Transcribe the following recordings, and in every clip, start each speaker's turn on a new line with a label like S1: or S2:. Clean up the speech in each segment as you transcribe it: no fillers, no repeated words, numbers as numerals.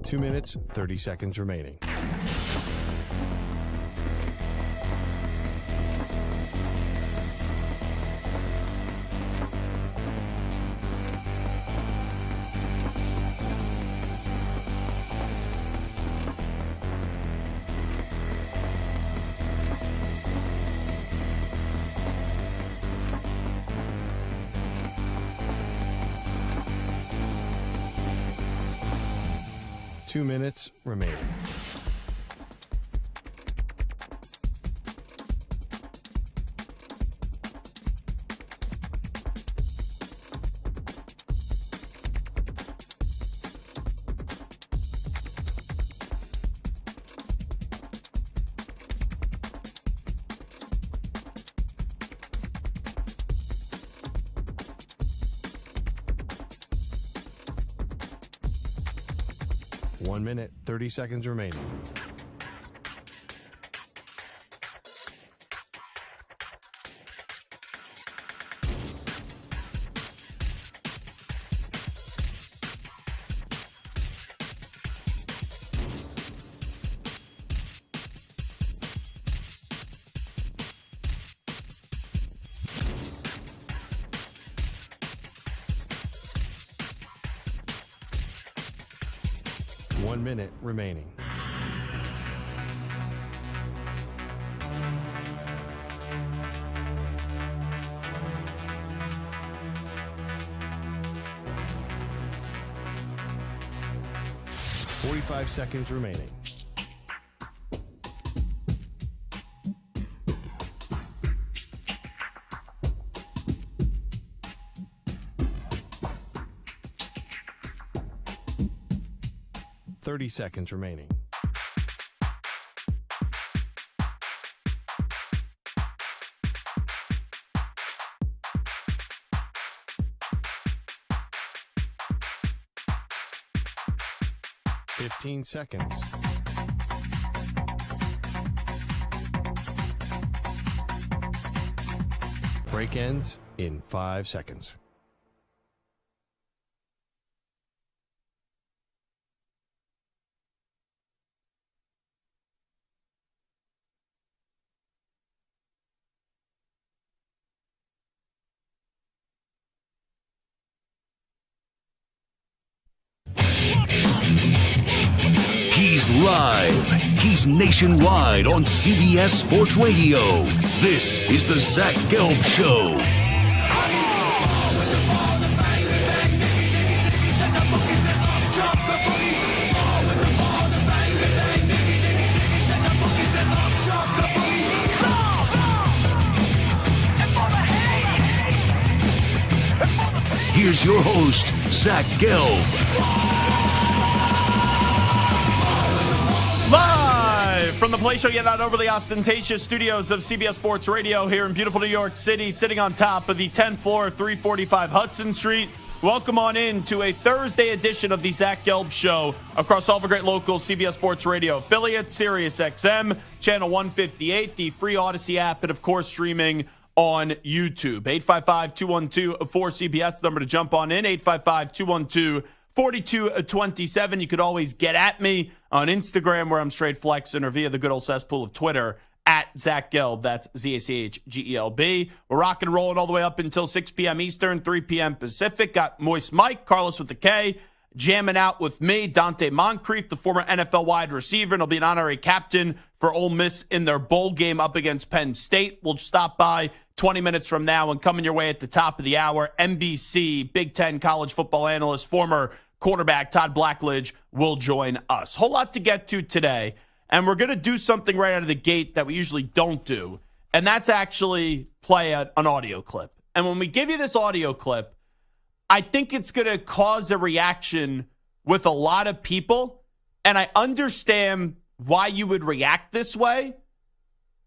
S1: 2 minutes, 30 seconds remaining. Two minutes remaining. One minute, 30 seconds remaining. One minute remaining. Forty-five seconds remaining. Seconds remaining. Fifteen seconds. Break ends in 5 seconds.
S2: He's live. He's nationwide on CBS Sports Radio. This is the Zach Gelb Show. Here's your host, Zach Gelb.
S3: Live from the Play Show, yet not overly ostentatious studios of CBS Sports Radio here in beautiful New York City, sitting on top of the 10th floor of 345 Hudson Street. Welcome on in to a Thursday edition of the Zach Gelb Show across all the great local CBS Sports Radio affiliates, Sirius XM, Channel 158, the free Odyssey app, and of course streaming on YouTube. 855-212-4CBS, the number to jump on in, 855-212-4227. You could always get at me on Instagram, where I'm straight flexing, or via the good old cesspool of Twitter, at Zach Gelb. That's ZACHGELB. We're rocking and rolling all the way up until 6 p.m. Eastern, 3 p.m. Pacific. Got Moist Mike, Carlos with the K, jamming out with me, Dante Moncrief, the former NFL wide receiver, and he'll be an honorary captain for Ole Miss in their bowl game up against Penn State. We'll stop by 20 minutes from now, and coming your way at the top of the hour, NBC Big Ten college football analyst, former quarterback Todd Blackledge will join us. Whole lot to get to today, and we're going to do something right out of the gate that we usually don't do, and that's actually play an audio clip. And when we give you this audio clip, I think it's going to cause a reaction with a lot of people, and I understand why you would react this way,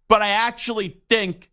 S3: but I actually think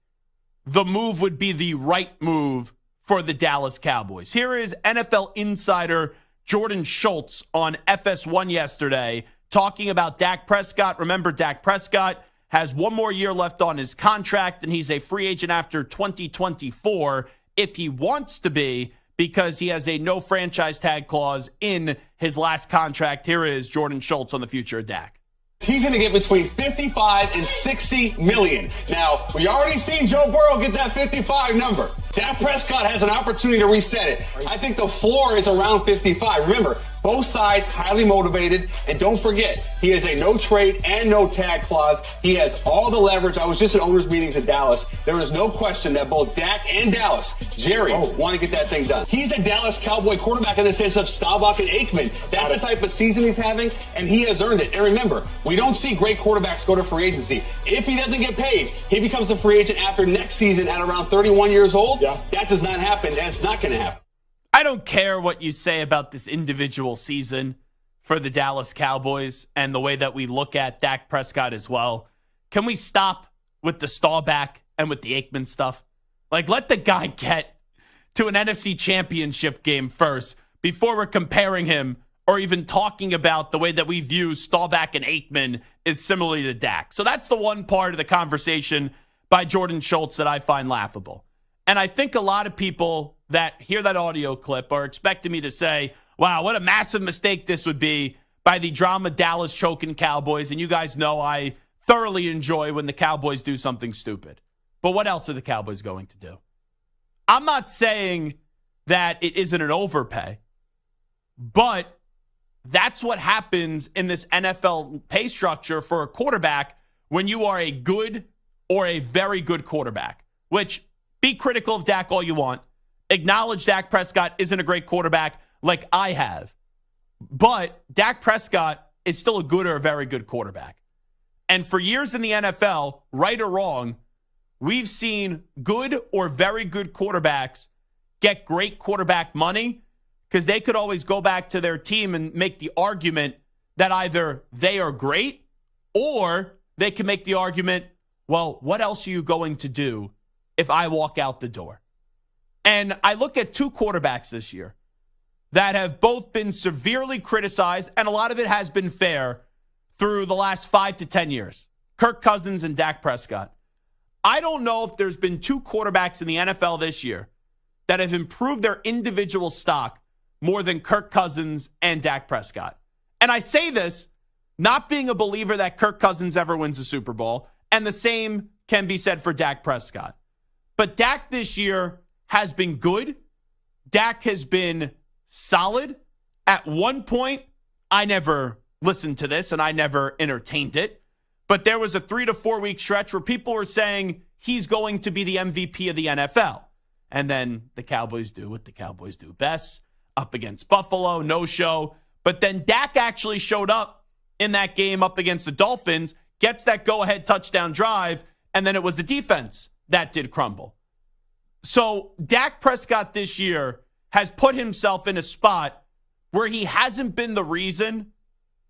S3: the move would be the right move for the Dallas Cowboys. Here is NFL insider Jordan Schultz on FS1 yesterday talking about Dak Prescott. Remember, Dak Prescott has one more year left on his contract, and he's a free agent after 2024 if he wants to be. because he has a no franchise tag clause in his last contract. Here is Jordan Schultz on the future of Dak.
S4: He's going to get between 55 and 60 million. Now, we already seen Joe Burrow get that 55 number. Dak Prescott has an opportunity to reset it. I think the floor is around 55. Remember, both sides highly motivated. And don't forget, he has a no trade and no tag clause. He has all the leverage. I was just at owners' meetings in Dallas. There is no question that both Dak and Dallas, Jerry, want to get that thing done. He's a Dallas Cowboy quarterback in the sense of Staubach and Aikman. That's the type of season he's having, and he has earned it. And remember, we don't see great quarterbacks go to free agency. If he doesn't get paid, he becomes a free agent after next season at around 31 years old. Yeah. That does not happen. That's not going to happen.
S3: I don't care what you say about this individual season for the Dallas Cowboys and the way that we look at Dak Prescott as well. Can we stop with the Staubach and with the Aikman stuff? Like, let the guy get to an NFC championship game first before we're comparing him or even talking about the way that we view Staubach and Aikman is similarly to Dak. So that's the one part of the conversation by Jordan Schultz that I find laughable. And I think a lot of people that hear that audio clip are expecting me to say, wow, what a massive mistake this would be by the drama Dallas choking Cowboys. And you guys know I thoroughly enjoy when the Cowboys do something stupid. But what else are the Cowboys going to do? I'm not saying that it isn't an overpay, but that's what happens in this NFL pay structure for a quarterback when you are a good or a very good quarterback, which be critical of Dak all you want. Acknowledge Dak Prescott isn't a great quarterback like I have. But Dak Prescott is still a good or a very good quarterback. And for years in the NFL, right or wrong, we've seen good or very good quarterbacks get great quarterback money because they could always go back to their team and make the argument that either they are great or they can make the argument, well, what else are you going to do if I walk out the door? And I look at two quarterbacks this year that have both been severely criticized, and a lot of it has been fair through the last 5 to 10 years. Kirk Cousins and Dak Prescott. I don't know if there's been two quarterbacks in the NFL this year that have improved their individual stock more than Kirk Cousins and Dak Prescott. And I say this not being a believer that Kirk Cousins ever wins a Super Bowl, and the same can be said for Dak Prescott. But Dak this year has been good. Dak has been solid. At one point, I never listened to this and I never entertained it, but there was a 3 to 4 week stretch where people were saying he's going to be the MVP of the NFL. And then the Cowboys do what the Cowboys do best, up against Buffalo, no show. But then Dak actually showed up in that game up against the Dolphins, gets that go-ahead touchdown drive, and then it was the defense that did crumble. So Dak Prescott this year has put himself in a spot where he hasn't been the reason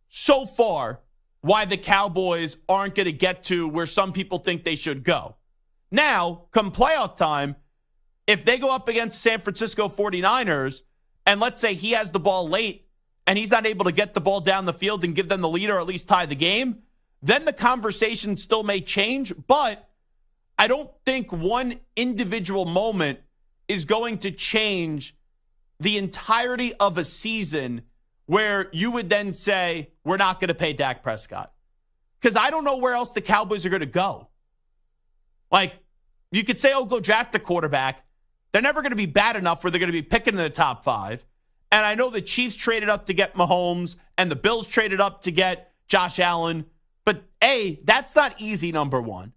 S3: so far why the Cowboys aren't going to get to where some people think they should go. Now, come playoff time, if they go up against San Francisco 49ers, and let's say he has the ball late and he's not able to get the ball down the field and give them the lead or at least tie the game, then the conversation still may change, but I don't think one individual moment is going to change the entirety of a season where you would then say, we're not going to pay Dak Prescott. Because I don't know where else the Cowboys are going to go. Like, you could say, oh, go draft a quarterback. They're never going to be bad enough where they're going to be picking in the top 5. And I know the Chiefs traded up to get Mahomes and the Bills traded up to get Josh Allen. But A, that's not easy, number one.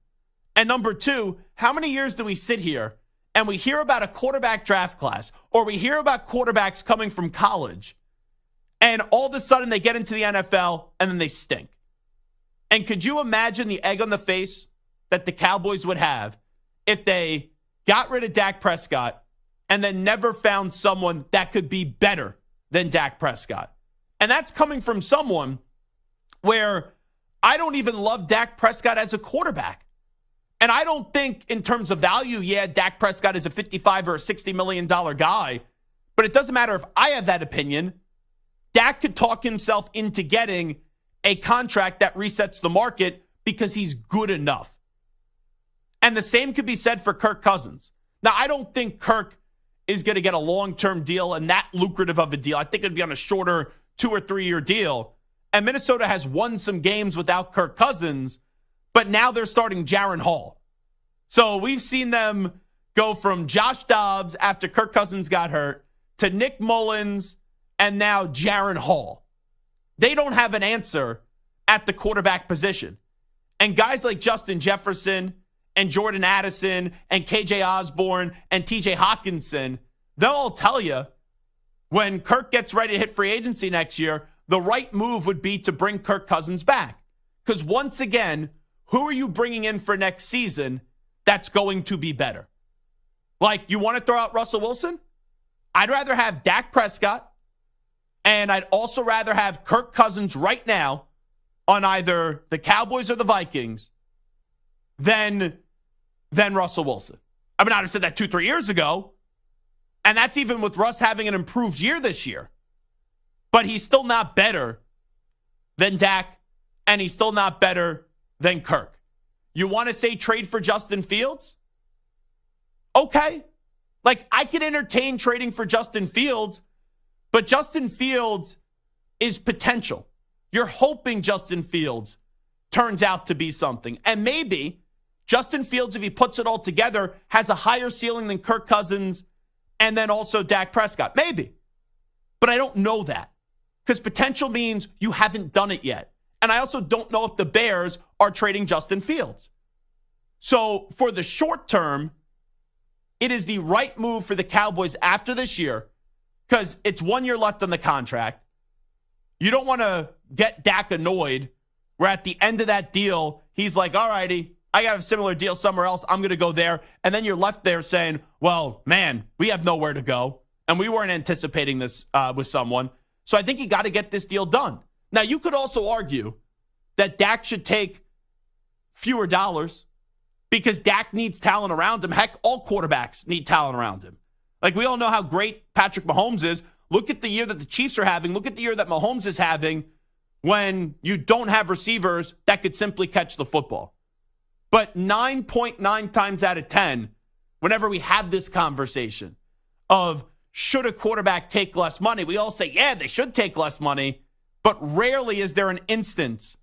S3: And number two, how many years do we sit here and we hear about a quarterback draft class or we hear about quarterbacks coming from college and all of a sudden they get into the NFL and then they stink? And could you imagine the egg on the face that the Cowboys would have if they got rid of Dak Prescott and then never found someone that could be better than Dak Prescott? And that's coming from someone where I don't even love Dak Prescott as a quarterback. And I don't think in terms of value, yeah, Dak Prescott is a $55 or a $60 million guy. But it doesn't matter if I have that opinion. Dak could talk himself into getting a contract that resets the market because he's good enough. And the same could be said for Kirk Cousins. Now, I don't think Kirk is going to get a long-term deal and that lucrative of a deal. I think it'd be on a shorter 2 or 3 year deal. And Minnesota has won some games without Kirk Cousins, but now they're starting Jaron Hall. So we've seen them go from Josh Dobbs after Kirk Cousins got hurt to Nick Mullins and now Jaron Hall. They don't have an answer at the quarterback position. And guys like Justin Jefferson and Jordan Addison and KJ Osborne and TJ Hawkinson, they'll all tell you when Kirk gets ready to hit free agency next year, the right move would be to bring Kirk Cousins back. Because once again, who are you bringing in for next season that's going to be better? Like, you want to throw out Russell Wilson? I'd rather have Dak Prescott, and I'd also rather have Kirk Cousins right now on either the Cowboys or the Vikings than Russell Wilson. I mean, I'd have said that 2-3 years ago, and that's even with Russ having an improved year this year. But he's still not better than Dak, and he's still not better than Kirk. You want to say trade for Justin Fields? Okay. Like, I could entertain trading for Justin Fields, but Justin Fields is potential. You're hoping Justin Fields turns out to be something. And maybe Justin Fields, if he puts it all together, has a higher ceiling than Kirk Cousins and then also Dak Prescott. Maybe. But I don't know that. Because potential means you haven't done it yet. And I also don't know if the Bears are trading Justin Fields. So for the short term, it is the right move for the Cowboys after this year because it's 1 year left on the contract. You don't want to get Dak annoyed where at the end of that deal, he's like, all righty, I got a similar deal somewhere else. I'm going to go there. And then you're left there saying, well, man, we have nowhere to go. And we weren't anticipating this with someone. So I think you got to get this deal done. Now, you could also argue that Dak should take fewer dollars because Dak needs talent around him. Heck, all quarterbacks need talent around him. Like, we all know how great Patrick Mahomes is. Look at the year that the Chiefs are having. Look at the year that Mahomes is having when you don't have receivers that could simply catch the football. But 9.9 times out of 10, whenever we have this conversation of should a quarterback take less money, we all say, yeah, they should take less money. But rarely is there an instance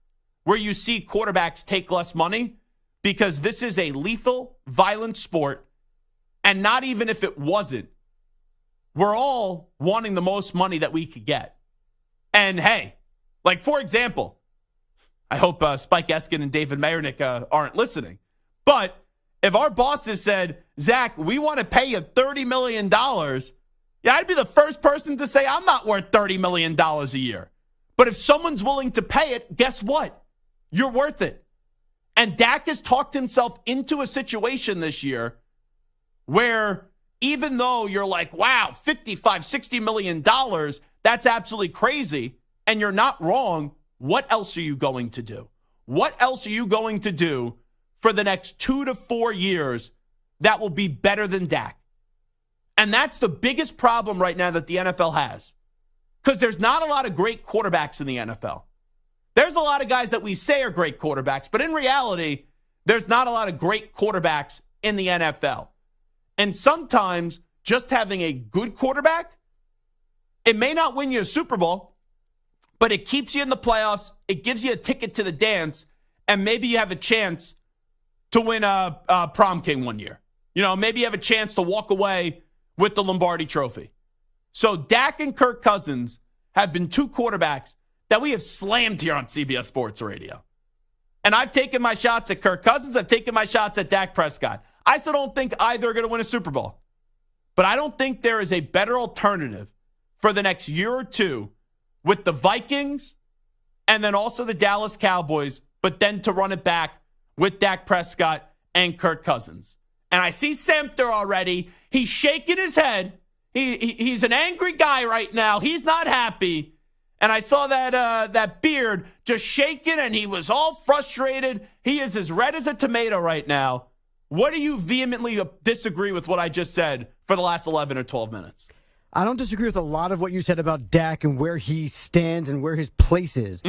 S3: where you see quarterbacks take less money because this is a lethal, violent sport. And not even if it wasn't, we're all wanting the most money that we could get. And hey, like, for example, I hope Spike Eskin and David Mayernick aren't listening. But if our bosses said, Zach, we want to pay you $30 million, yeah, I'd be the first person to say I'm not worth $30 million a year. But if someone's willing to pay it, guess what? You're worth it. And Dak has talked himself into a situation this year where even though you're like, wow, $55, $60 million, that's absolutely crazy, and you're not wrong, what else are you going to do? What else are you going to do for the next 2 to 4 years that will be better than Dak? And that's the biggest problem right now that the NFL has. Because there's not a lot of great quarterbacks in the NFL. There's a lot of guys that we say are great quarterbacks, but in reality, there's not a lot of great quarterbacks in the NFL. And sometimes just having a good quarterback, it may not win you a Super Bowl, but it keeps you in the playoffs. It gives you a ticket to the dance, and maybe you have a chance to win a prom king one year. You know, maybe you have a chance to walk away with the Lombardi Trophy. So Dak and Kirk Cousins have been two quarterbacks that we have slammed here on CBS Sports Radio. And I've taken my shots at Kirk Cousins. I've taken my shots at Dak Prescott. I still don't think either are going to win a Super Bowl. But I don't think there is a better alternative for the next year or two with the Vikings and then also the Dallas Cowboys, but then to run it back with Dak Prescott and Kirk Cousins. And I see Samter already. He's shaking his head. He's an angry guy right now. He's not happy. And I saw that beard just shaking, and he was all frustrated. He is as red as a tomato right now. What do you vehemently disagree with what I just said for the last 11 or 12 minutes?
S5: I don't disagree with a lot of what you said about Dak and where he stands and where his place is.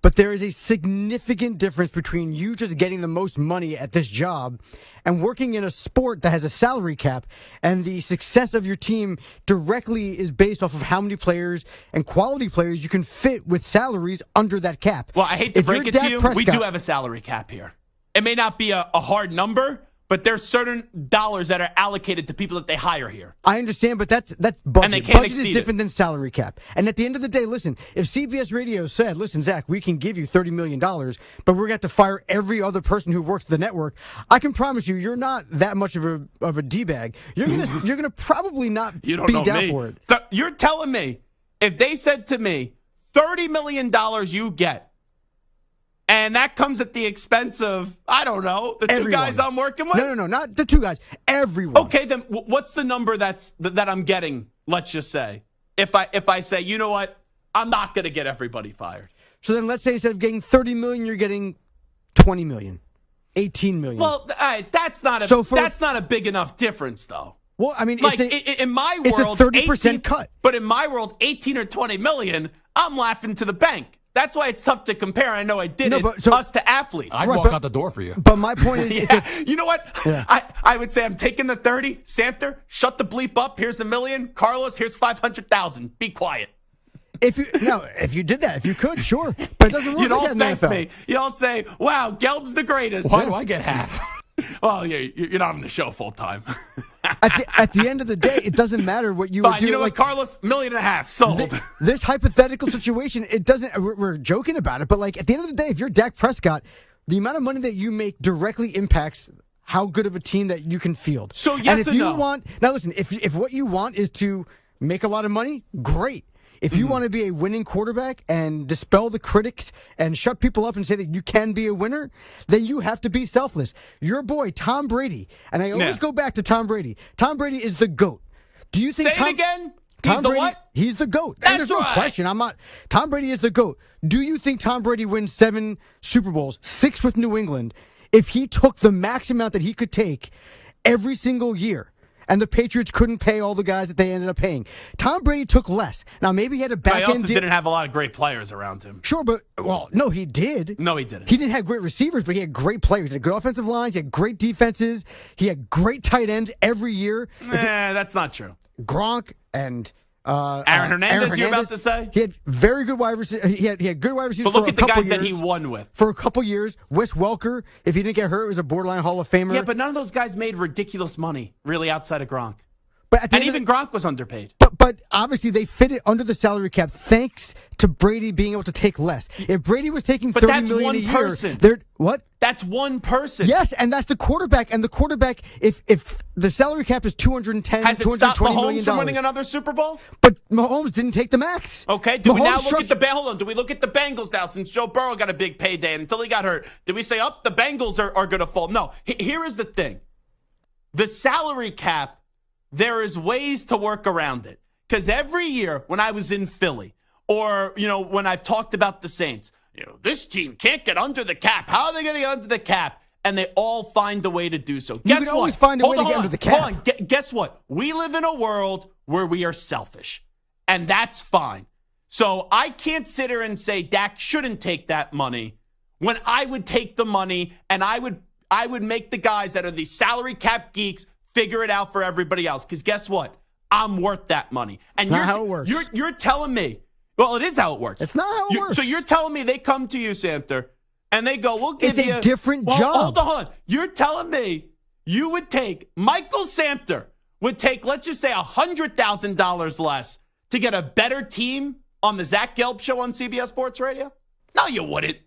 S5: But there is a significant difference between you just getting the most money at this job and working in a sport that has a salary cap, and the success of your team directly is based off of how many players and quality players you can fit with salaries under that cap.
S3: Well, I hate to break it to you, we do
S5: Prescott,
S3: have a salary cap here. It may not be a hard number, but there's certain dollars that are allocated to people that they hire here.
S5: I understand, but that's budget.
S3: And they can't
S5: Budget is
S3: exceed
S5: different than salary cap. And at the end of the day, listen, if CBS Radio said, listen, Zach, we can give you $30 million, but we're going to have to fire every other person who works the network, I can promise you're not that much of a D-bag. You're gonna probably not be down for it.
S3: You're telling me, if they said to me, $30 million you get, and that comes at the expense of, I don't know, the two guys I'm working with?
S5: No, not the two guys. Everyone.
S3: Okay, then what's the number that I'm getting, let's just say, if I say, you know what, I'm not going to get everybody fired.
S5: So then let's say instead of getting $30 million, you're getting $20 million, $18 million.
S3: Well, that's not a big enough difference, though.
S5: Well, I mean,
S3: Like, in my world,
S5: it's a 30% cut.
S3: But in my world, 18 or 20 million, I'm laughing to the bank. That's why it's tough to compare. I know I did us to athletes.
S6: I'd walk out the door for you.
S5: But my point is,
S3: you know what?
S5: Yeah.
S3: I would say I'm taking the 30. Samter, shut the bleep up. Here's $1 million. Carlos, here's 500,000. Be quiet.
S5: If you did that, if you could, sure. But it doesn't work
S3: You'd all
S5: like that in
S3: thank
S5: the NFL.
S3: me. You all say, wow, Gelb's the greatest.
S6: Why do I get half?
S3: Well, you're not on the show full time.
S5: At the end of the day, it doesn't matter what you would do.
S3: You know what, Carlos? $1.5 million sold.
S5: This hypothetical situation, it doesn't. We're joking about it, but like at the end of the day, if you're Dak Prescott, the amount of money that you make directly impacts how good of a team that you can field.
S3: So yes
S5: and if
S3: or
S5: you want, now listen, if what you want is to make a lot of money, great. If you want to be a winning quarterback and dispel the critics and shut people up and say that you can be a winner, then you have to be selfless. Your boy, Tom Brady, and I always go back to Tom Brady. Tom Brady is the GOAT. Do you think
S3: Say it again?
S5: Tom
S3: He's the
S5: Brady,
S3: what?
S5: He's the GOAT.
S3: That's
S5: And there's no
S3: right.
S5: question. Tom Brady is the GOAT. Do you think Tom Brady wins 7 Super Bowls, 6 with New England, if he took the max amount that he could take every single year? And the Patriots couldn't pay all the guys that they ended up paying. Tom Brady took less. Now, maybe he had a back end.
S3: He also didn't have a lot of great players around him.
S5: Sure, but, no, he did.
S3: No, he didn't.
S5: He didn't have great receivers, but he had great players. He had good offensive lines. He had great defenses. He had great tight ends every year.
S3: That's not true.
S5: Gronk and
S3: Aaron Hernandez, you're about to say?
S5: He had very good wide receivers. He had good wide receivers
S3: But look
S5: for
S3: at
S5: a
S3: the
S5: couple
S3: guys
S5: years.
S3: that he won with.
S5: For a couple years. Wes Welker, if he didn't get hurt, was a borderline Hall of Famer.
S3: Yeah, but none of those guys made ridiculous money, really, outside of Gronk.
S5: But
S3: And even Gronk was underpaid.
S5: But obviously they fit it under the salary cap thanks to Brady being able to take less. If Brady was taking $30 million a year,
S3: person.
S5: What?
S3: That's one person.
S5: Yes, and that's the quarterback. And the quarterback, if the salary cap is $210,
S3: Has it stopped
S5: $220 million.
S3: Mahomes from winning another Super Bowl?
S5: But Mahomes didn't take the max.
S3: Okay. Do we now
S5: Mahomes
S3: look at the hold on? Do we look at the Bengals now since Joe Burrow got a big payday and until he got hurt? Did we say, the Bengals are going to fall? No. Here is the thing. The salary cap, there is ways to work around it. Because every year when I was in Philly or, when I've talked about the Saints, this team can't get under the cap. How are they going to get under the cap? And they all find a way to do so.
S5: You can always find a way to get under the cap.
S3: Hold on. Guess what? We live in a world where we are selfish. And that's fine. So I can't sit here and say Dak shouldn't take that money when I would take the money and I would make the guys that are the salary cap geeks figure it out for everybody else. Because guess what? I'm worth that money. And
S5: not how it works.
S3: You're telling me, well, it is how it works.
S5: It's not how it works.
S3: So you're telling me they come to you, Samter, and they go, we'll give you.
S5: It's a different job.
S3: Hold on. You're telling me you would take, Michael Samter would take, let's just say $100,000 less to get a better team on the Zach Gelb Show on CBS Sports Radio? No, you wouldn't.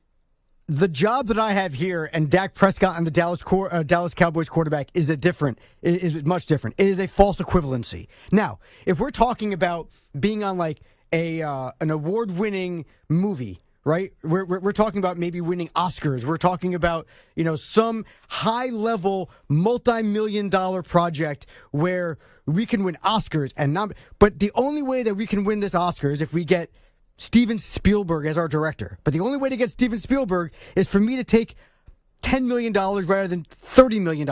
S5: The job that I have here and Dak Prescott and the Dallas Cowboys quarterback is is much different. It is a false equivalency. Now, if we're talking about being on like an award-winning movie, right? We're talking about maybe winning Oscars. We're talking about, some high-level multi-million-dollar project where we can win Oscars but the only way that we can win this Oscar is if we get Steven Spielberg as our director. But the only way to get Steven Spielberg is for me to take $10 million rather than $30 million.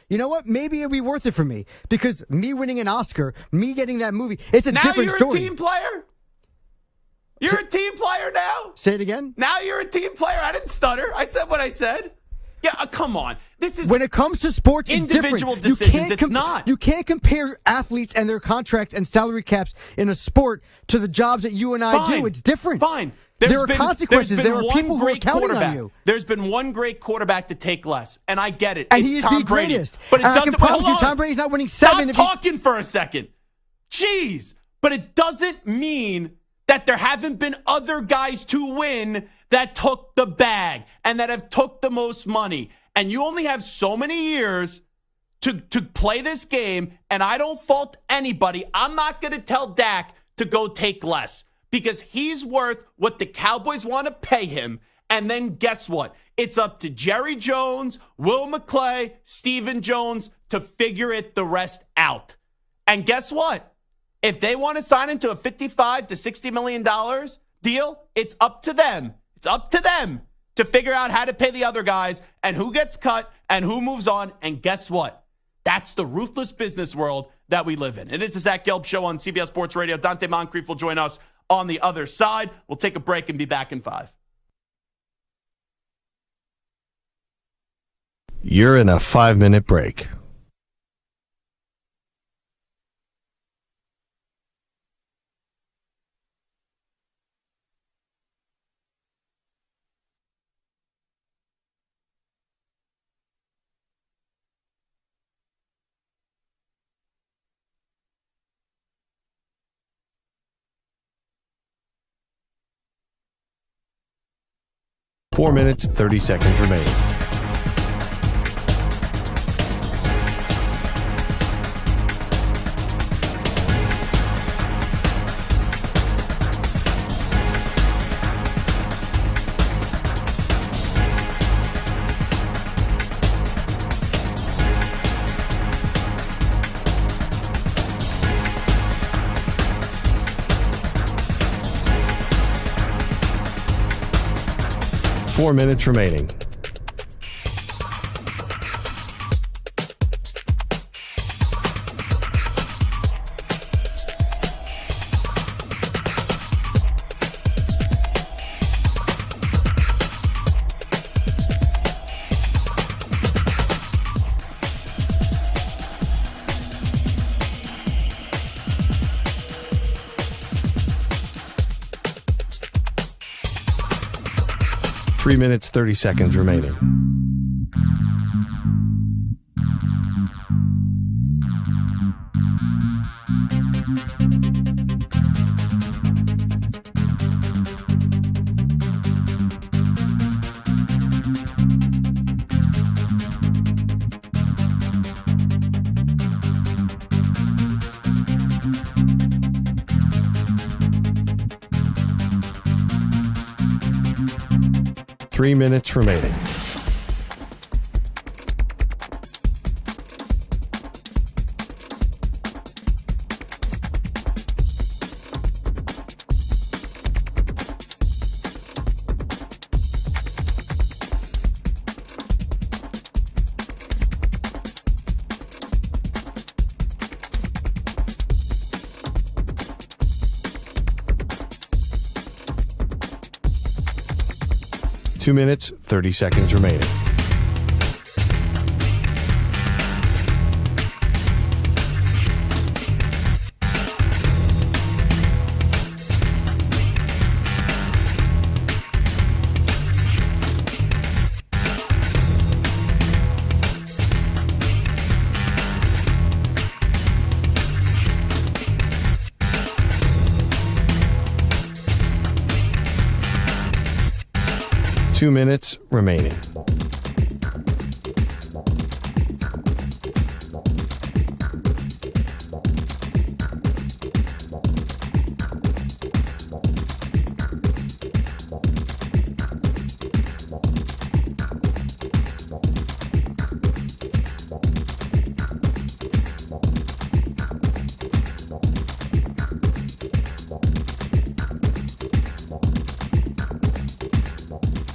S5: you know what? Maybe it'll be worth it for me because me winning an Oscar, me getting that movie, it's a different story.
S3: Now you're a team player? You're a team player now?
S5: Say it again?
S3: Now you're a team player. I didn't stutter. I said what I said. Yeah, come on. This is
S5: when it comes to sports, it's
S3: individual
S5: different.
S3: decisions. It's not.
S5: You can't compare athletes and their contracts and salary caps in a sport to the jobs that you and I do. It's different.
S3: Fine.
S5: There are consequences. There are people who are counting on you.
S3: There's been one great quarterback to take less, and I get it.
S5: And
S3: it's
S5: he is
S3: Tom
S5: the
S3: Brady.
S5: greatest.
S3: But it
S5: and
S3: doesn't.
S5: I can promise you, Tom Brady's not winning 7.
S3: Stop talking for a second. Jeez. But it doesn't mean that there haven't been other guys to win that took the bag and that have took the most money. And you only have so many years to play this game, and I don't fault anybody. I'm not going to tell Dak to go take less because he's worth what the Cowboys want to pay him. And then guess what? It's up to Jerry Jones, Will McClay, Stephen Jones to figure it the rest out. And guess what? If they want to sign into a $55 to $60 million deal, it's up to them. It's up to them to figure out how to pay the other guys and who gets cut and who moves on. And guess what? That's the ruthless business world that we live in. It is the Zach Gelb Show on CBS Sports Radio. Dante Moncrief will join us on the other side. We'll take a break and be back in 5.
S1: You're in a 5-minute break. Four minutes, 30 seconds remaining. Four minutes remaining. Three minutes, 30 seconds remaining. Three minutes remaining. Two minutes, 30 seconds remaining. Two minutes remaining.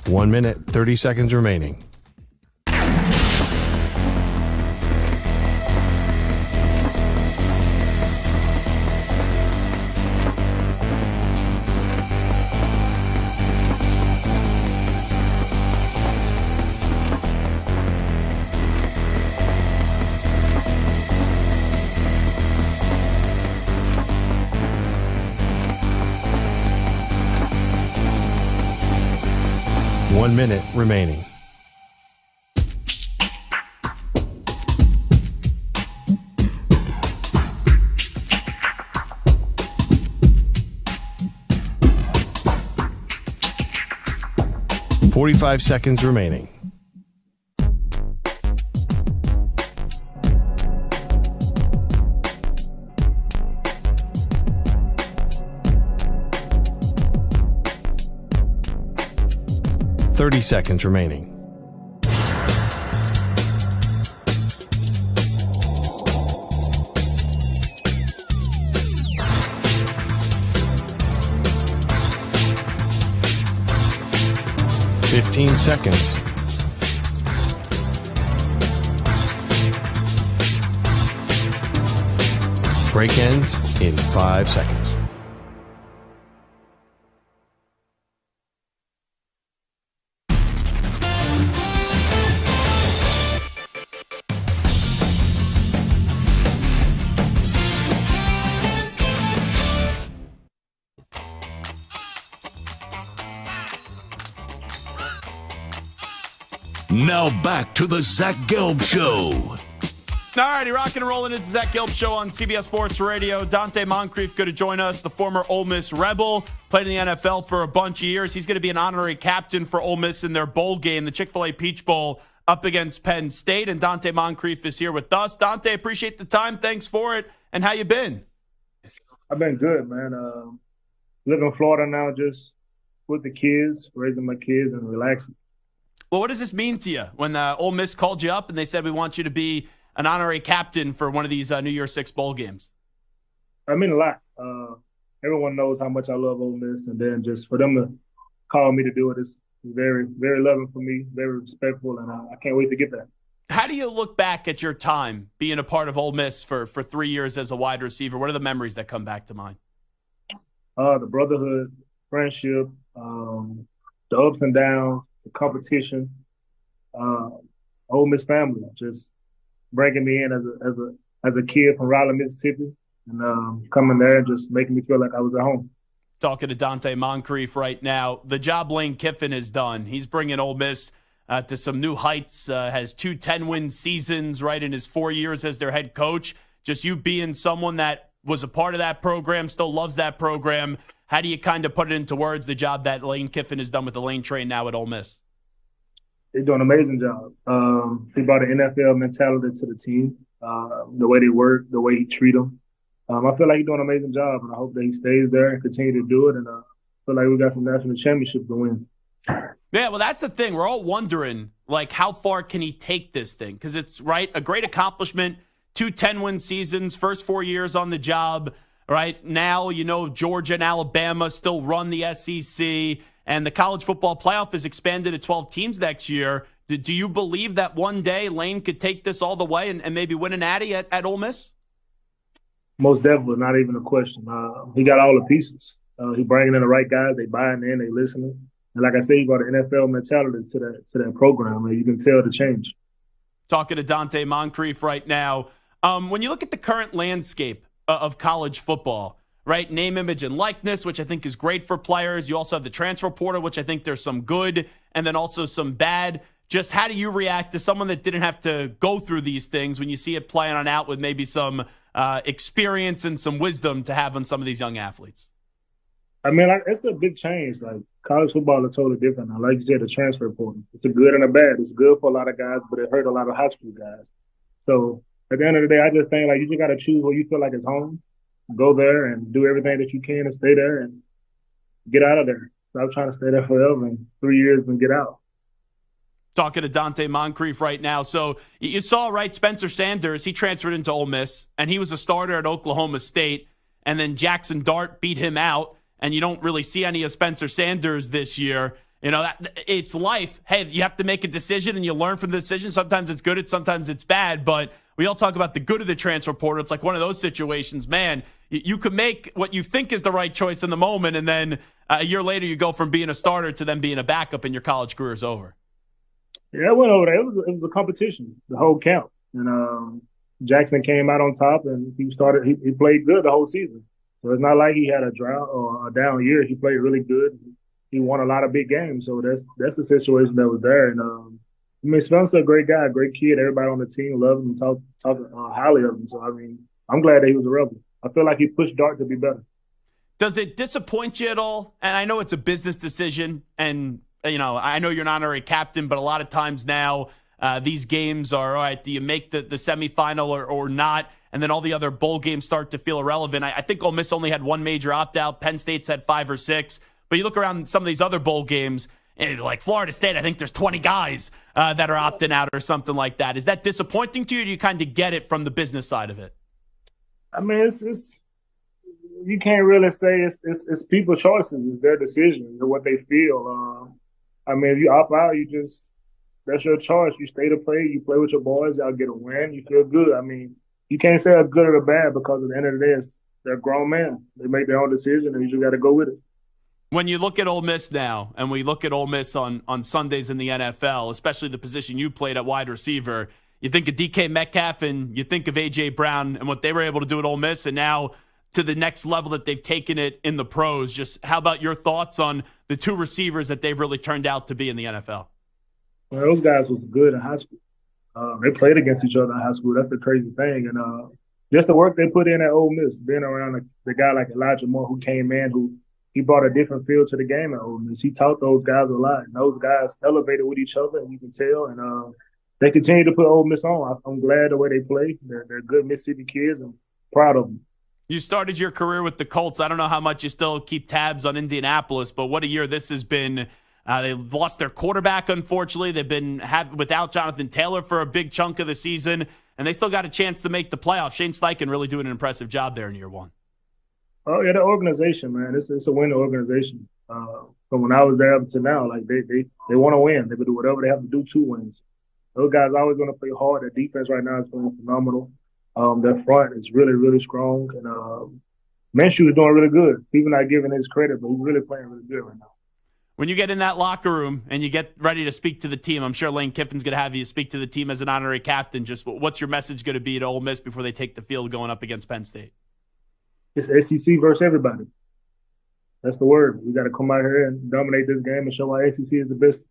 S1: One minute, 30 seconds remaining. 1 minute remaining. "45 seconds remaining. "30 seconds remaining. "15 seconds. Break ends in 5 seconds.
S2: Now back to the Zach Gelb Show.
S3: All righty, rocking and rolling. It's the Zach Gelb Show on CBS Sports Radio. Dante Moncrief going to join us, the former Ole Miss Rebel, played in the NFL for a bunch of years. He's going to be an honorary captain for Ole Miss in their bowl game, the Chick-fil-A Peach Bowl, up against Penn State. And Dante Moncrief is here with us. Dante, appreciate the time. Thanks for it. And how you been?
S7: I've been good, man. Live in Florida now, just with the kids, raising my kids and relaxing.
S3: Well, what does this mean to you when Ole Miss called you up and they said we want you to be an honorary captain for one of these New Year's Six bowl games?
S7: I mean a lot. Everyone knows how much I love Ole Miss, and then just for them to call me to do it is very, very loving for me, very respectful, and I can't wait to get that.
S3: How do you look back at your time being a part of Ole Miss for 3 years as a wide receiver? What are the memories that come back to mind?
S7: The brotherhood, friendship, the ups and downs, the competition, Ole Miss family, just bringing me in as a kid from Raleigh, Mississippi, and coming there and just making me feel like I was at home.
S3: Talking to Dante Moncrief right now. The job Lane Kiffin has done, he's bringing Ole Miss to some new heights, has 2 10-win seasons right in his 4 years as their head coach. Just you being someone that was a part of that program, still loves that program. How do you kind of put it into words, the job that Lane Kiffin has done with the Lane train now at Ole Miss?
S7: They're doing an amazing job. He brought an NFL mentality to the team, the way they work, the way he treat them. I feel like he's doing an amazing job, and I hope that he stays there and continue to do it. And I feel like we got some national championships to win.
S3: Yeah, well, that's the thing. We're all wondering, like, how far can he take this thing? Because it's, right, a great accomplishment, 2 10-win seasons, first 4 years on the job. Right now, Georgia and Alabama still run the SEC, and the college football playoff is expanded to 12 teams next year. Do you believe that one day Lane could take this all the way and maybe win an Natty at Ole Miss?
S7: Most definitely, not even a question. He got all the pieces. He bringing in the right guys. They buying in, they listening. And like I said, he brought an NFL mentality to that program, and you can tell the change.
S3: Talking to Dante Moncrief right now. When you look at the current landscape of college football, right? Name, image, and likeness, which I think is great for players. You also have the transfer portal, which I think there's some good and then also some bad. Just how do you react to someone that didn't have to go through these things when you see it playing on out with maybe some experience and some wisdom to have on some of these young athletes?
S7: I mean, it's a big change. Like, college football is totally different now. Like you said, the transfer portal. It's a good and a bad. It's good for a lot of guys, but it hurt a lot of high school guys. So at the end of the day, I just think, like, you just got to choose where you feel like it's home. Go there and do everything that you can and stay there and get out of there. Stop trying to stay there forever in 3 years and get out.
S3: Talking to Dante Moncrief right now. So you saw, right, Spencer Sanders, he transferred into Ole Miss, and he was a starter at Oklahoma State, and then Jackson Dart beat him out, and you don't really see any of Spencer Sanders this year. It's life. Hey, you have to make a decision, and you learn from the decision. Sometimes it's good, sometimes it's bad, but we all talk about the good of the transfer portal. It's like one of those situations, man. You could make what you think is the right choice in the moment, and then a year later you go from being a starter to then being a backup, and your college career is over.
S7: Yeah, I went over there. It was a competition, the whole camp. And Jackson came out on top, and he played good the whole season. So it's not like he had a drought or a down year. He played really good. he won a lot of big games. So that's the situation that was there. And I mean, Spencer's a great guy, great kid. Everybody on the team loves him, talk highly of him. So I mean, I'm glad that he was a Rebel. I feel like he pushed Dart to be better.
S3: Does it disappoint you at all? And I know it's a business decision, and I know you're not an honorary captain, but a lot of times now these games are, all right, do you make the semifinal or not? And then all the other bowl games start to feel irrelevant. I think Ole Miss only had one major opt-out. Penn State's had 5 or 6. But you look around some of these other bowl games, and like Florida State, I think there's 20 guys that are opting out or something like that. Is that disappointing to you, or do you kind of get it from the business side of it?
S7: I mean, it's you can't really say it's people's choices. It's their decisions and what they feel. I mean, if you opt out, that's your choice. You stay to play. You play with your boys. Y'all get a win. You feel good. I mean, you can't say a good or a bad because at the end of the day, they're grown men. They make their own decision, and you just got to go with it.
S3: When you look at Ole Miss now, and we look at Ole Miss on Sundays in the NFL, especially the position you played at wide receiver, you think of DK Metcalf and you think of A.J. Brown and what they were able to do at Ole Miss, and now to the next level that they've taken it in the pros. Just how about your thoughts on the 2 receivers that they've really turned out to be in the NFL?
S7: Well, those guys was good in high school. They played against each other in high school. That's the crazy thing. And just the work they put in at Ole Miss, being around the guy like Elijah Moore who came in, he brought a different feel to the game at Ole Miss. He taught those guys a lot. And those guys elevated with each other, and you can tell. And they continue to put Ole Miss on. I'm glad the way they play. They're good Mississippi kids. I'm proud of them.
S3: You started your career with the Colts. I don't know how much you still keep tabs on Indianapolis, but what a year this has been. They've lost their quarterback, unfortunately. They've been without Jonathan Taylor for a big chunk of the season, and they still got a chance to make the playoffs. Shane Steichen really doing an impressive job there in year 1.
S7: Oh, yeah, the organization, man. It's a winning organization. From when I was there up to now, like they want to win. They can do whatever they have to do to win. Those guys are always going to play hard. Their defense right now is playing phenomenal. Their front is really, really strong. And Minshew is doing really good. People not giving his credit, but he's really playing really good right now.
S3: When you get in that locker room and you get ready to speak to the team, I'm sure Lane Kiffin's going to have you speak to the team as an honorary captain. Just what's your message going to be to Ole Miss before they take the field going up against Penn State?
S7: It's SEC versus everybody. That's the word. We got to come out here and dominate this game and show why SEC is the best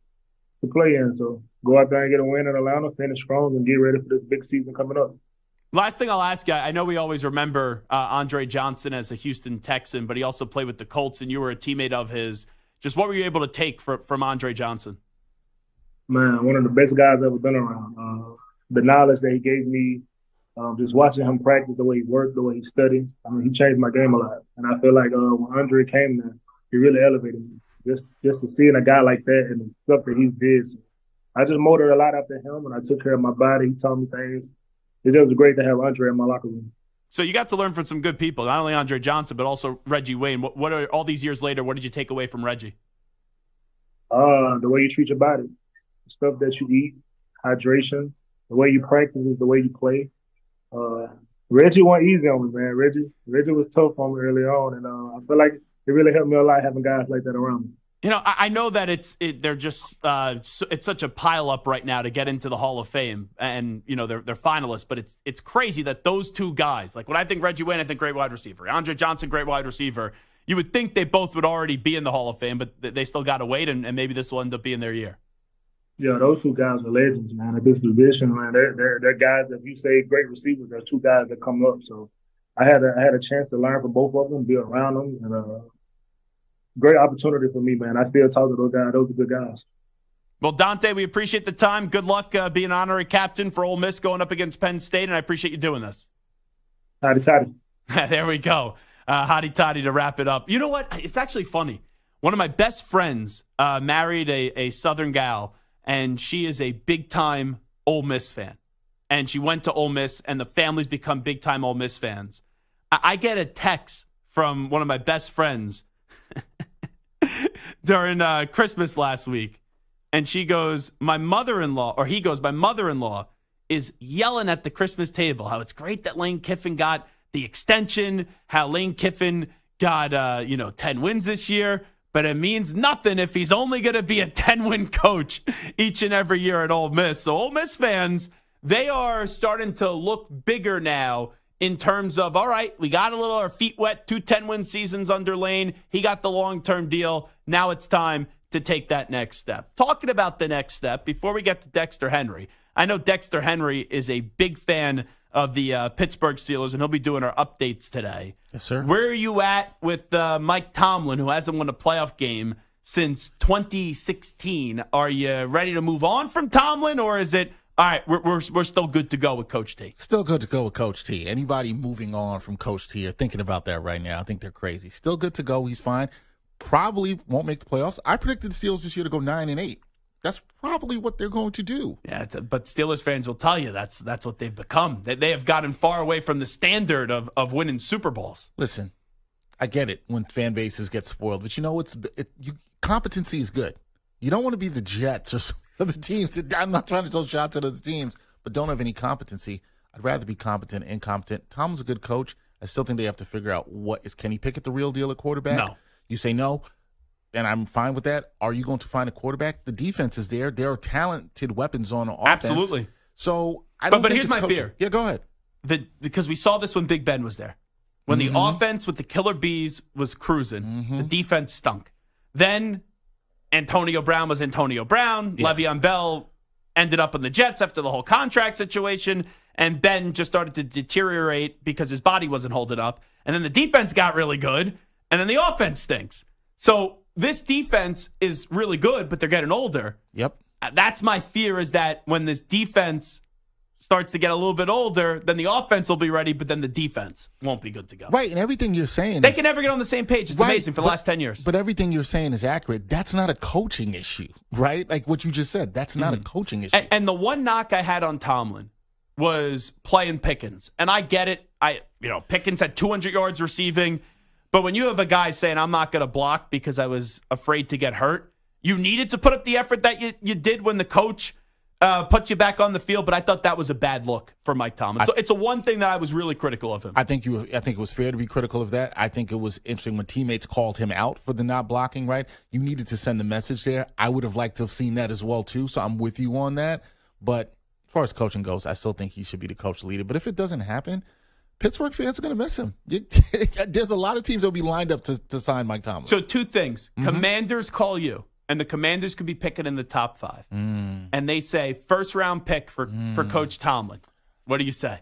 S7: to play in. So go out there and get a win in Atlanta, finish strong, and get ready for this big season coming up.
S3: Last thing I'll ask you, I know we always remember Andre Johnson as a Houston Texan, but he also played with the Colts, and you were a teammate of his. Just what were you able to take from Andre Johnson?
S7: Man, one of the best guys I've ever been around. The knowledge that he gave me, just watching him practice, the way he worked, the way he studied, I mean, he changed my game a lot. And I feel like when Andre came there, he really elevated me. Just to seeing a guy like that and the stuff that he did. So I just motored a lot after him, and I took care of my body. He taught me things. It was great to have Andre in my locker room.
S3: So you got to learn from some good people, not only Andre Johnson, but also Reggie Wayne. What are all these years later, what did you take away from Reggie?
S7: The way you treat your body, the stuff that you eat, hydration, the way you practice is the way you play. Reggie wasn't easy on me, man. Reggie was tough on me early on, and I feel like it really helped me a lot having guys like that around me.
S3: You know, I know that they're just it's such a pile up right now to get into the Hall of Fame, and you know they're finalists. But it's crazy that those 2 guys, like when I think Reggie Wayne, I think great wide receiver. Andre Johnson, great wide receiver. You would think they both would already be in the Hall of Fame, but they still got to wait, and maybe this will end up being their year.
S7: Yeah, those 2 guys are legends, man. At this position, man, they're guys that if you say great receivers, there's 2 guys that come up. So I had a chance to learn from both of them, be around them, and great opportunity for me, man. I still talk to those guys. Those are good guys.
S3: Well, Dante, we appreciate the time. Good luck being honorary captain for Ole Miss going up against Penn State, and I appreciate you doing this.
S7: Hotty toddy.
S3: There we go. Hotty toddy to wrap it up. You know what? It's actually funny. One of my best friends married a Southern gal, and she is a big-time Ole Miss fan. And she went to Ole Miss, and the family's become big-time Ole Miss fans. I get a text from one of my best friends during Christmas last week, and she goes, my mother-in-law is yelling at the Christmas table how it's great that Lane Kiffin got the extension, how Lane Kiffin got 10 wins this year, but it means nothing if he's only going to be a 10-win coach each and every year at Ole Miss. So Ole Miss fans, they are starting to look bigger now in terms of, all right, we got our feet wet, 2 10-win seasons under Lane. He got the long-term deal. Now it's time to take that next step. Talking about the next step, before we get to Dexter Henry, I know Dexter Henry is a big fan of the Pittsburgh Steelers, and he'll be doing our updates today.
S8: Yes, sir.
S3: Where are you at with Mike Tomlin, who hasn't won a playoff game since 2016? Are you ready to move on from Tomlin, or is it, all right, we're still good to go with Coach T?
S8: Still good to go with Coach T. Anybody moving on from Coach T or thinking about that right now, I think they're crazy. Still good to go. He's fine. Probably won't make the playoffs. I predicted the Steelers this year to go 9-8. That's probably what they're going to do.
S3: Yeah, but Steelers fans will tell you that's what they've become. They have gotten far away from the standard of winning Super Bowls.
S8: Listen, I get it when fan bases get spoiled, but you know competency is good. You don't want to be the Jets or some of the teams that, I'm not trying to throw shots at other teams, but don't have any competency. I'd rather be competent and incompetent. Tom's a good coach. I still think they have to figure out is Kenny Pickett the real deal at quarterback?
S3: No.
S8: You say no, and I'm fine with that. Are you going to find a quarterback? The defense is there. There are talented weapons on offense.
S3: Absolutely.
S8: So I don't.
S3: But
S8: think
S3: here's my fear.
S8: Yeah, go ahead.
S3: Because we saw this when Big Ben was there. When the offense with the Killer Bees was cruising, the defense stunk. Then Antonio Brown was Antonio Brown.
S8: Yeah.
S3: Le'Veon Bell ended up on the Jets after the whole contract situation. And Ben just started to deteriorate because his body wasn't holding up. And then the defense got really good. And then the offense stinks. So this defense is really good, but they're getting older.
S8: Yep.
S3: That's my fear, is that when this defense starts to get a little bit older, then the offense will be ready, but then the defense won't be good to go.
S8: Right, and everything you're saying
S3: They can never get on the same page. It's
S8: right,
S3: amazing for the last 10 years.
S8: But everything you're saying is accurate. That's not a coaching issue, right? Like what you just said. That's not a coaching issue.
S3: And the one knock I had on Tomlin was playing Pickens. And I get it. Pickens had 200 yards receiving. But when you have a guy saying, I'm not going to block because I was afraid to get hurt, you needed to put up the effort that you did when the coach puts you back on the field. But I thought that was a bad look for Mike Tomlin. So it's a one thing that I was really critical of him.
S8: I think it was fair to be critical of that. I think it was interesting when teammates called him out for the not blocking, right? You needed to send the message there. I would have liked to have seen that as well, too. So I'm with you on that. But as far as coaching goes, I still think he should be the coach leader. But if it doesn't happen, Pittsburgh fans are going to miss him. There's a lot of teams that will be lined up to sign Mike Tomlin.
S3: So 2 things. Commanders call you, and the Commanders could be picking in the top 5. And they say, first-round pick for Coach Tomlin. What do you say?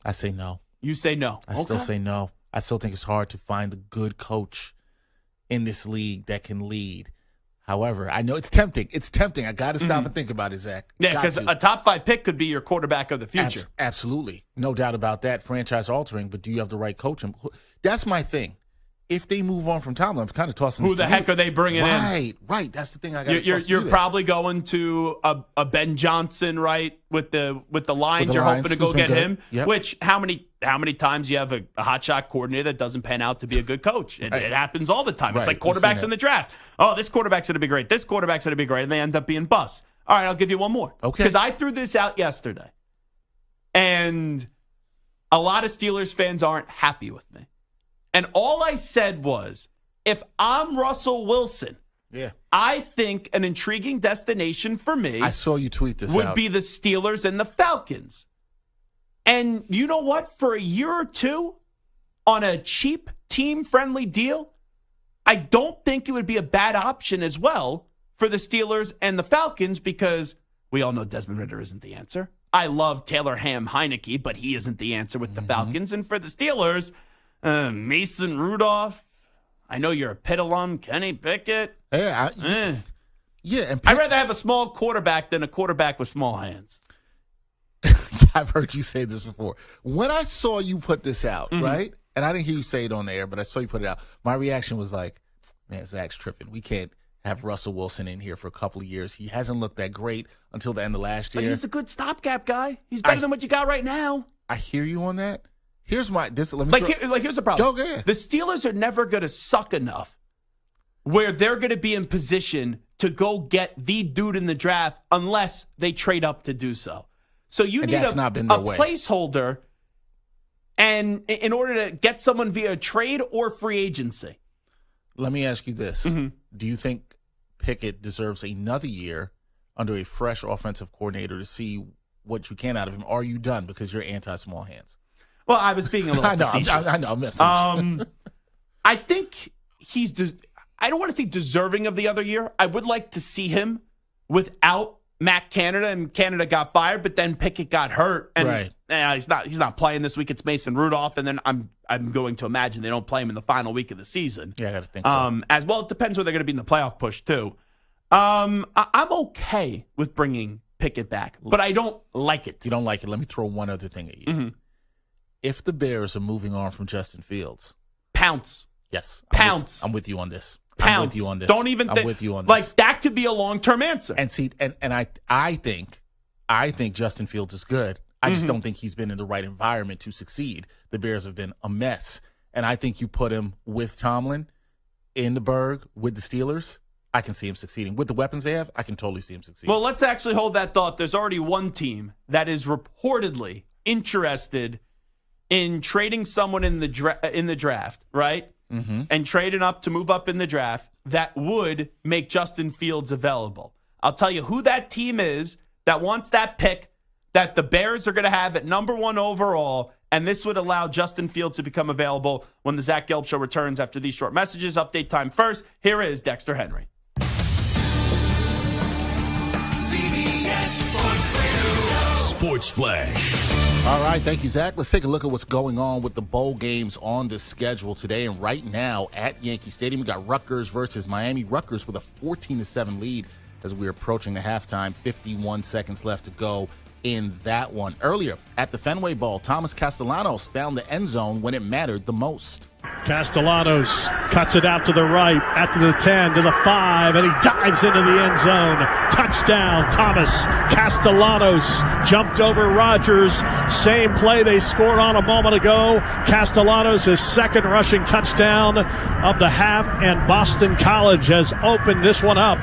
S8: I say no.
S3: You say no.
S8: I still say no. I still think it's hard to find a good coach in this league that can lead. However, I know it's tempting. It's tempting. I got to stop and think about it, Zach.
S3: Yeah, because a top 5 pick could be your quarterback of the future.
S8: Absolutely. No doubt about that. Franchise altering, but do you have the right coach? That's my thing. If they move on from Tomlin, I'm kind of tossing
S3: Who the heck are they bringing in?
S8: Right. That's the thing I got to toss.
S3: You're probably going to a Ben Johnson, right? With the Lions, you're
S8: Lions,
S3: hoping to go get him.
S8: Yep.
S3: Which how many times you have a hotshot coordinator that doesn't pan out to be a good coach? It happens all the time. It's like quarterbacks in the draft. Oh, this quarterback's going to be great. This quarterback's going to be great, and they end up being busts. All right, I'll give you one more.
S8: Okay.
S3: Because I threw this out yesterday, and a lot of Steelers fans aren't happy with me. And all I said was, if I'm Russell Wilson, I think an intriguing destination for me,
S8: I saw you tweet this
S3: would
S8: out.
S3: be the Steelers and the Falcons. And you know what? For a year or two, on a cheap, team-friendly deal, I don't think it would be a bad option as well for the Steelers and the Falcons, because we all know Desmond Ridder isn't the answer. I love Taylor Heineke, but he isn't the answer with the Falcons. And for the Steelers, Mason Rudolph, I know you're a Pitt alum, Kenny Pickett.
S8: Yeah, and
S3: I'd rather have a small quarterback than a quarterback with small hands.
S8: I've heard you say this before. When I saw you put this out, right? And I didn't hear you say it on the air, but I saw you put it out. My reaction was like, man, Zach's tripping. We can't have Russell Wilson in here for a couple of years. He hasn't looked that great until the end of last year.
S3: But he's a good stopgap guy. He's better than what you got right now.
S8: I hear you on that. Here's my here's the
S3: problem.
S8: Go ahead.
S3: The Steelers are never going to suck enough where they're going to be in position to go get the dude in the draft unless they trade up to do so. So you need a placeholder, and in order to get someone via trade or free agency.
S8: Let me ask you this: do you think Pickett deserves another year under a fresh offensive coordinator to see what you can out of him? Are you done because you're anti-small hands?
S3: Well, I was being a little facetious.
S8: I know. I'm messing.
S3: I think I don't want to say deserving of the other year. I would like to see him without Matt Canada, and Canada got fired, but then Pickett got hurt, and he's not playing this week. It's Mason Rudolph, and then I'm going to imagine they don't play him in the final week of the season.
S8: Yeah, I got to think so.
S3: As well, it depends where they're going to be in the playoff push too. I'm okay with bringing Pickett back, but I don't like it.
S8: You don't like it. Let me throw one other thing at you.
S3: Mm-hmm.
S8: If the Bears are moving on from Justin Fields,
S3: pounce.
S8: Yes,
S3: pounce.
S8: I'm with you on this.
S3: Pounce.
S8: I'm with you on this.
S3: Don't even think.
S8: I'm with you on this.
S3: Like, that could be a long-term answer.
S8: And see, and I think Justin Fields is good. I just don't think he's been in the right environment to succeed. The Bears have been a mess. And I think you put him with Tomlin in the Berg with the Steelers, I can see him succeeding. With the weapons they have, I can totally see him succeeding.
S3: Well, let's actually hold that thought. There's already one team that is reportedly interested in trading someone in the draft, right? Mm-hmm. And trading up to move up in the draft that would make Justin Fields available. I'll tell you who that team is that wants that pick that the Bears are going to have at number 1 overall, and this would allow Justin Fields to become available when the Zach Gelb Show returns after these short messages. Update time first. Here is Dexter Henry.
S2: CBS Sports Radio. Sports Flash.
S8: All right, thank you, Zach. Let's take a look at what's going on with the bowl games on the schedule today. And right now at Yankee Stadium, we got Rutgers versus Miami. Rutgers with a 14-7 lead as we're approaching the halftime. 51 seconds left to go in that one. Earlier at the Fenway Bowl, Thomas Castellanos found the end zone when it mattered the most.
S9: Castellanos cuts it out to the right, at the 10, to the 5, and he dives into the end zone. Touchdown, Thomas Castellanos jumped over Rodgers. Same play they scored on a moment ago. Castellanos, his second rushing touchdown of the half, and Boston College has opened this one up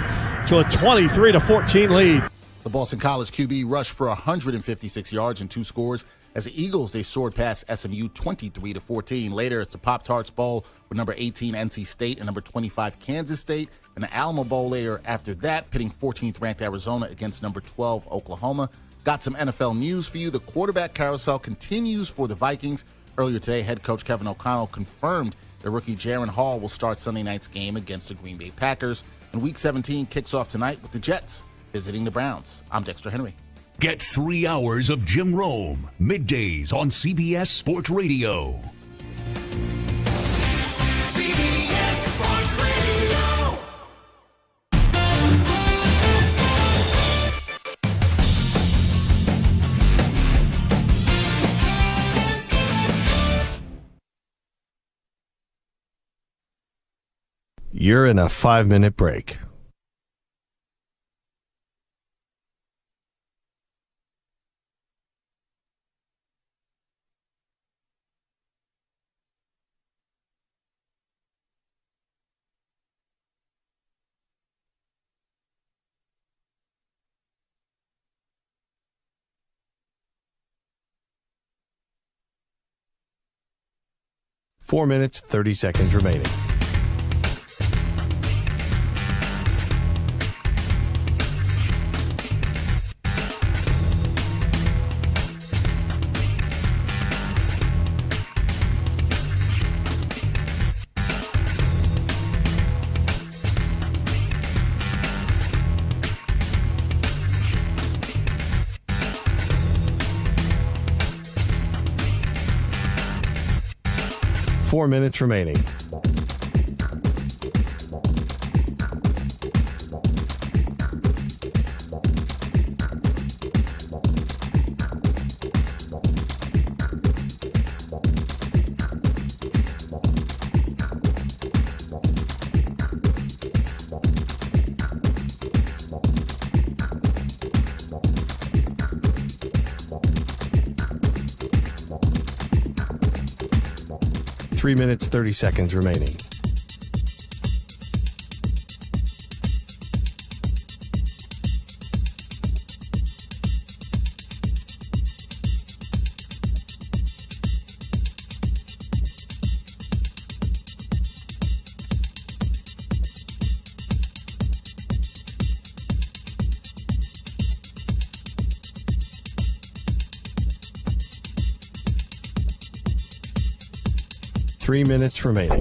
S9: to a 23-14 lead.
S8: The Boston College QB rushed for 156 yards and 2 scores. As the Eagles, they soared past SMU 23-14. Later, it's the Pop-Tarts Bowl with number 18 NC State and number 25 Kansas State. And the Alamo Bowl later after that, pitting 14th-ranked Arizona against number 12 Oklahoma. Got some NFL news for you. The quarterback carousel continues for the Vikings. Earlier today, head coach Kevin O'Connell confirmed that rookie Jaron Hall will start Sunday night's game against the Green Bay Packers. And Week 17 kicks off tonight with the Jets visiting the Browns. I'm Dexter Henry.
S2: Get 3 hours of Jim Rome, middays on CBS Sports Radio. CBS Sports Radio.
S1: You're in a 5-minute break. Four minutes, 30 seconds remaining. Four minutes remaining. Three minutes, 30 seconds remaining. 3 minutes remaining.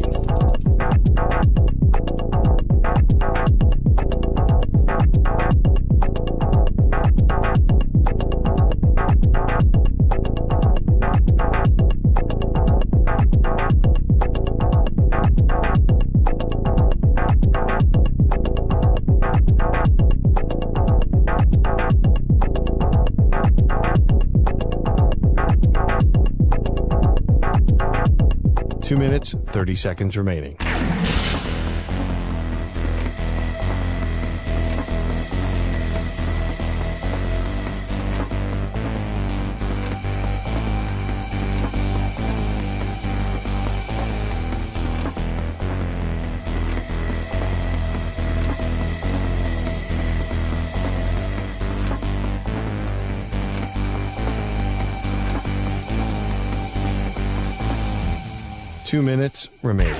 S1: Two minutes, 30 seconds remaining. Two minutes remaining.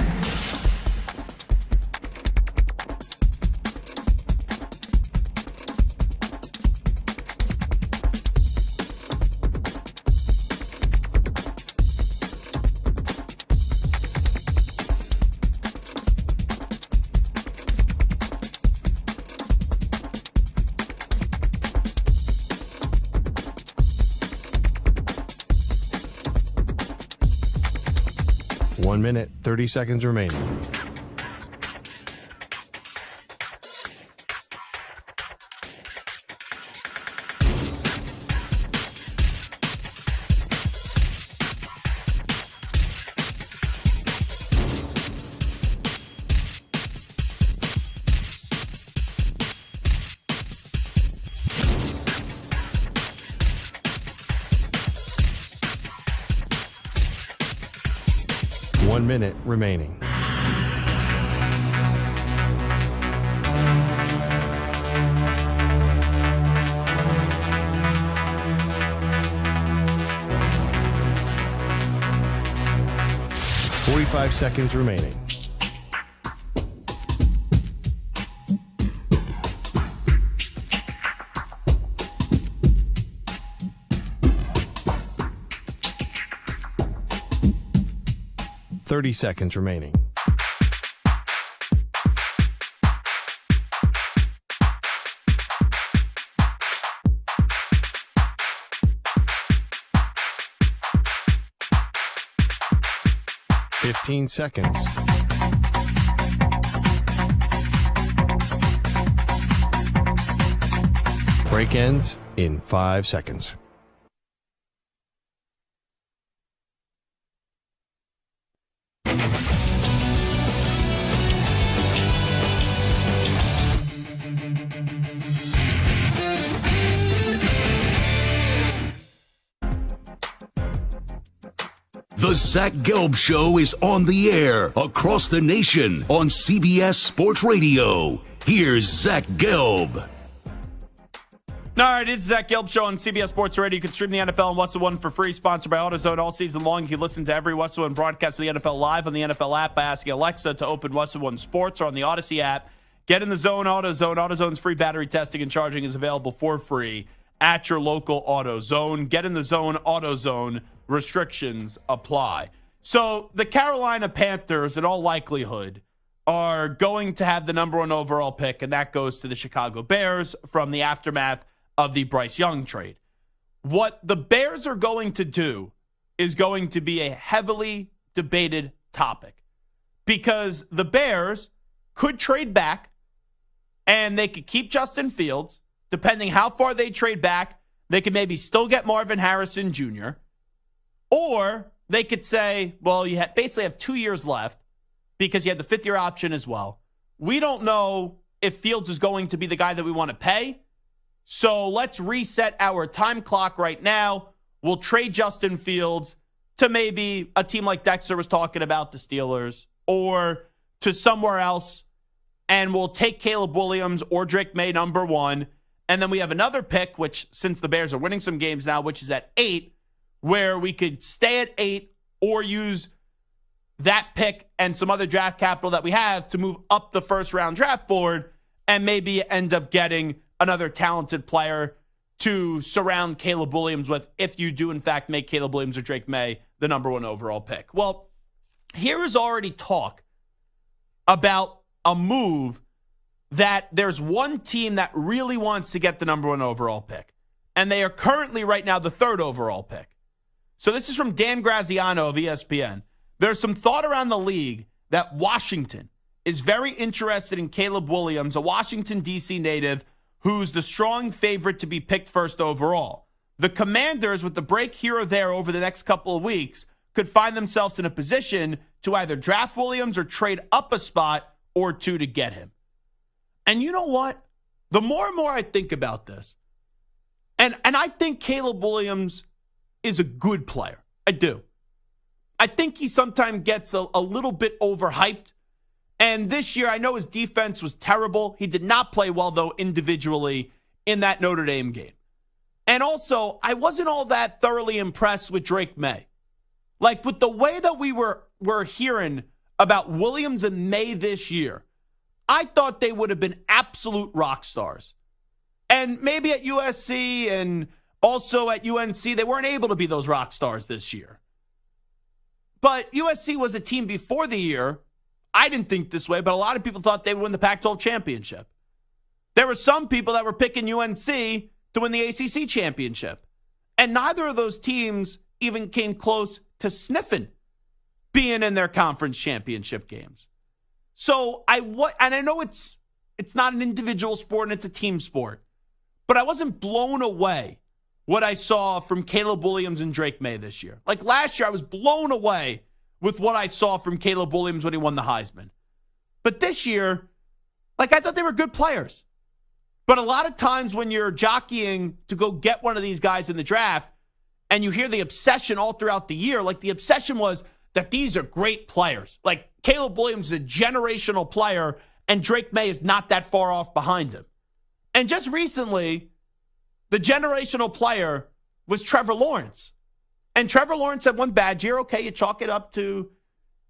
S1: One minute, 30 seconds remaining. One minute remaining. Forty-five seconds remaining. Thirty seconds remaining. Fifteen seconds. Break ends in 5 seconds.
S2: The Zach Gelb Show is on the air across the nation on CBS Sports Radio. Here's Zach Gelb.
S3: All right, it's Zach Gelb Show on CBS Sports Radio. You can stream the NFL on Westwood One for free, sponsored by AutoZone all season long. You can listen to every Westwood One broadcast of the NFL live on the NFL app by asking Alexa to open Westwood One Sports or on the Odyssey app. Get in the zone, AutoZone. AutoZone's free battery testing and charging is available for free at your local AutoZone. Get in the zone, AutoZone. Restrictions apply. So the Carolina Panthers, in all likelihood, are going to have the number 1 overall pick, and that goes to the Chicago Bears from the aftermath of the Bryce Young trade. What the Bears are going to do is going to be a heavily debated topic because the Bears could trade back and they could keep Justin Fields. Depending how far they trade back, they could maybe still get Marvin Harrison Jr., or they could say, well, you basically have 2 years left because you had the 5th-year option as well. We don't know if Fields is going to be the guy that we want to pay. So let's reset our time clock right now. We'll trade Justin Fields to maybe a team like Dexter was talking about, the Steelers, or to somewhere else, and we'll take Caleb Williams or Drake May, number 1. And then we have another pick, which since the Bears are winning some games now, which is at 8, where we could stay at 8 or use that pick and some other draft capital that we have to move up the first-round draft board and maybe end up getting another talented player to surround Caleb Williams with if you do, in fact, make Caleb Williams or Drake May the number 1 overall pick. Well, here is already talk about a move that there's one team that really wants to get the number 1 overall pick. And they are currently right now the 3rd overall pick. So this is from Dan Graziano of ESPN. There's some thought around the league that Washington is very interested in Caleb Williams, a Washington, D.C. native who's the strong favorite to be picked 1st overall. The Commanders, with the break here or there over the next couple of weeks, could find themselves in a position to either draft Williams or trade up a spot or 2 to get him. And you know what? The more and more I think about this, and I think Caleb Williams is a good player. I do. I think he sometimes gets a little bit overhyped. And this year, I know his defense was terrible. He did not play well, though, individually in that Notre Dame game. And also, I wasn't all that thoroughly impressed with Drake May. Like, with the way that we were hearing about Williams and May this year, I thought they would have been absolute rock stars. And maybe at USC and also at UNC, they weren't able to be those rock stars this year. But USC was a team before the year. I didn't think this way, but a lot of people thought they would win the Pac-12 championship. There were some people that were picking UNC to win the ACC championship. And neither of those teams even came close to sniffing being in their conference championship games. So I know it's not an individual sport and it's a team sport, but I wasn't blown away what I saw from Caleb Williams and Drake May this year. Like last year, I was blown away with what I saw from Caleb Williams when he won the Heisman. But this year, like I thought they were good players. But a lot of times when you're jockeying to go get one of these guys in the draft and you hear the obsession all throughout the year, like the obsession was that these are great players. Like Caleb Williams is a generational player and Drake May is not that far off behind him. And just recently, the generational player was Trevor Lawrence. And Trevor Lawrence had one bad year. Okay, you chalk it up to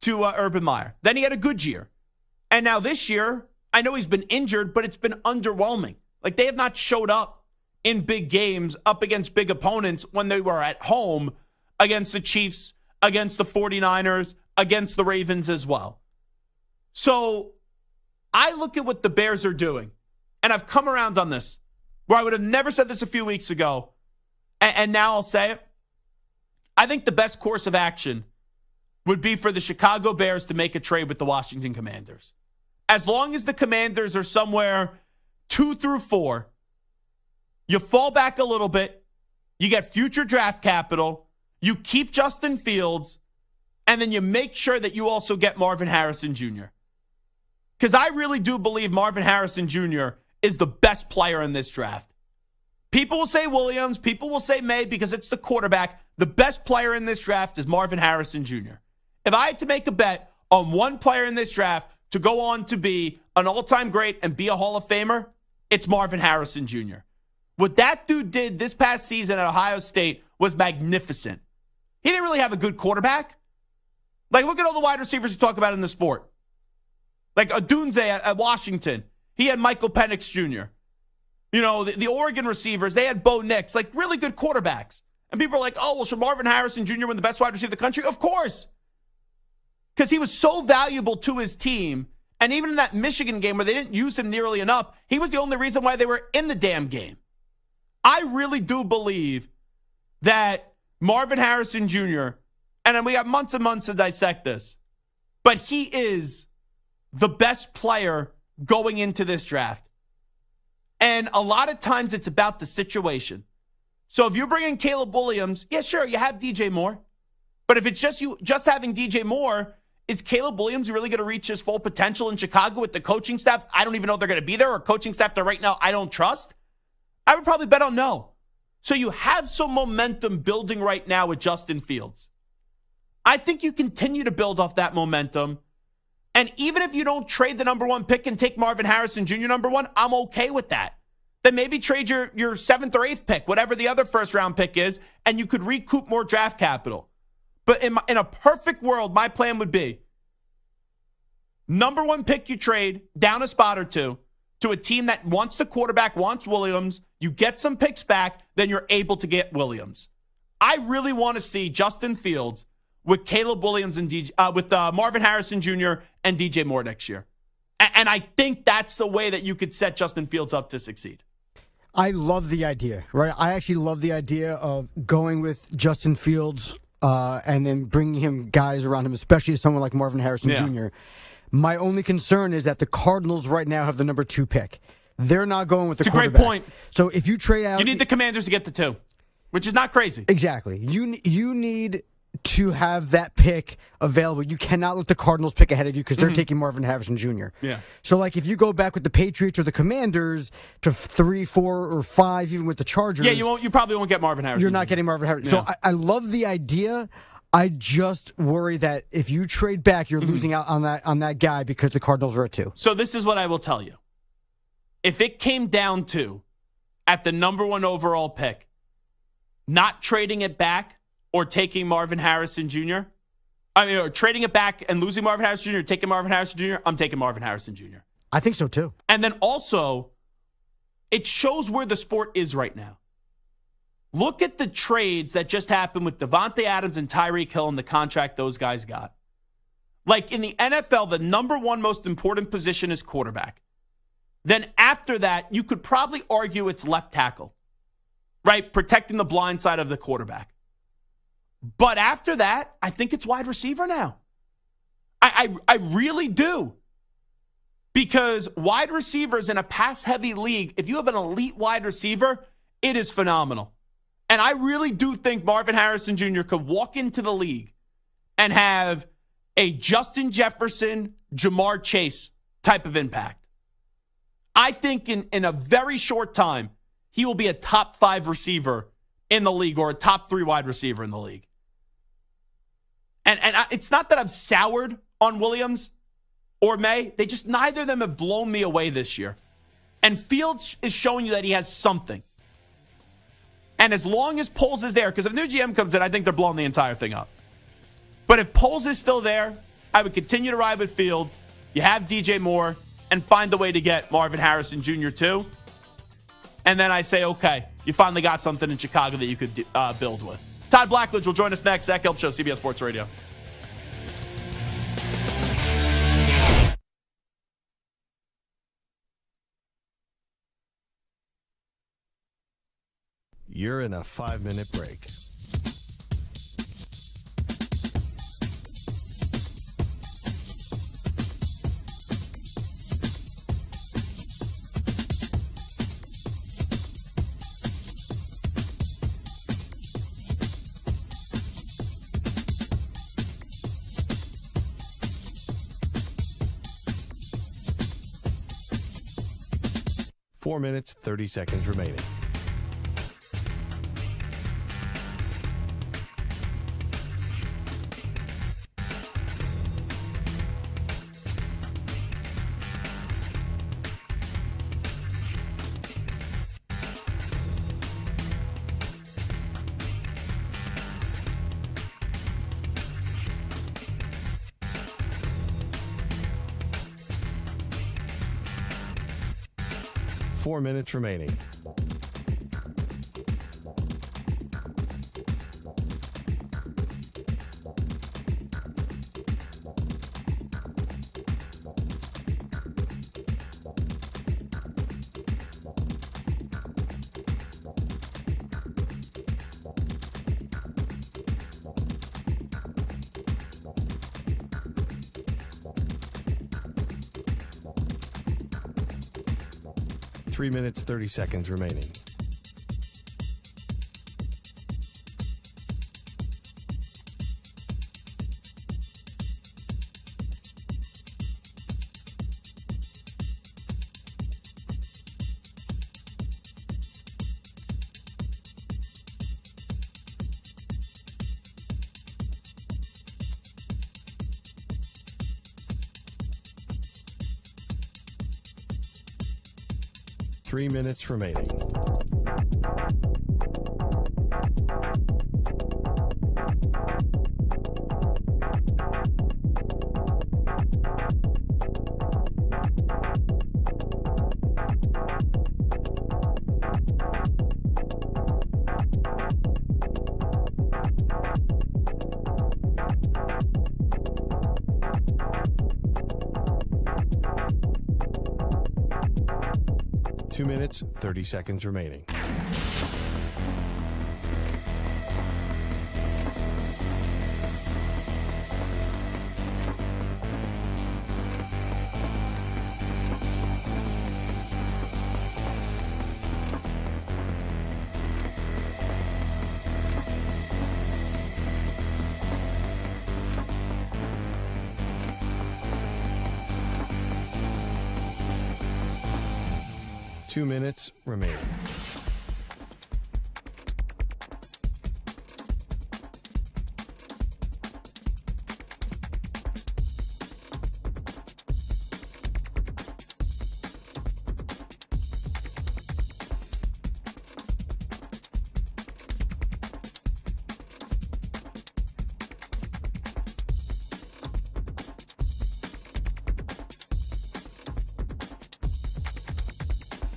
S3: Urban Meyer. Then he had a good year. And now this year, I know he's been injured, but it's been underwhelming. Like they have not showed up in big games up against big opponents when they were at home against the Chiefs, against the 49ers, against the Ravens as well. So I look at what the Bears are doing, and I've come around on this, where I would have never said this a few weeks ago, and now I'll say it. I think the best course of action would be for the Chicago Bears to make a trade with the Washington Commanders. As long as the Commanders are somewhere 2 through 4, you fall back a little bit, you get future draft capital, you keep Justin Fields, and then you make sure that you also get Marvin Harrison Jr. Because I really do believe Marvin Harrison Jr. is the best player in this draft. People will say Williams, people will say May because it's the quarterback. The best player in this draft is Marvin Harrison Jr. If I had to make a bet on one player in this draft to go on to be an all-time great and be a Hall of Famer, it's Marvin Harrison Jr. What that dude did this past season at Ohio State was magnificent. He didn't really have a good quarterback. Like, look at all the wide receivers you talk about in the sport. Like Odunze at Washington. He had Michael Penix Jr. You know, the Oregon receivers, they had Bo Nix, like really good quarterbacks. And people are like, oh, well, should Marvin Harrison Jr. win the best wide receiver in the country? Of course. Because he was so valuable to his team. And even in that Michigan game where they didn't use him nearly enough, he was the only reason why they were in the damn game. I really do believe that Marvin Harrison Jr., and then we have months and months to dissect this, but he is the best player going into this draft. And a lot of times it's about the situation. So if you bring in Caleb Williams, yeah, sure, you have DJ Moore. But if it's just having DJ Moore, is Caleb Williams really going to reach his full potential in Chicago with the coaching staff? I don't even know if they're going to be there, or coaching staff that right now I don't trust. I would probably bet on no. So you have some momentum building right now with Justin Fields. I think you continue to build off that momentum. And even if you don't trade the number 1 pick and take Marvin Harrison Jr. number 1, I'm okay with that. Then maybe trade your 7th or 8th pick, whatever the other first-round pick is, and you could recoup more draft capital. But in a perfect world, my plan would be number 1 pick you trade down a spot or 2 to a team that wants the quarterback, wants Williams. You get some picks back, then you're able to get Williams. I really want to see Justin Fields with Caleb Williams and with Marvin Harrison Jr. and DJ Moore next year. And I think that's the way that you could set Justin Fields up to succeed.
S5: I love the idea, right? I actually love the idea of going with Justin Fields and then bringing him guys around him, especially someone like Marvin Harrison Jr. My only concern is that the Cardinals right now have the number 2 pick. They're not going with the quarterback.
S3: It's a great point.
S5: So if you trade out...
S3: You need the Commanders to get to 2, which is not crazy.
S5: Exactly. You need to have that pick available. You cannot let the Cardinals pick ahead of you because they're taking Marvin Harrison Jr.
S3: Yeah.
S5: So, like, if you go back with the Patriots or the Commanders to 3, 4, or 5, even with the Chargers...
S3: Yeah, you probably won't get Marvin Harrison.
S5: You're not getting Marvin Harrison.
S3: Yeah.
S5: So, I love the idea. I just worry that if you trade back, you're losing out on that guy because the Cardinals are at 2.
S3: So, this is what I will tell you. If it came down to, at the number 1 overall pick, not trading it back or taking Marvin Harrison Jr., or trading it back and losing Marvin Harrison Jr., taking Marvin Harrison Jr., I'm taking Marvin Harrison Jr.
S5: I think so, too.
S3: And then also, it shows where the sport is right now. Look at the trades that just happened with Devontae Adams and Tyreek Hill and the contract those guys got. Like in the NFL, the number 1 most important position is quarterback. Then after that, you could probably argue it's left tackle, right? Protecting the blind side of the quarterback. But after that, I think it's wide receiver now. I really do. Because wide receivers in a pass-heavy league, if you have an elite wide receiver, it is phenomenal. And I really do think Marvin Harrison Jr. could walk into the league and have a Justin Jefferson, Jamar Chase type of impact. I think in a very short time, he will be a top 5 receiver in the league or a top 3 wide receiver in the league. And it's not that I've soured on Williams or May. They just, neither of them have blown me away this year. And Fields is showing you that he has something. And as long as Poles is there, because if new GM comes in, I think they're blowing the entire thing up. But if Poles is still there, I would continue to ride with Fields. You have DJ Moore and find a way to get Marvin Harrison Jr. too. And then I say, okay, you finally got something in Chicago that you could build with. Todd Blackledge will join us next. Zach Gelb Show, CBS Sports Radio.
S1: You're in a 5-minute break. Four minutes, 30 seconds remaining. Four minutes remaining. Three minutes, 30 seconds remaining. Three minutes remaining. 2 minutes, 30 seconds remaining. Two minutes remaining.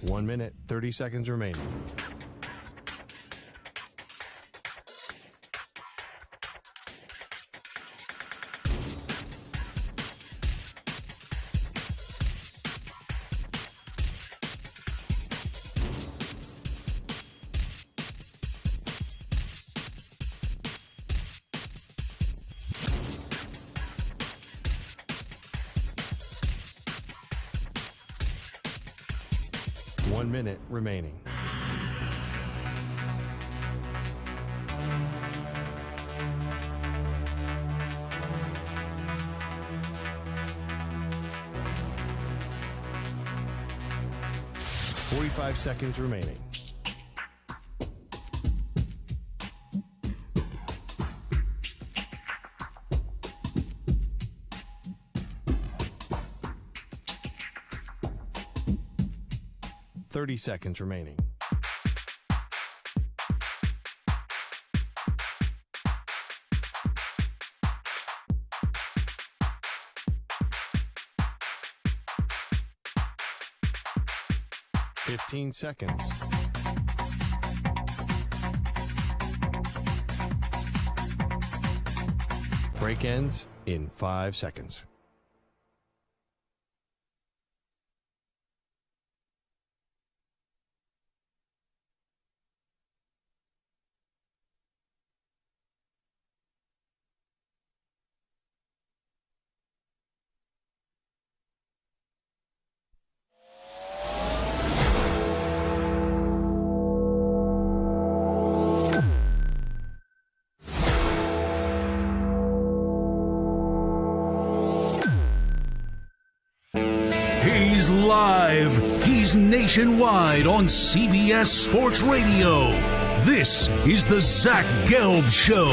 S1: One minute, 30 seconds remaining. One minute remaining. Forty-five seconds remaining. Thirty seconds remaining. Fifteen seconds. Break ends in 5 seconds.
S2: He's live. He's nationwide on CBS Sports Radio. This is the Zach Gelb Show.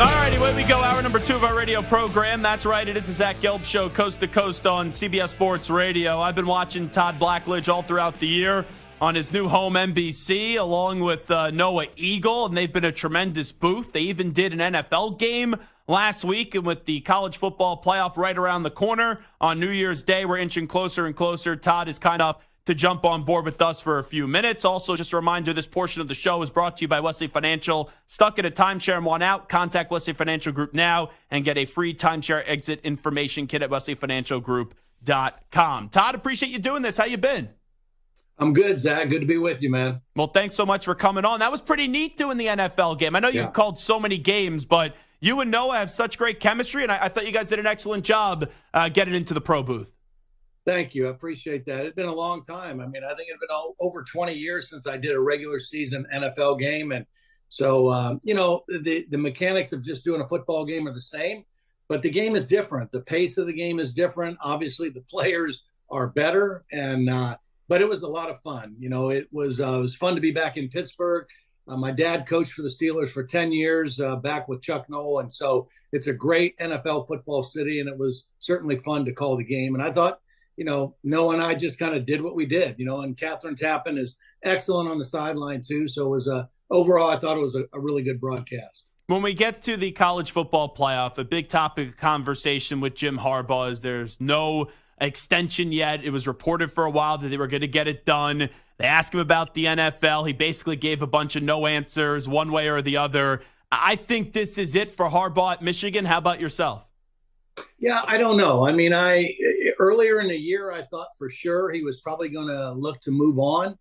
S3: All righty, away we go. Hour number 2 of our radio program. That's right, it is the Zach Gelb Show, coast to coast on CBS Sports Radio. I've been watching Todd Blackledge all throughout the year on his new home NBC, along with Noah Eagle, and they've been a tremendous booth. They even did an NFL game last week, and with the college football playoff right around the corner on New Year's Day, we're inching closer and closer. Todd is kind of to jump on board with us for a few minutes. Also, just a reminder, this portion of the show is brought to you by Wesley Financial. Stuck in a timeshare and want out? Contact Wesley Financial Group now and get a free timeshare exit information kit at wesleyfinancialgroup.com. Todd, appreciate you doing this. How you been?
S10: I'm good, Zach. Good to be with you, man.
S3: Well, thanks so much for coming on. That was pretty neat doing the NFL game. I know you've called so many games, but you and Noah have such great chemistry, and I thought you guys did an excellent job getting into the pro booth.
S10: Thank you. I appreciate that. It's been a long time. I mean, I think it's been over 20 years since I did a regular season NFL game. And so, the mechanics of just doing a football game are the same, but the game is different. The pace of the game is different. Obviously, the players are better, but it was a lot of fun. It was fun to be back in Pittsburgh. My dad coached for the Steelers for 10 years, back with Chuck Noll. And so it's a great NFL football city, and it was certainly fun to call the game. And I thought, Noah and I just kind of did what we did, and Catherine Tappan is excellent on the sideline too. So it was overall, I thought it was a really good broadcast.
S3: When we get to the college football playoff, a big topic of conversation with Jim Harbaugh is there's no extension yet. It was reported for a while that they were going to get it done. They asked him about the NFL. He basically gave a bunch of no answers one way or the other. I think this is it for Harbaugh at Michigan. How about yourself?
S10: Yeah, I don't know. I mean, earlier in the year, I thought for sure he was probably going to look to move on.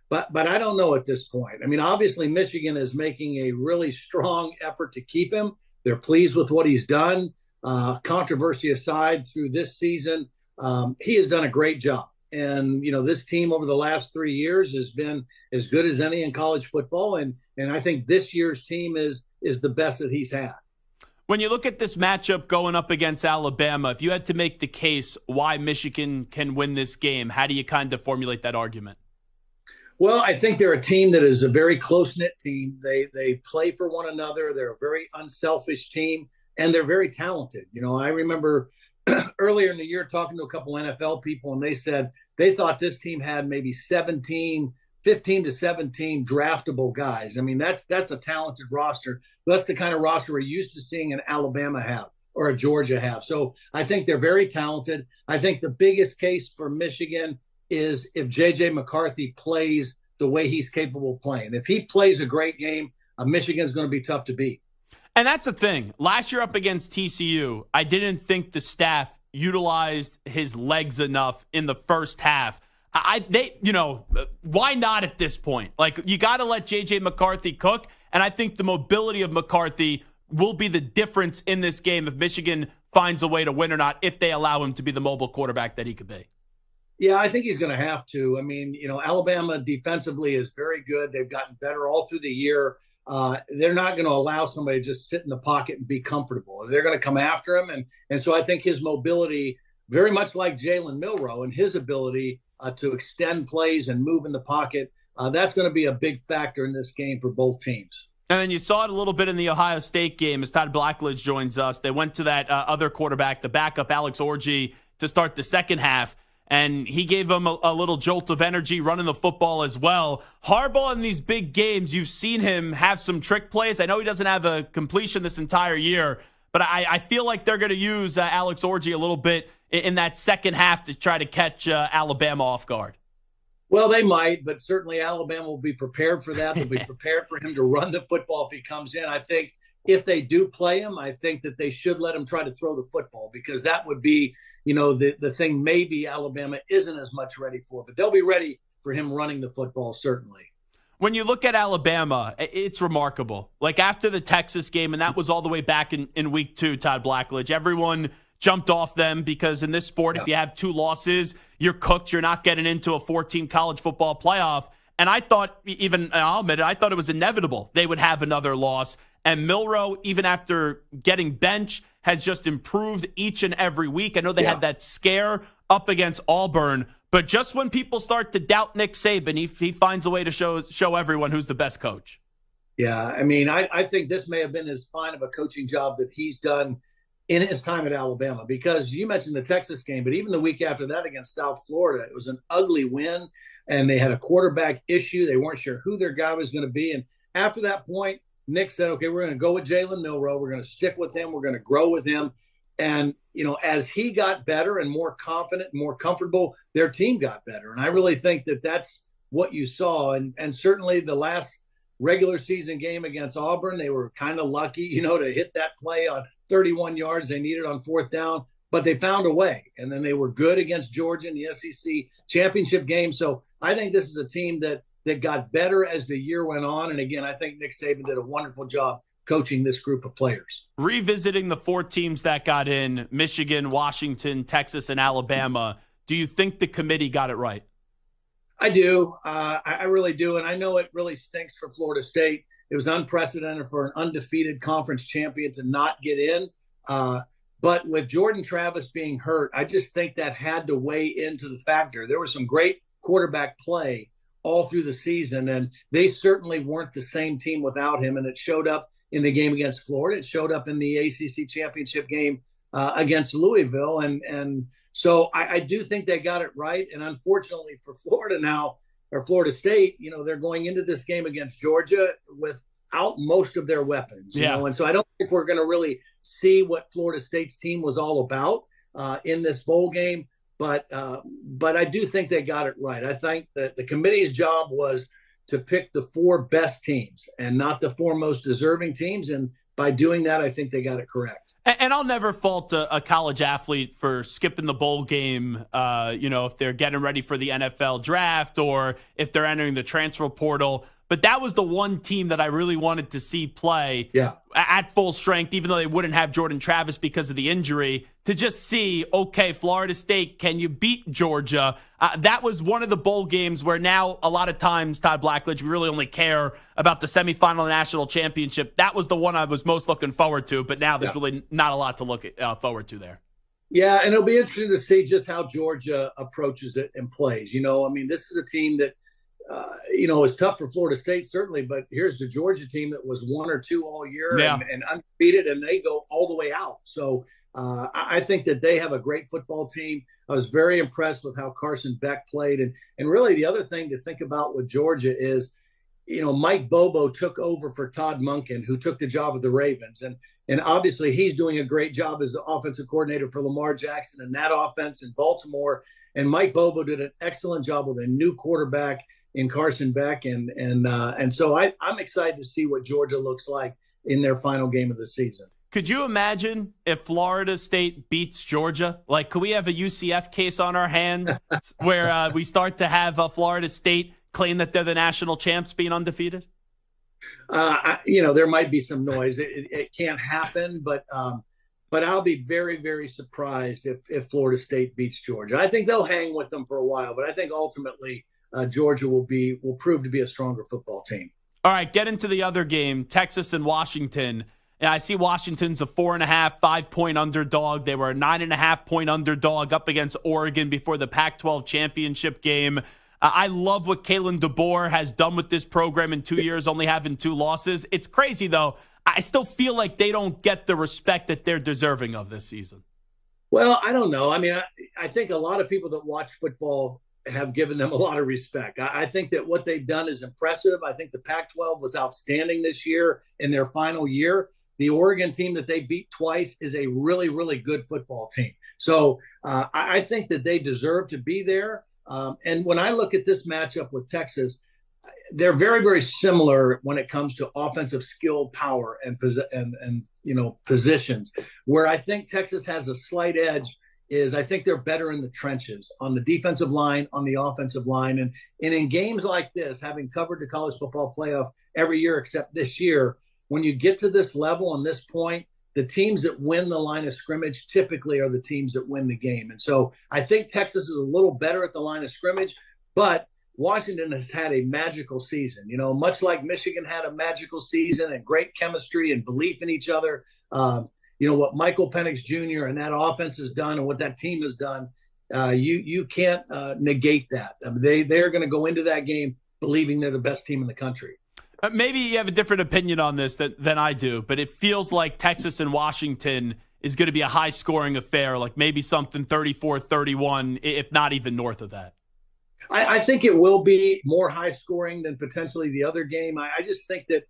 S10: But I don't know at this point. I mean, obviously, Michigan is making a really strong effort to keep him. They're pleased with what he's done. Controversy aside, through this season, he has done a great job. And, this team over the last 3 years has been as good as any in college football. And I think this year's team is the best that he's had.
S3: When you look at this matchup going up against Alabama, if you had to make the case why Michigan can win this game, how do you kind of formulate that argument?
S10: Well, I think they're a team that is a very close-knit team. They play for one another. They're a very unselfish team, and they're very talented. I remember earlier in the year talking to a couple NFL people, and they said they thought this team had maybe 15 to 17 draftable guys. I mean, that's a talented roster. That's the kind of roster we're used to seeing an Alabama have or a Georgia have. So I think they're very talented. I think the biggest case for Michigan is if J.J. McCarthy plays the way he's capable of playing. If he plays a great game, Michigan's going to be tough to beat.
S3: And that's the thing. Last year up against TCU, I didn't think the staff utilized his legs enough in the first half. Why not at this point? Like, you got to let J.J. McCarthy cook, and I think the mobility of McCarthy will be the difference in this game if Michigan finds a way to win or not, if they allow him to be the mobile quarterback that he could be.
S10: Yeah, I think he's going to have to. I mean, Alabama defensively is very good. They've gotten better all through the year. They're not going to allow somebody to just sit in the pocket and be comfortable. They're going to come after him. And so I think his mobility, very much like Jalen Milroe, and his ability to extend plays and move in the pocket, that's going to be a big factor in this game for both teams.
S3: And then you saw it a little bit in the Ohio State game as Todd Blackledge joins us. They went to that other quarterback, the backup, Alex Orji, to start the second half. And he gave him a little jolt of energy running the football as well. Harbaugh in these big games, you've seen him have some trick plays. I know he doesn't have a completion this entire year, but I feel like they're going to use Alex Orji a little bit in that second half to try to catch Alabama off guard.
S10: Well, they might, but certainly Alabama will be prepared for that. They'll be prepared for him to run the football if he comes in. I think if they do play him, I think that they should let him try to throw the football, because that would be, the thing maybe Alabama isn't as much ready for. But they'll be ready for him running the football, certainly.
S3: When you look at Alabama, it's remarkable. Like after the Texas game, and that was all the way back in week 2, Todd Blackledge, everyone jumped off them because in this sport, if you have 2 losses, you're cooked. You're not getting into a 14 college football playoff. And I thought, I'll admit it, I thought it was inevitable they would have another loss. And Milroe, even after getting benched, has just improved each and every week. I know they had that scare up against Auburn, but just when people start to doubt Nick Saban, he finds a way to show everyone who's the best coach.
S10: Yeah, I mean, I think this may have been as fine of a coaching job that he's done in his time at Alabama, because you mentioned the Texas game, but even the week after that against South Florida, it was an ugly win, and they had a quarterback issue. They weren't sure who their guy was going to be. And after that point, Nick said, okay, we're going to go with Jalen Milroe. We're going to stick with him. We're going to grow with him. And, as he got better and more confident and more comfortable, their team got better. And I really think that that's what you saw. And certainly the last regular season game against Auburn, they were kind of lucky, to hit that play on 31 yards they needed on 4th down. But they found a way. And then they were good against Georgia in the SEC championship game. So I think this is a team that got better as the year went on. And again, I think Nick Saban did a wonderful job coaching this group of players.
S3: Revisiting the 4 teams that got in, Michigan, Washington, Texas, and Alabama, do you think the committee got it right?
S10: I do. I really do. And I know it really stinks for Florida State. It was unprecedented for an undefeated conference champion to not get in. But with Jordan Travis being hurt, I just think that had to weigh into the factor. There was some great quarterback play all through the season, and they certainly weren't the same team without him, and it showed up in the game against Florida. It showed up in the ACC championship game against Louisville, and so I do think they got it right. And unfortunately for Florida now, or Florida State, they're going into this game against Georgia without most of their weapons, and so I don't think we're going to really see what Florida State's team was all about in this bowl game. But I do think they got it right. I think that the committee's job was to pick the 4 best teams and not the 4 most deserving teams. And by doing that, I think they got it correct.
S3: And I'll never fault a college athlete for skipping the bowl game, if they're getting ready for the NFL draft or if they're entering the transfer portal. But that was the one team that I really wanted to see play at full strength, even though they wouldn't have Jordan Travis because of the injury, to just see, okay, Florida State, can you beat Georgia? That was one of the bowl games where now a lot of times, Todd Blackledge, we really only care about the semifinal national championship. That was the one I was most looking forward to, but now there's really not a lot to look forward to there.
S10: Yeah, and it'll be interesting to see just how Georgia approaches it and plays. This is a team that, it's tough for Florida State, certainly, but here's the Georgia team that was 1 or 2 all year and undefeated, and they go all the way out. So I think that they have a great football team. I was very impressed with how Carson Beck played. And really the other thing to think about with Georgia is, Mike Bobo took over for Todd Monken, who took the job of the Ravens. And obviously he's doing a great job as the offensive coordinator for Lamar Jackson and that offense in Baltimore. And Mike Bobo did an excellent job with a new quarterback in Carson Beck. And so I'm excited to see what Georgia looks like in their final game of the season.
S3: Could you imagine if Florida State beats Georgia? Like, could we have a UCF case on our hand where we start to have Florida State claim that they're the national champs being undefeated?
S10: There might be some noise. It can't happen, but I'll be very, very surprised if Florida State beats Georgia. I think they'll hang with them for a while, but I think ultimately Georgia will prove to be a stronger football team.
S3: All right, get into the other game, Texas and Washington. And I see Washington's a 4.5, 5-point underdog. They were a 9.5-point underdog up against Oregon before the Pac-12 championship game. I love what Kalen DeBoer has done with this program in 2 years, only having 2 losses. It's crazy, though. I still feel like they don't get the respect that they're deserving of this season.
S10: Well, I don't know. I think a lot of people that watch football have given them a lot of respect. I think that what they've done is impressive. I think the Pac-12 was outstanding this year in their final year. The Oregon team that they beat twice is a really, really good football team. So I think that they deserve to be there. And when I look at this matchup with Texas, they're very, very similar when it comes to offensive skill, power, and positions. Where I think Texas has a slight edge is I think they're better in the trenches on the defensive line, on the offensive line. And in games like this, having covered the college football playoff every year except this year, when you get to this level and this point, the teams that win the line of scrimmage typically are the teams that win the game. And so I think Texas is a little better at the line of scrimmage, but Washington has had a magical season, much like Michigan had a magical season and great chemistry and belief in each other. What Michael Penix Jr. and that offense has done and what that team has done, you can't negate that. They're going to go into that game believing they're the best team in the country.
S3: Maybe you have a different opinion on this than I do, but it feels like Texas and Washington is going to be a high-scoring affair, like maybe something 34-31, if not even north of that.
S10: I think it will be more high-scoring than potentially the other game. I just think that,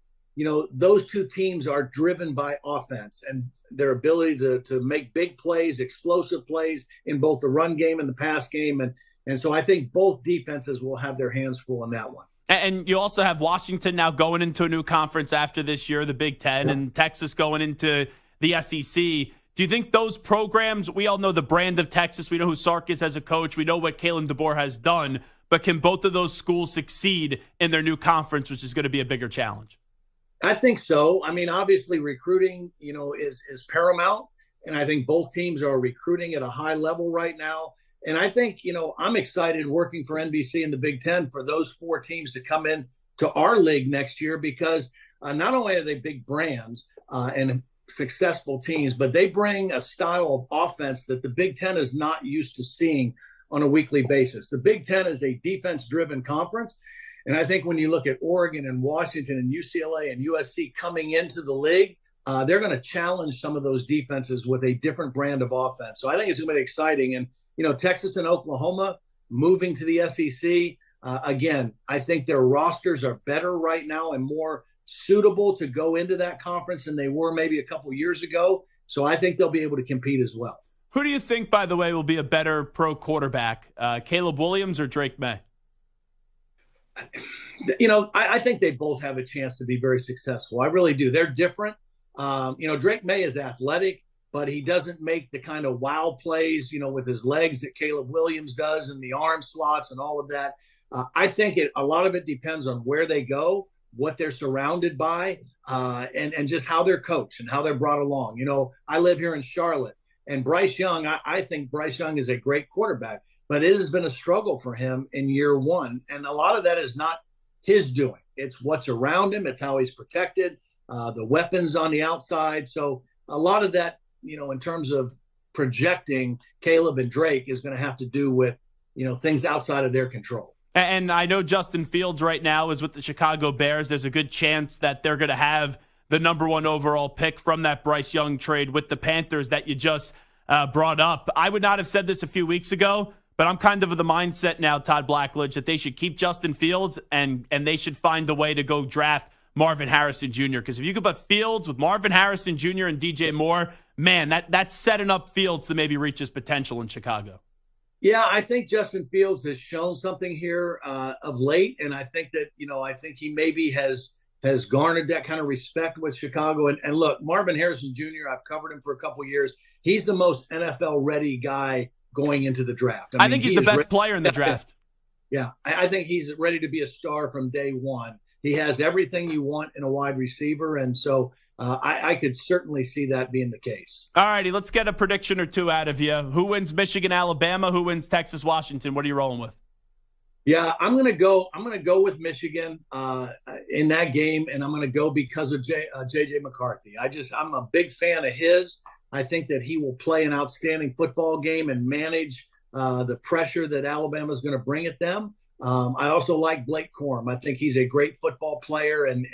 S10: those two teams are driven by offense and their ability to make big plays, explosive plays in both the run game and the pass game. And so I think both defenses will have their hands full in that one.
S3: And you also have Washington now going into a new conference after this year, the Big Ten, and Texas going into the SEC. Do you think those programs, we all know the brand of Texas, we know who Sark is as a coach, we know what Kalen DeBoer has done, but can both of those schools succeed in their new conference, which is going to be a bigger challenge?
S10: I think so. Obviously recruiting, is paramount, and I think both teams are recruiting at a high level right now. And I think, I'm excited working for NBC and the Big Ten for those 4 teams to come in to our league next year because not only are they big brands and successful teams, but they bring a style of offense that the Big Ten is not used to seeing on a weekly basis. The Big Ten is a defense-driven conference. And I think when you look at Oregon and Washington and UCLA and USC coming into the league, they're going to challenge some of those defenses with a different brand of offense. So I think it's going to be exciting. And Texas and Oklahoma moving to the SEC. Again, I think their rosters are better right now and more suitable to go into that conference than they were maybe a couple years ago. So I think they'll be able to compete as well.
S3: Who do you think, by the way, will be a better pro quarterback, Caleb Williams or Drake May?
S10: I think they both have a chance to be very successful. I really do. They're different. Drake May is athletic, but he doesn't make the kind of wow plays, with his legs that Caleb Williams does and the arm slots and all of that. I think a lot of it depends on where they go, what they're surrounded by, and just how they're coached and how they're brought along. I live here in Charlotte, and Bryce Young, I think Bryce Young is a great quarterback, but it has been a struggle for him in year one. And a lot of that is not his doing. It's what's around him. It's how he's protected, the weapons on the outside. So a lot of that, in terms of projecting Caleb and Drake is going to have to do with, things outside of their control.
S3: And I know Justin Fields right now is with the Chicago Bears. There's a good chance that they're going to have the number 1 overall pick from that Bryce Young trade with the Panthers that you just brought up. I would not have said this a few weeks ago, but I'm kind of the mindset now, Todd Blackledge, that they should keep Justin Fields and they should find a way to go draft Marvin Harrison Jr. Because if you could put Fields with Marvin Harrison Jr. and DJ Moore, man, that's setting up Fields to maybe reach his potential in Chicago.
S10: Yeah, I think Justin Fields has shown something here of late, and I think that I think he maybe has garnered that kind of respect with Chicago. And look, Marvin Harrison Jr., I've covered him for a couple of years. He's the most NFL-ready guy going into the draft.
S3: I think he's the best player in the draft.
S10: Yeah, I think he's ready to be a star from day one. He has everything you want in a wide receiver, and so I could certainly see that being the case.
S3: All righty, let's get a prediction or two out of you. Who wins Michigan, Alabama? Who wins Texas, Washington? What are you rolling with?
S10: Yeah, I'm gonna go with Michigan in that game, and I'm gonna go because of JJ McCarthy. I'm a big fan of his. I think that he will play an outstanding football game and manage the pressure that Alabama is going to bring at them. I also like Blake Corum. I think he's a great football player, and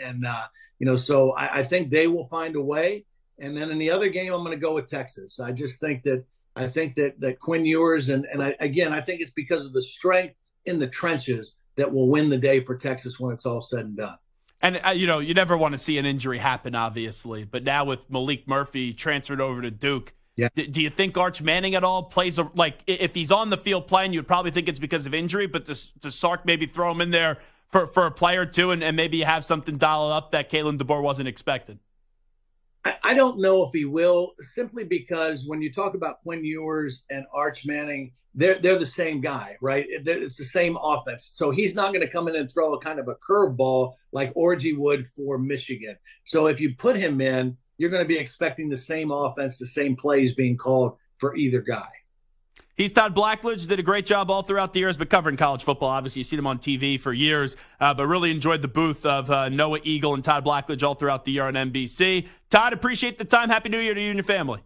S10: so I think they will find a way. And then in the other game, I'm going to go with Texas. I think that Quinn Ewers and I think it's because of the strength in the trenches that will win the day for Texas when it's all said and done.
S3: And, you never want to see an injury happen, obviously. But now with Malik Murphy transferred over to Duke,
S10: yeah.
S3: Do you think Arch Manning at all plays if he's on the field playing, you'd probably think it's because of injury, but to Sark maybe throw him in there for a play or two and maybe have something dialed up that Kalen DeBoer wasn't expecting?
S10: I don't know if he will, simply because when you talk about Quinn Ewers and Arch Manning, they're the same guy, right? It's the same offense. So he's not going to come in and throw a kind of a curveball like Orji would for Michigan. So if you put him in, you're going to be expecting the same offense, the same plays being called for either guy.
S3: He's Todd Blackledge. Did a great job all throughout the years, but covering college football. Obviously, you've seen him on TV for years, but really enjoyed the booth of Noah Eagle and Todd Blackledge all throughout the year on NBC. Todd, appreciate the time. Happy New Year to you and your family.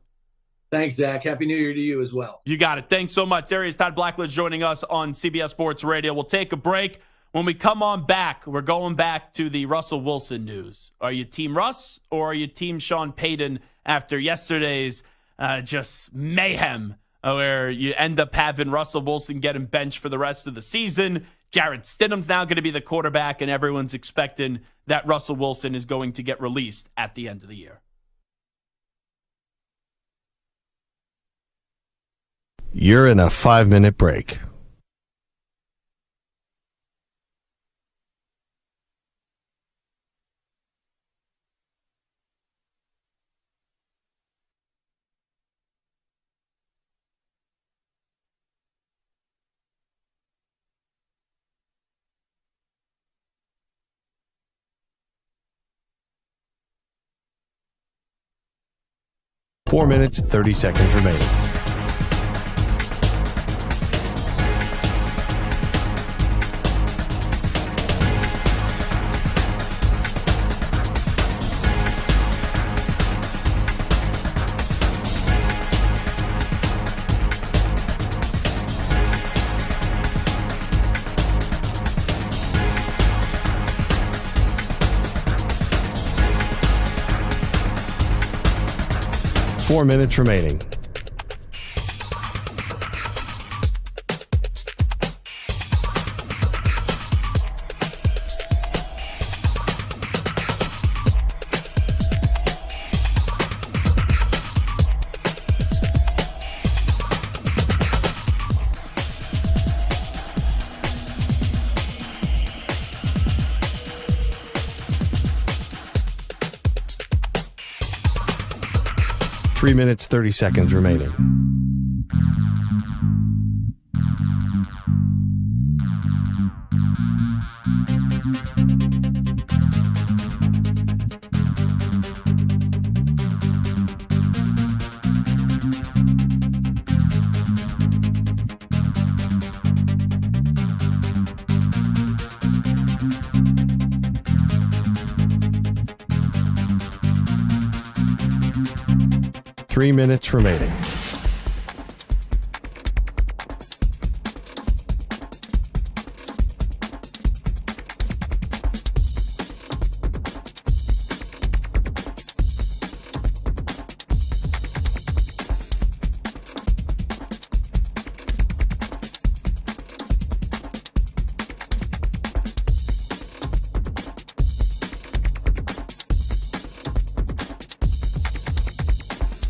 S10: Thanks, Zach. Happy New Year to you as well.
S3: You got it. Thanks so much. There he is, Todd Blackledge, joining us on CBS Sports Radio. We'll take a break. When we come on back, we're going back to the Russell Wilson news. Are you Team Russ or are you Team Sean Payton after yesterday's just mayhem where you end up having Russell Wilson getting benched for the rest of the season? Jarrett Stidham's now going to be the quarterback, and everyone's expecting that Russell Wilson is going to get released at the end of the year.
S1: You're in a 5-minute break. Four minutes, 30 seconds remaining. Four minutes remaining. 3 minutes, 30 seconds remaining. Three minutes remaining.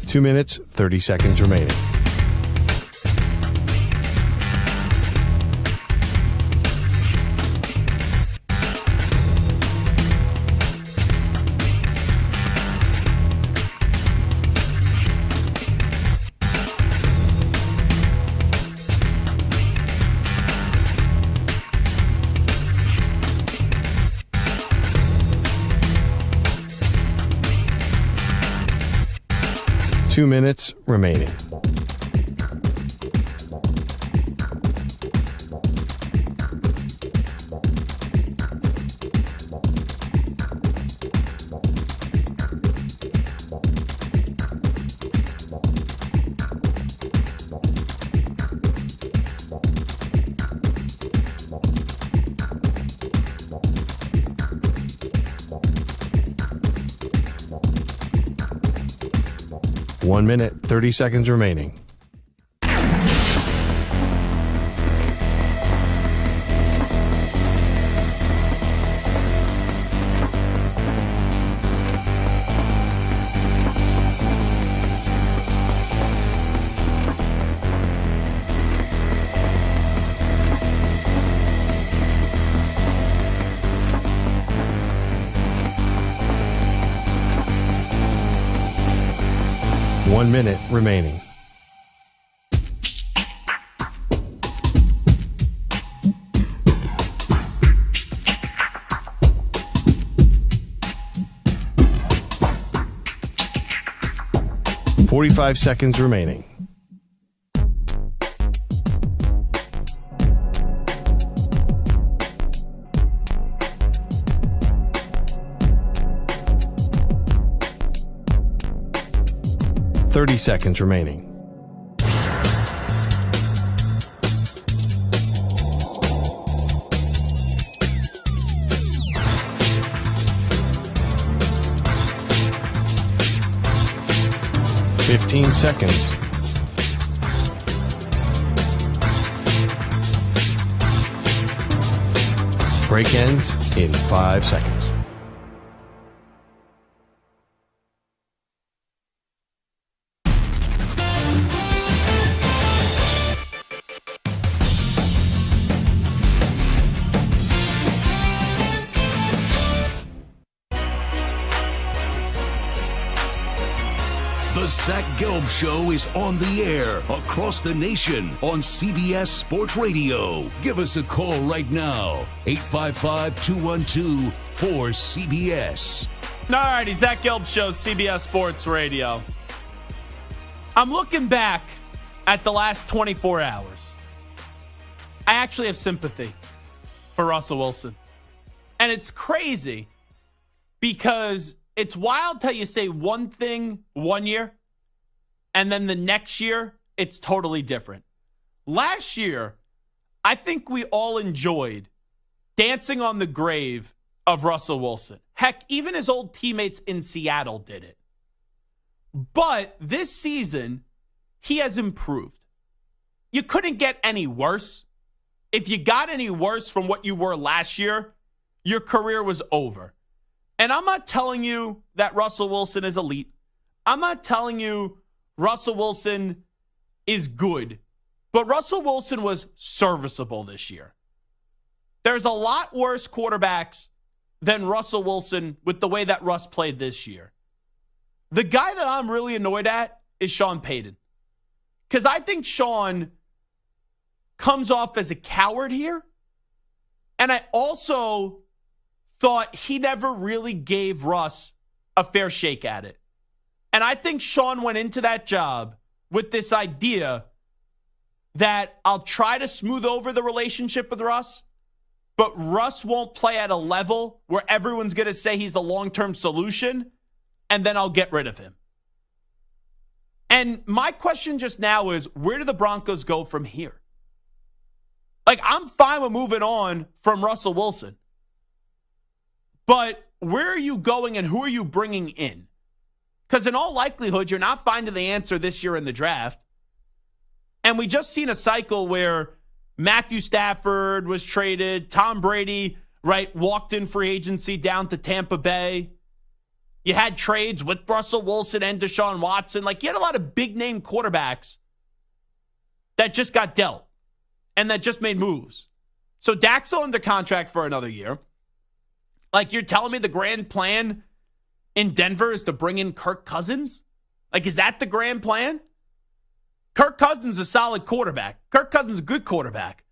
S1: Two minutes, 30 seconds remaining. Two minutes remaining. One minute, 30 seconds remaining. One minute remaining. Forty-five seconds remaining. Thirty seconds remaining. Fifteen seconds. Break ends in 5 seconds.
S2: The Zach Gelb Show is on the air across the nation on CBS Sports Radio. Give us a call right now, 855-212-4CBS.
S3: All righty, Zach Gelb Show, CBS Sports Radio. I'm looking back at the last 24 hours. I actually have sympathy for Russell Wilson. And it's crazy because it's wild till you say one thing one year, and then the next year, it's totally different. Last year, I think we all enjoyed dancing on the grave of Russell Wilson. Heck, even his old teammates in Seattle did it. But this season, he has improved. You couldn't get any worse. If you got any worse from what you were last year, your career was over. And I'm not telling you that Russell Wilson is elite. I'm not telling you Russell Wilson is good. But Russell Wilson was serviceable this year. There's a lot worse quarterbacks than Russell Wilson with the way that Russ played this year. The guy that I'm really annoyed at is Sean Payton. Because I think Sean comes off as a coward here. And I also thought he never really gave Russ a fair shake at it. And I think Sean went into that job with this idea that I'll try to smooth over the relationship with Russ, but Russ won't play at a level where everyone's going to say he's the long-term solution, and then I'll get rid of him. And my question just now is, where do the Broncos go from here? Like, I'm fine with moving on from Russell Wilson. But where are you going and who are you bringing in? Because in all likelihood, you're not finding the answer this year in the draft. And we just seen a cycle where Matthew Stafford was traded. Tom Brady, right, walked in free agency down to Tampa Bay. You had trades with Russell Wilson and Deshaun Watson. Like, you had a lot of big-name quarterbacks that just got dealt and that just made moves. So Dak's still under contract for another year. Like, you're telling me the grand plan in Denver is to bring in Kirk Cousins? Like, is that the grand plan? Kirk Cousins is a solid quarterback. Kirk Cousins is a good quarterback.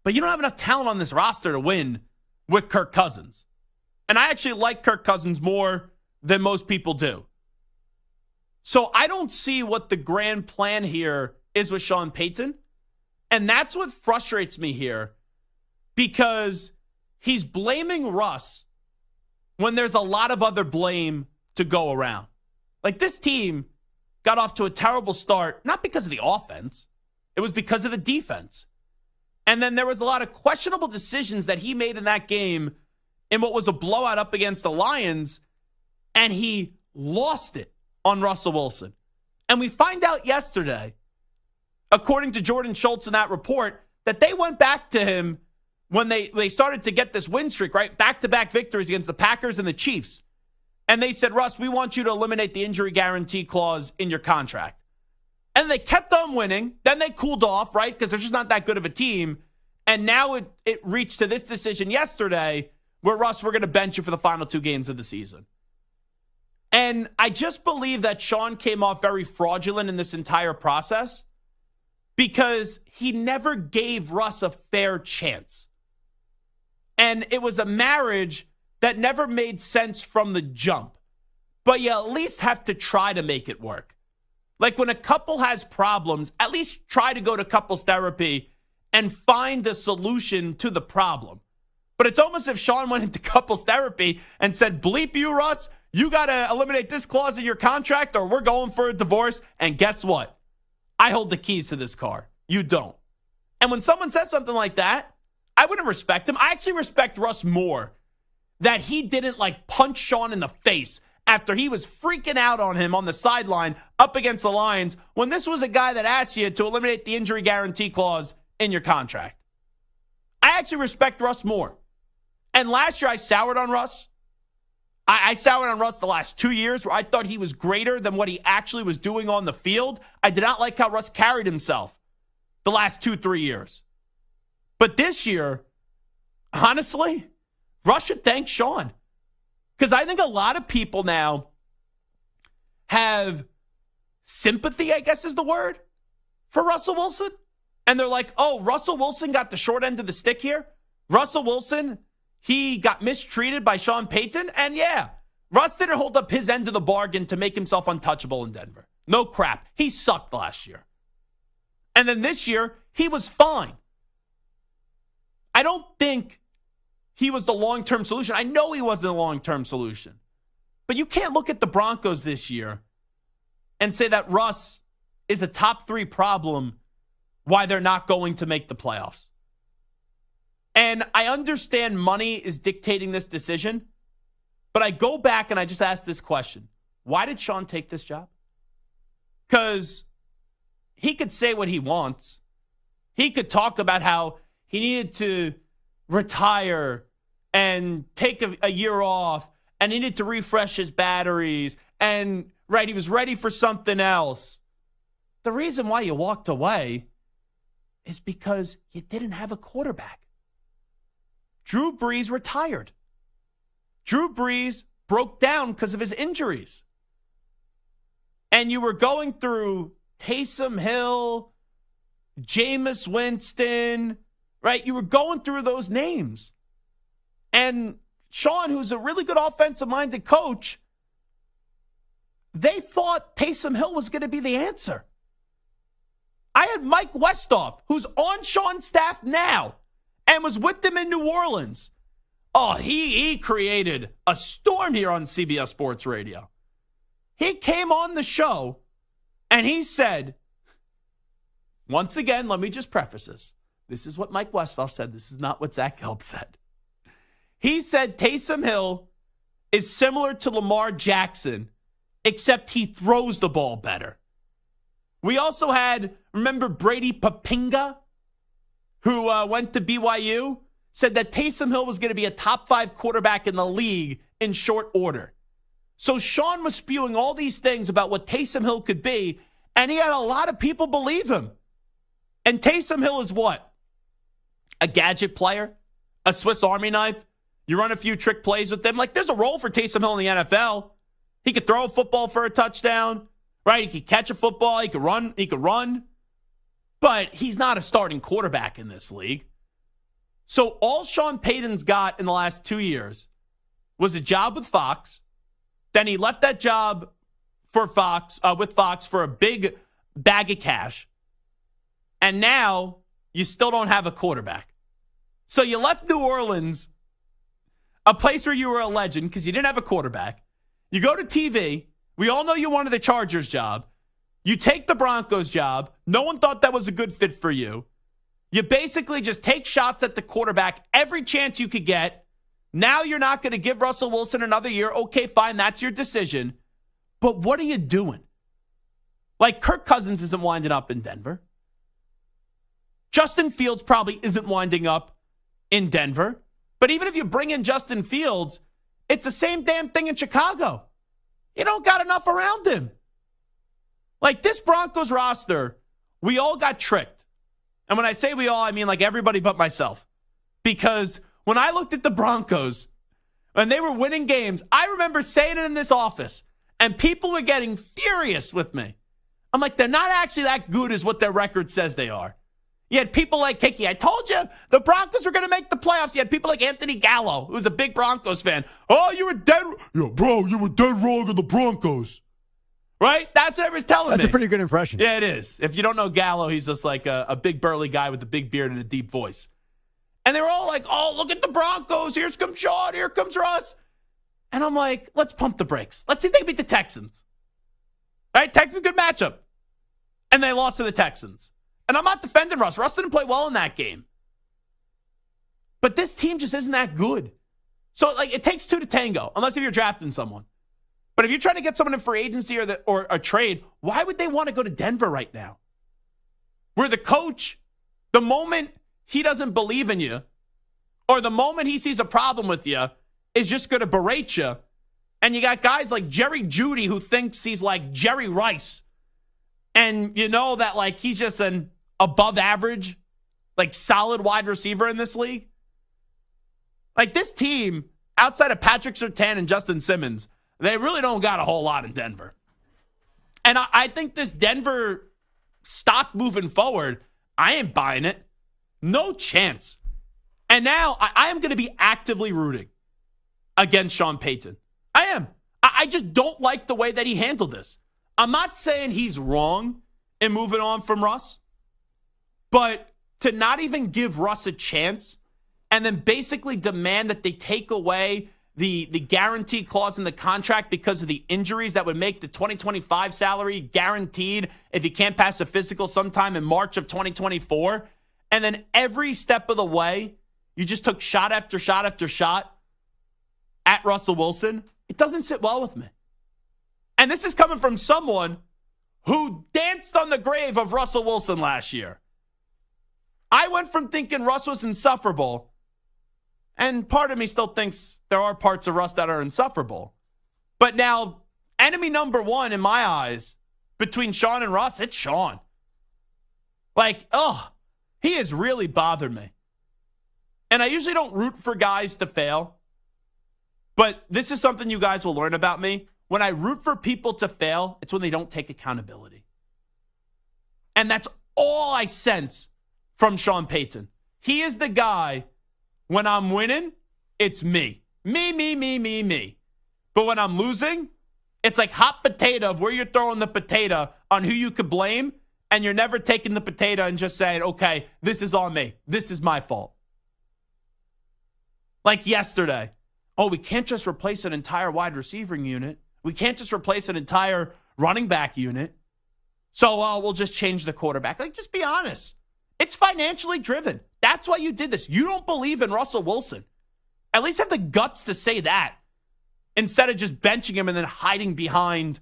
S3: But you don't have enough talent on this roster to win with Kirk Cousins. And I actually like Kirk Cousins more than most people do. So I don't see what the grand plan here is with Sean Payton. And that's what frustrates me here, because he's blaming Russ when there's a lot of other blame to go around. Like, this team got off to a terrible start, not because of the offense. It was because of the defense. And then there was a lot of questionable decisions that he made in that game in what was a blowout up against the Lions, and he lost it on Russell Wilson. And we find out yesterday, according to Jordan Schultz in that report, that they went back to him when they started to get this win streak, right? Back-to-back victories against the Packers and the Chiefs. And they said, Russ, we want you to eliminate the injury guarantee clause in your contract. And they kept on winning. Then they cooled off, right? Because they're just not that good of a team. And now it reached to this decision yesterday where, Russ, we're going to bench you for the final 2 games of the season. And I just believe that Sean came off very fraudulent in this entire process because he never gave Russ a fair chance. And it was a marriage that never made sense from the jump. But you at least have to try to make it work. Like, when a couple has problems, at least try to go to couples therapy and find a solution to the problem. But it's almost as if Sean went into couples therapy and said, bleep you, Russ, you got to eliminate this clause in your contract or we're going for a divorce. And guess what? I hold the keys to this car. You don't. And when someone says something like that, I wouldn't respect him. I actually respect Russ more that he didn't punch Sean in the face after he was freaking out on him on the sideline up against the Lions when this was a guy that asked you to eliminate the injury guarantee clause in your contract. I actually respect Russ more. And last year I soured on Russ. I soured on Russ the last 2 years where I thought he was greater than what he actually was doing on the field. I did not like how Russ carried himself the last 2-3 years. But this year, honestly, Russ should thank Sean. Because I think a lot of people now have sympathy, I guess is the word, for Russell Wilson. And they're like, oh, Russell Wilson got the short end of the stick here. Russell Wilson, he got mistreated by Sean Payton. And yeah, Russ didn't hold up his end of the bargain to make himself untouchable in Denver. No crap. He sucked last year. And then this year, he was fine. I don't think he was the long-term solution. I know he wasn't the long-term solution. But you can't look at the Broncos this year and say that Russ is a top 3 problem why they're not going to make the playoffs. And I understand money is dictating this decision, but I go back and I just ask this question. Why did Sean take this job? Because he could say what he wants. He could talk about how he needed to retire and take a year off and he needed to refresh his batteries and, right, he was ready for something else. The reason why you walked away is because you didn't have a quarterback. Drew Brees retired. Drew Brees broke down because of his injuries. and you were going through Taysom Hill, Jameis Winston, right? You were going through those names. And Sean, who's a really good offensive-minded coach, they thought Taysom Hill was going to be the answer. I had Mike Westhoff, who's on Sean's staff now and was with them in New Orleans. Oh, he created a storm here on CBS Sports Radio. He came on the show and he said, once again, let me just preface this. This is what Mike Westhoff said. This is not what Zach Gelb said. He said Taysom Hill is similar to Lamar Jackson, except he throws the ball better. We also had, remember Brady Papinga, who went to BYU, said that Taysom Hill was going to be a top 5 quarterback in the league in short order. So Sean was spewing all these things about what Taysom Hill could be, and he had a lot of people believe him. And Taysom Hill is what? A gadget player? A Swiss Army knife? You run a few trick plays with him. Like, there's a role for Taysom Hill in the NFL. He could throw a football for a touchdown, right? He could catch a football. He could run. But he's not a starting quarterback in this league. So all Sean Payton's got in the last 2 years was a job with Fox. Then he left that job for Fox with Fox for a big bag of cash. And now you still don't have a quarterback. So you left New Orleans, a place where you were a legend because you didn't have a quarterback. You go to TV. We all know you wanted the Chargers job. You take the Broncos job. No one thought that was a good fit for you. You basically just take shots at the quarterback every chance you could get. Now you're not going to give Russell Wilson another year. Okay, fine. That's your decision. But what are you doing? Like, Kirk Cousins isn't winding up in Denver. Justin Fields probably isn't winding up in Denver. But even if you bring in Justin Fields, it's the same damn thing in Chicago. You don't got enough around him. Like, this Broncos roster, we all got tricked. And when I say we all, I mean like everybody but myself. Because when I looked at the Broncos, when they were winning games, I remember saying it in this office, and people were getting furious with me. I'm like, they're not actually that good as what their record says they are. You had people like Kiki. I told you the Broncos were going to make the playoffs. You had people like Anthony Gallo, who was a big Broncos fan. Oh, you were dead. Yeah, bro, you were dead wrong on the Broncos. Right? That's what everyone's telling me.
S5: That's a pretty good impression.
S3: Yeah, it is. If you don't know Gallo, he's just like a big burly guy with a big beard and a deep voice. And they were all like, oh, look at the Broncos. Here comes Sean. Here comes Russ. And I'm like, let's pump the brakes. Let's see if they can beat the Texans. Right? Texans, good matchup. And they lost to the Texans. And I'm not defending Russ. Russ didn't play well in that game. But this team just isn't that good. So, like, it takes two to tango, unless if you're drafting someone. But if you're trying to get someone in free agency or a trade, why would they want to go to Denver right now? Where the coach, the moment he doesn't believe in you, or the moment he sees a problem with you, is just going to berate you. And you got guys like Jerry Jeudy who thinks he's like Jerry Rice. And you know that, like, he's just an above average, like, solid wide receiver in this league. Like, this team, outside of Patrick Surtain and Justin Simmons, they really don't got a whole lot in Denver. And I think this Denver stock moving forward, I ain't buying it. No chance. And now I am going to be actively rooting against Sean Payton. I am. I just don't like the way that he handled this. I'm not saying he's wrong in moving on from Russ, but to not even give Russ a chance and then basically demand that they take away the guarantee clause in the contract because of the injuries that would make the 2025 salary guaranteed if you can't pass a physical sometime in March of 2024. And then every step of the way, you just took shot after shot after shot at Russell Wilson. It doesn't sit well with me. And this is coming from someone who danced on the grave of Russell Wilson last year. I went from thinking Russ was insufferable, and part of me still thinks there are parts of Russ that are insufferable. But now, enemy number one in my eyes between Sean and Russ, it's Sean. Like, he has really bothered me. And I usually don't root for guys to fail. But this is something you guys will learn about me. when I root for people to fail, it's when they don't take accountability. And that's all I sense from Sean Payton. He is the guy, when I'm winning, it's me. Me. But when I'm losing, it's like hot potato of where you're throwing the potato on who you could blame, and you're never taking the potato and just saying, okay, this is on me. This is my fault. Like yesterday. Oh, we can't just replace an entire wide receiving unit. We can't just replace an entire running back unit. So we'll just change the quarterback. Like, just be honest. It's financially driven. That's why you did this. You don't believe in Russell Wilson. At least have the guts to say that instead of just benching him and then hiding behind,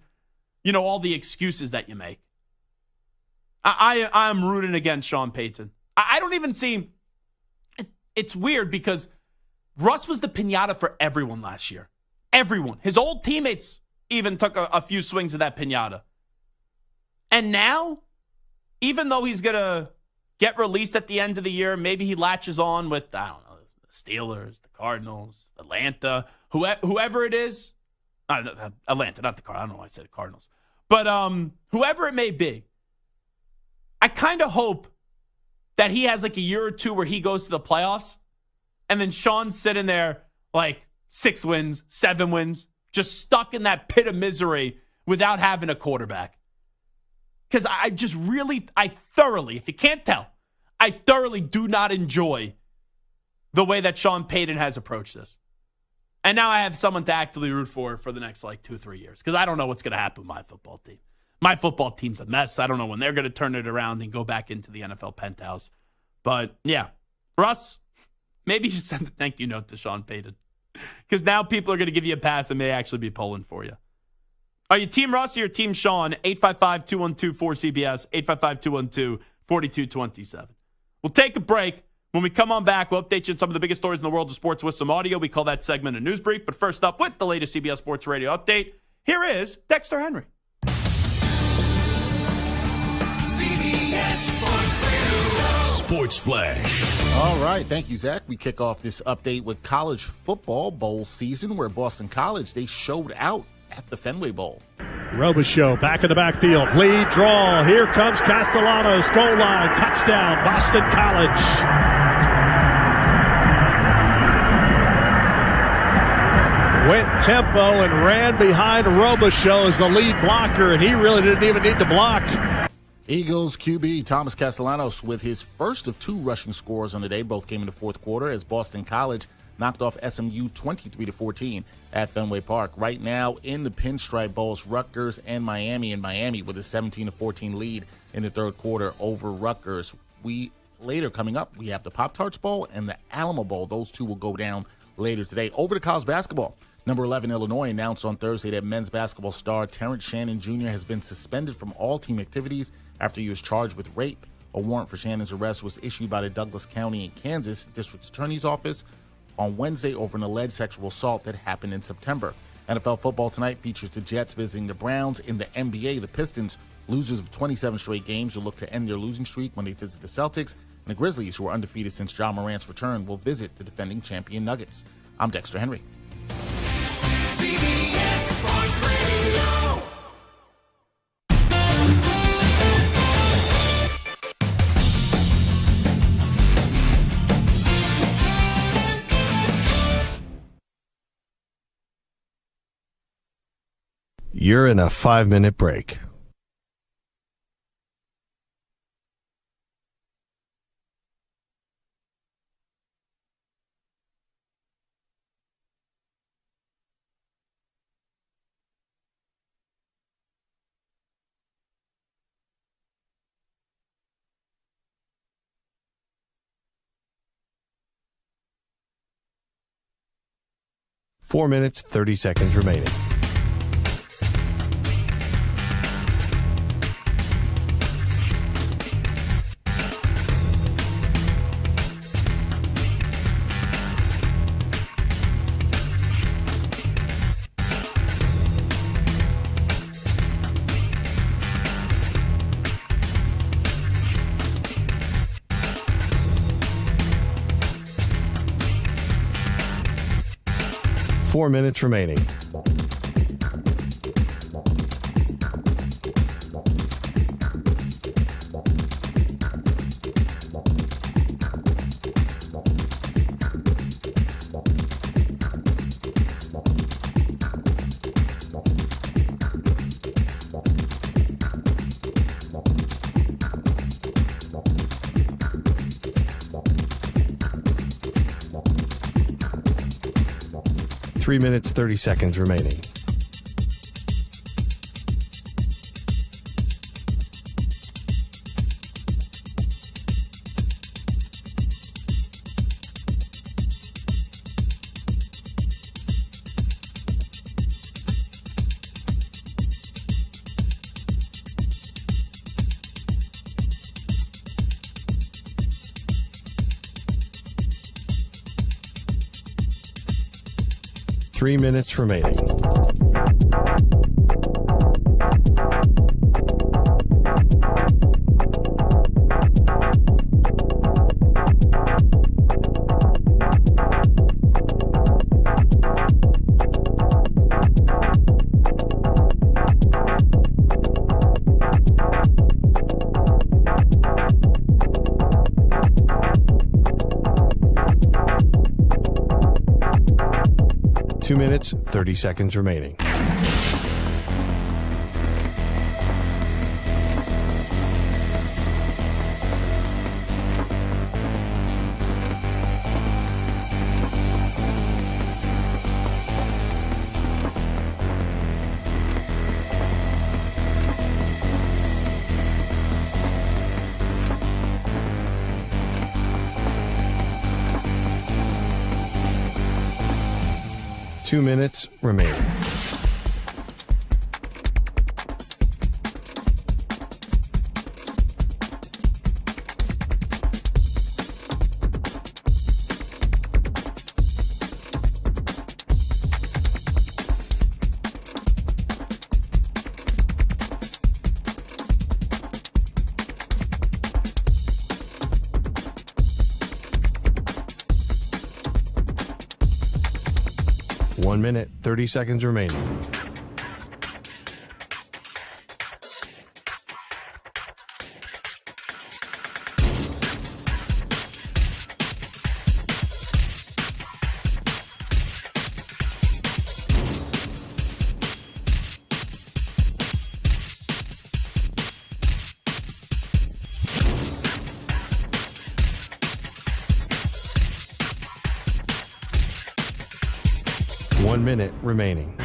S3: all the excuses that you make. I'm rooting against Sean Payton. I don't even see it's weird because Russ was the piñata for everyone last year. Everyone. His old teammates even took a few swings of that piñata. And now, even though he's going to get released at the end of the year, maybe he latches on with, I don't know, the Steelers, the Cardinals, Atlanta, whoever it is. Atlanta, not the Cardinals. I don't know why I said Cardinals. But whoever it may be, I kind of hope that he has like a year or two where he goes to the playoffs and then Sean's sitting there like 6 wins, 7 wins, just stuck in that pit of misery without having a quarterback. Because I thoroughly, if you can't tell, I thoroughly do not enjoy the way that Sean Payton has approached this. And now I have someone to actively root for the next 2-3 years because I don't know what's going to happen with my football team. My football team's a mess. I don't know when they're going to turn it around and go back into the NFL penthouse. But, yeah, Russ, maybe you should send a thank you note to Sean Payton because now people are going to give you a pass and may actually be pulling for you. Are you Team Russ or your Team Sean? 855-212-4CBS, 855-212-4227. We'll take a break. When we come on back, we'll update you on some of the biggest stories in the world of sports with some audio. We call that segment a news brief. But first up, with the latest CBS Sports Radio update, here is Dexter Henry.
S2: CBS Sports Radio. Sports Flash.
S8: All right. Thank you, Zach. We kick off this update with college football bowl season where Boston College, they showed out at the Fenway Bowl.
S9: Show back in the backfield. Lead draw. Here comes Castellanos. Goal line. Touchdown. Boston College. Went tempo and ran behind Show as the lead blocker, and he really didn't even need to block.
S8: Eagles QB Thomas Castellanos with his first of 2 rushing scores on the day. Both came in the fourth quarter as Boston College knocked off SMU 23-14 at Fenway Park. Right now in the Pinstripe Bowls, Rutgers and Miami with a 17-14 lead in the third quarter over Rutgers. Later coming up, we have the Pop-Tarts Bowl and the Alamo Bowl. Those two will go down later today. Over to college basketball. Number 11 Illinois announced on Thursday that men's basketball star Terrence Shannon Jr. has been suspended from all team activities after he was charged with rape. A warrant for Shannon's arrest was issued by the Douglas County and Kansas District Attorney's Office on Wednesday over an alleged sexual assault that happened in September. NFL football tonight features the Jets visiting the Browns. In the NBA, the Pistons, losers of 27 straight games, will look to end their losing streak when they visit the Celtics. And the Grizzlies, who are undefeated since Ja Morant's return, will visit the defending champion Nuggets. I'm Dexter Henry.
S2: CBS Sports Radio.
S1: You're in a 5-minute break. Four minutes, 30 seconds remaining. Four minutes remaining. 3 minutes, 30 seconds remaining. Three minutes remaining. Two minutes, 30 seconds remaining. Two minutes remaining. One minute, 30 seconds remaining. One minute remaining.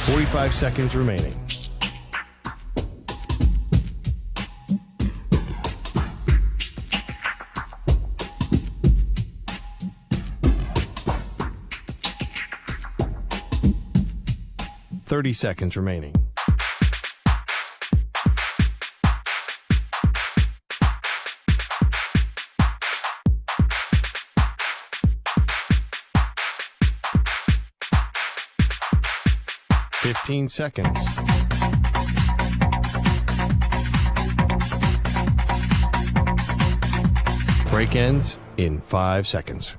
S1: Forty-five seconds remaining. Thirty seconds remaining. Fifteen seconds. Break ends in 5 seconds.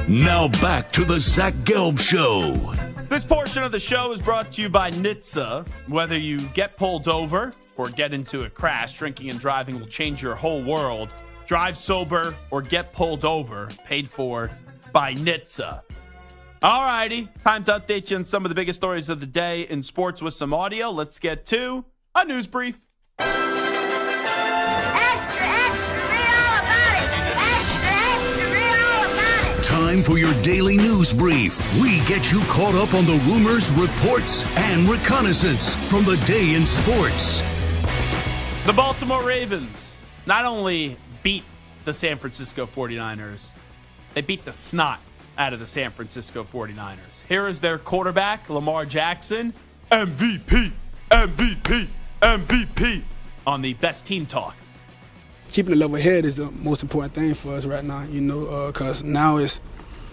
S2: Now back to the Zach Gelb Show.
S3: This portion of the show is brought to you by NHTSA. Whether you get pulled over or get into a crash, drinking and driving will change your whole world. Drive sober or get pulled over, paid for by NHTSA. All righty, time to update you on some of the biggest stories of the day in sports with some audio. Let's get to a news brief.
S2: Time for your daily news brief. We get you caught up on the rumors, reports, and reconnaissance from the day in sports.
S3: The Baltimore Ravens not only beat the San Francisco 49ers, they beat the snot out of the San Francisco 49ers. Here is their quarterback, Lamar Jackson, MVP, MVP, MVP, on the Best Team Talk.
S11: Keeping a level head is the most important thing for us right now, because now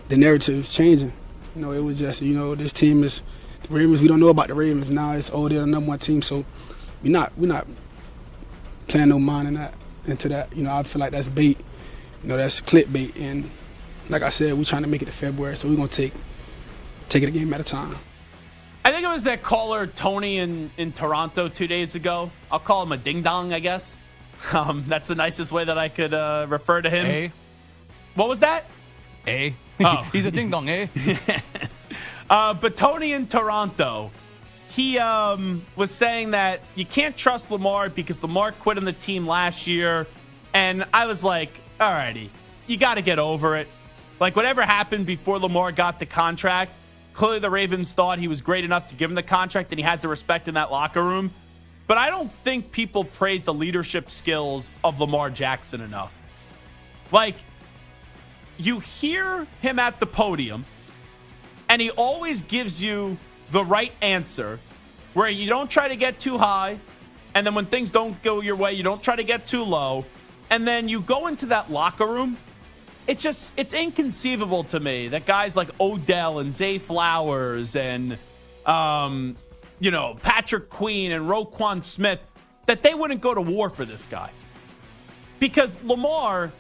S11: the narrative is changing. It was just, this team is the Ravens. We don't know about the Ravens now. It's they're the number one team, so we're not playing no mind into that. I feel like that's bait. that's clickbait. And like I said, we're trying to make it to February, so we're going to take it a game at a time.
S3: I think it was that caller, Tony, in Toronto 2 days ago. I'll call him a ding-dong, I guess. That's the nicest way that I could refer to him.
S6: Eh?
S3: What was that?
S6: Eh?
S3: Oh.
S6: He's a ding-dong, eh?
S3: But Tony in Toronto, he was saying that you can't trust Lamar because Lamar quit on the team last year. And I was like, alrighty, you got to get over it. Like, whatever happened before Lamar got the contract, clearly the Ravens thought he was great enough to give him the contract and he has the respect in that locker room. But I don't think people praise the leadership skills of Lamar Jackson enough. Like, you hear him at the podium, and he always gives you the right answer, where you don't try to get too high, and then when things don't go your way, you don't try to get too low, and then you go into that locker room. It's inconceivable to me that guys like Odell and Zay Flowers and, Patrick Queen and Roquan Smith, that they wouldn't go to war for this guy. Because Lamar,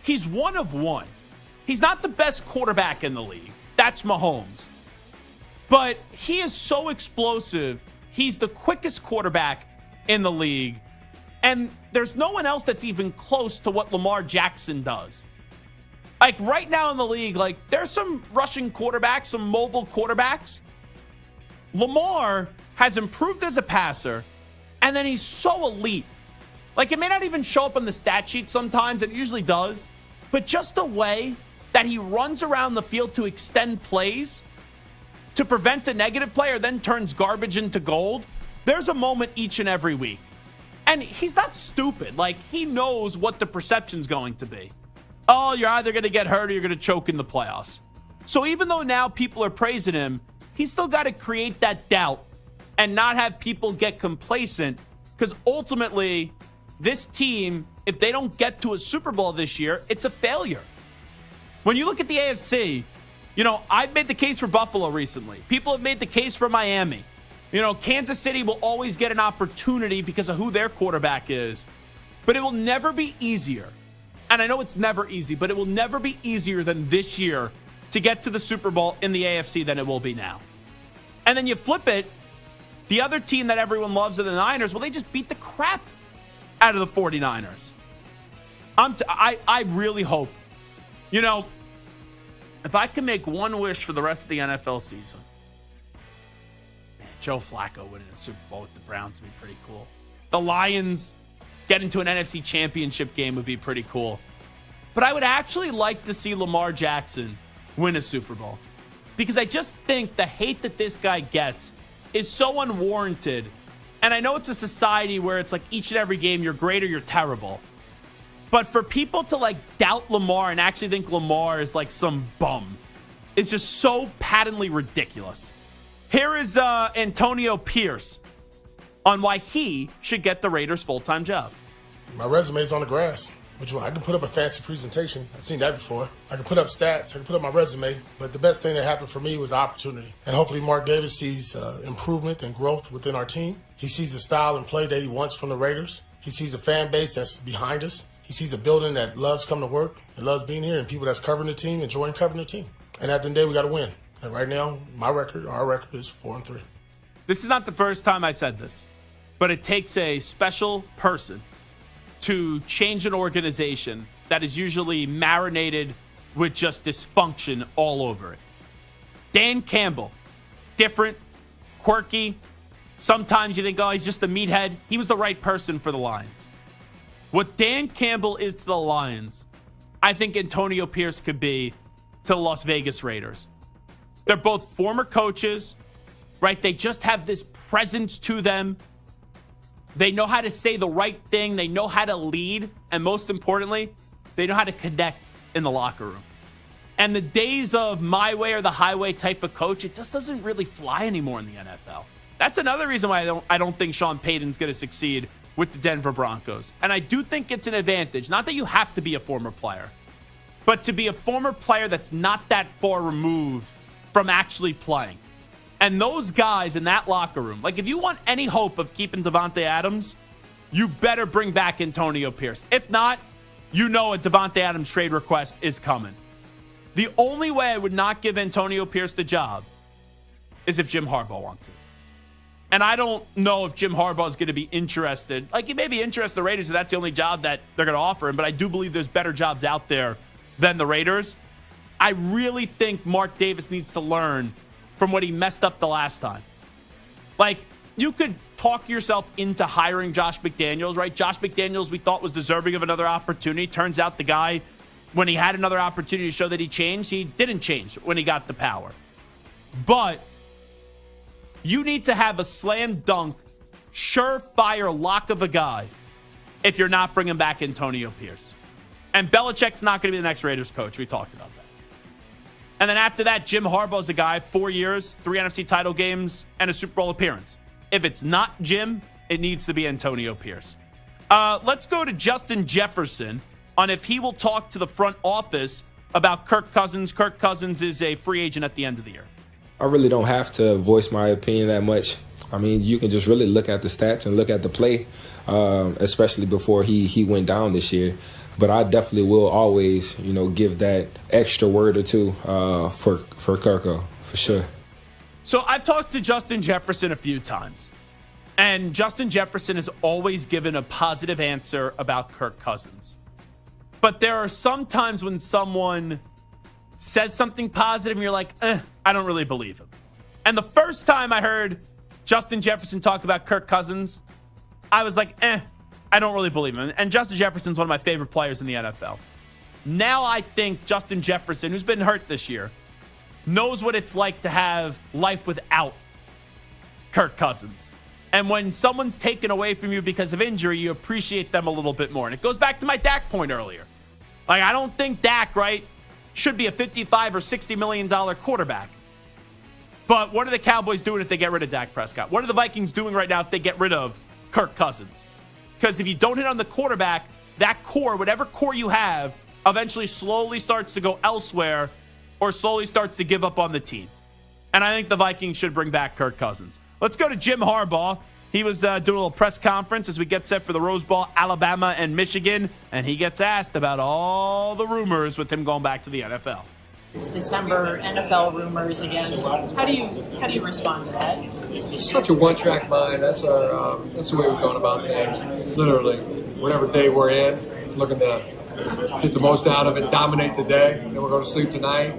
S3: he's one of one. He's not the best quarterback in the league. That's Mahomes. But he is so explosive. He's the quickest quarterback in the league. And there's no one else that's even close to what Lamar Jackson does. Like, right now in the league, like, there's some rushing quarterbacks, some mobile quarterbacks. Lamar has improved as a passer, and then he's so elite. Like, it may not even show up on the stat sheet sometimes, and it usually does, but just the way that he runs around the field to extend plays, to prevent a negative play, or then turns garbage into gold, there's a moment each and every week. And he's not stupid. Like, he knows what the perception's going to be. Oh, you're either going to get hurt or you're going to choke in the playoffs. So even though now people are praising him, he's still got to create that doubt and not have people get complacent, because ultimately this team, if they don't get to a Super Bowl this year, it's a failure. When you look at the AFC, I've made the case for Buffalo recently. People have made the case for Miami. Kansas City will always get an opportunity because of who their quarterback is. But it will never be easier. And I know it's never easy, but it will never be easier than this year to get to the Super Bowl in the AFC than it will be now. And then you flip it, the other team that everyone loves are the Niners. Well, they just beat the crap out of the 49ers. I really hope, if I can make one wish for the rest of the NFL season, man, Joe Flacco winning a Super Bowl with the Browns would be pretty cool. The Lions get into an NFC championship game would be pretty cool. But I would actually like to see Lamar Jackson win a Super Bowl, because I just think the hate that this guy gets is so unwarranted. And I know it's a society where it's like each and every game you're great or you're terrible. But for people to doubt Lamar and actually think Lamar is like some bum is just so patently ridiculous. Here is Antonio Pierce on why he should get the Raiders' full-time job.
S12: My resume's on the grass. Which one? I can put up a fancy presentation. I've seen that before. I can put up stats. I can put up my resume. But the best thing that happened for me was opportunity. And hopefully Mark Davis sees improvement and growth within our team. He sees the style and play that he wants from the Raiders. He sees a fan base that's behind us. He sees a building that loves coming to work and loves being here, and people that's covering the team, enjoying covering the team. And at the end of the day, we got to win. And right now, our record is 4-3.
S3: This is not the first time I said this, but it takes a special person to change an organization that is usually marinated with just dysfunction all over it. Dan Campbell, different, quirky. Sometimes you think, oh, he's just a meathead. He was the right person for the Lions. What Dan Campbell is to the Lions, I think Antonio Pierce could be to the Las Vegas Raiders. They're both former coaches, right? They just have this presence to them. They know how to say the right thing. They know how to lead. And most importantly, they know how to connect in the locker room. And the days of my way or the highway type of coach, it just doesn't really fly anymore in the NFL. That's another reason why I don't think Sean Payton's going to succeed with the Denver Broncos. And I do think it's an advantage. Not that you have to be a former player, but to be a former player that's not that far removed from actually playing. And those guys in that locker room, like if you want any hope of keeping Davante Adams, you better bring back Antonio Pierce. If not, you know a Devontae Adams trade request is coming. The only way I would not give Antonio Pierce the job is if Jim Harbaugh wants it. And I don't know if Jim Harbaugh is going to be interested. Like, he may be interested in the Raiders if that's the only job that they're going to offer him, but I do believe there's better jobs out there than the Raiders. I really think Mark Davis needs to learn from what he messed up the last time. Like, you could talk yourself into hiring Josh McDaniels, right? Josh McDaniels we thought was deserving of another opportunity. Turns out the guy, when he had another opportunity to show that he changed, he didn't change when he got the power. But you need to have a slam dunk, surefire lock of a guy if you're not bringing back Antonio Pierce. And Belichick's not going to be the next Raiders coach. We talked about that. And then after that, Jim Harbaugh's a guy, 4 years, 3 NFC title games, and a Super Bowl appearance. If it's not Jim, it needs to be Antonio Pierce. Let's go to Justin Jefferson on if he will talk to the front office about Kirk Cousins. Kirk Cousins is a free agent at the end of the year.
S13: I really don't have to voice my opinion that much. I mean, you can just really look at the stats and look at the play, especially before he went down this year. But I definitely will always, give that extra word or two for Kirko, for sure.
S3: So I've talked to Justin Jefferson a few times, and Justin Jefferson has always given a positive answer about Kirk Cousins. But there are some times when someone says something positive and you're like, I don't really believe him. And the first time I heard Justin Jefferson talk about Kirk Cousins, I was like, I don't really believe him. And Justin Jefferson's one of my favorite players in the NFL. Now I think Justin Jefferson, who's been hurt this year, knows what it's like to have life without Kirk Cousins. And when someone's taken away from you because of injury, you appreciate them a little bit more. And it goes back to my Dak point earlier. Like, I don't think Dak, right, should be a $55 or $60 million quarterback. But what are the Cowboys doing if they get rid of Dak Prescott? What are the Vikings doing right now if they get rid of Kirk Cousins? Because if you don't hit on the quarterback, that core, whatever core you have, eventually slowly starts to go elsewhere or slowly starts to give up on the team. And I think the Vikings should bring back Kirk Cousins. Let's go to Jim Harbaugh. He was doing a little press conference as we get set for the Rose Bowl, Alabama and Michigan, and he gets asked about all the rumors with him going back to the NFL.
S14: It's December, NFL rumors again. How do you respond to that?
S15: It's such a one-track mind. That's the way we're going about things. Literally, whatever day we're in, it's looking to get the most out of it, dominate the day. Then we're going to sleep tonight,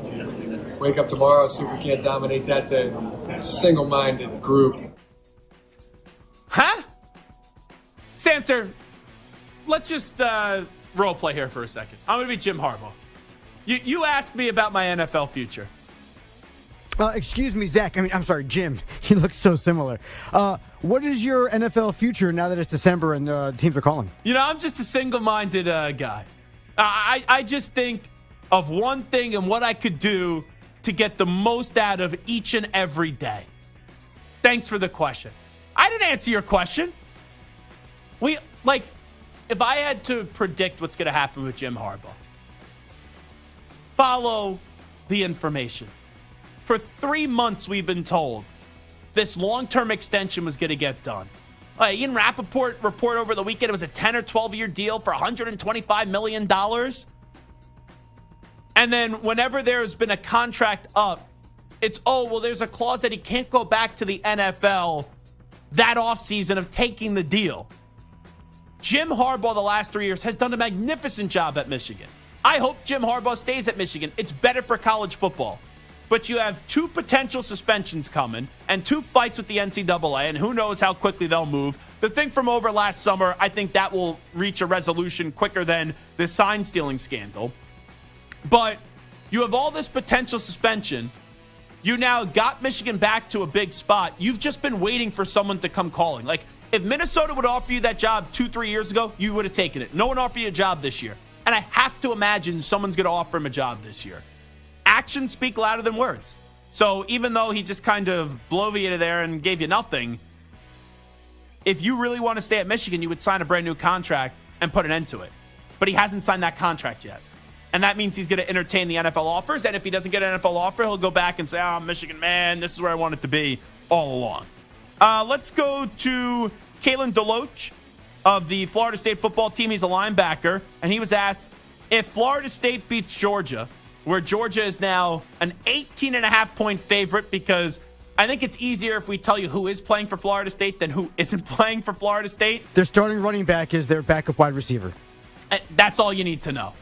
S15: wake up tomorrow, see if we can't dominate that day. It's a single-minded group.
S3: Huh? Santer, let's just role play here for a second. I'm going to be Jim Harbaugh. You asked me about my NFL future.
S5: Excuse me, Zach. I'm sorry, Jim. You look so similar. What is your NFL future now that it's December and teams are calling?
S3: I'm just a single-minded guy. I just think of one thing and what I could do to get the most out of each and every day. Thanks for the question. I didn't answer your question. If I had to predict what's going to happen with Jim Harbaugh, follow the information. For 3 months, we've been told this long-term extension was going to get done. Ian Rappaport report over the weekend it was a 10 or 12-year deal for $125 million. And then whenever there's been a contract up, it's, there's a clause that he can't go back to the NFL that offseason of taking the deal. Jim Harbaugh the last 3 years has done a magnificent job at Michigan. I hope Jim Harbaugh stays at Michigan. It's better for college football. But you have 2 potential suspensions coming and 2 fights with the NCAA, and who knows how quickly they'll move. The thing from over last summer, I think that will reach a resolution quicker than the sign-stealing scandal. But you have all this potential suspension. You now got Michigan back to a big spot. You've just been waiting for someone to come calling. Like, if Minnesota would offer you that job 2-3 years ago, you would have taken it. No one offered you a job this year. And I have to imagine someone's going to offer him a job this year. Actions speak louder than words. So even though he just kind of bloviated there and gave you nothing, if you really want to stay at Michigan, you would sign a brand new contract and put an end to it. But he hasn't signed that contract yet. And that means he's going to entertain the NFL offers. And if he doesn't get an NFL offer, he'll go back and say, Michigan, man, this is where I want it to be all along. Let's go to Kalen DeLoach. of the Florida State football team. He's a linebacker, and he was asked if Florida State beats Georgia, where Georgia is now an 18.5-point favorite, because I think it's easier if we tell you who is playing for Florida State than who isn't playing for Florida State.
S5: Their starting running back is their backup wide receiver.
S3: That's all you need to know.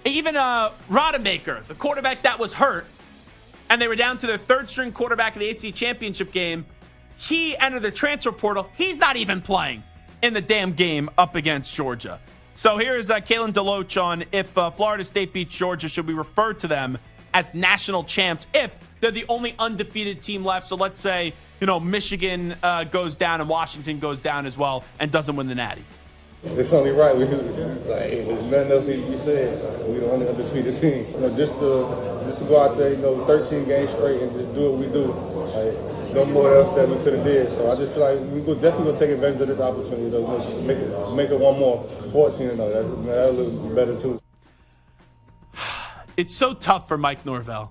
S3: Even Rodemaker, the quarterback that was hurt, and they were down to their third-string quarterback in the ACC championship game, he entered the transfer portal. He's not even playing in the damn game up against Georgia. So here's Kalen DeLoach on if Florida State beats Georgia, should we refer to them as national champs if they're the only undefeated team left? So let's say, Michigan goes down and Washington goes down as well and doesn't win the Natty.
S16: It's only right. There's nothing else need to be said. We're the only undefeated team. Just to go out there, 13 games straight and just do what we do. No more else that we could have did. So I just feel like we're definitely going to take advantage of this opportunity. Make it one more 14-0. That'll look better too.
S3: It's so tough for Mike Norvell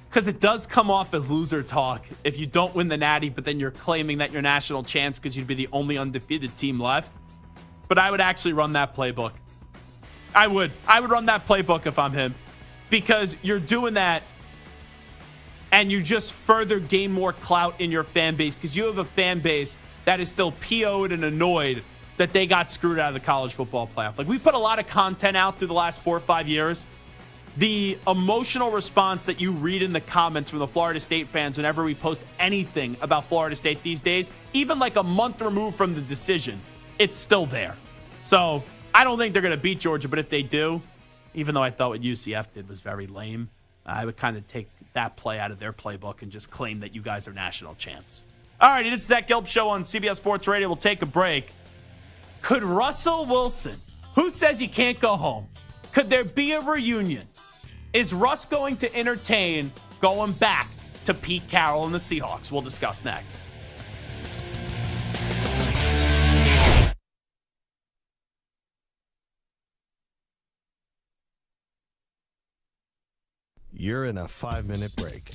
S3: because it does come off as loser talk if you don't win the Natty, but then you're claiming that you're national champs because you'd be the only undefeated team left. But I would actually run that playbook. I would run that playbook if I'm him, because you're doing that and you just further gain more clout in your fan base, because you have a fan base that is still PO'd and annoyed that they got screwed out of the college football playoff. Like, we put a lot of content out through the last 4 or 5 years. The emotional response that you read in the comments from the Florida State fans whenever we post anything about Florida State these days, even like a month removed from the decision, it's still there. So I don't think they're going to beat Georgia, but if they do, even though I thought what UCF did was very lame, I would kind of take that play out of their playbook and just claim that you guys are national champs. All right, it is the Zach Gelb Show on CBS Sports Radio. We'll take a break. Could Russell Wilson, who says he can't go home, could there be a reunion? Is Russ going to entertain going back to Pete Carroll and the Seahawks? We'll discuss next.
S1: You're in a 5-minute break.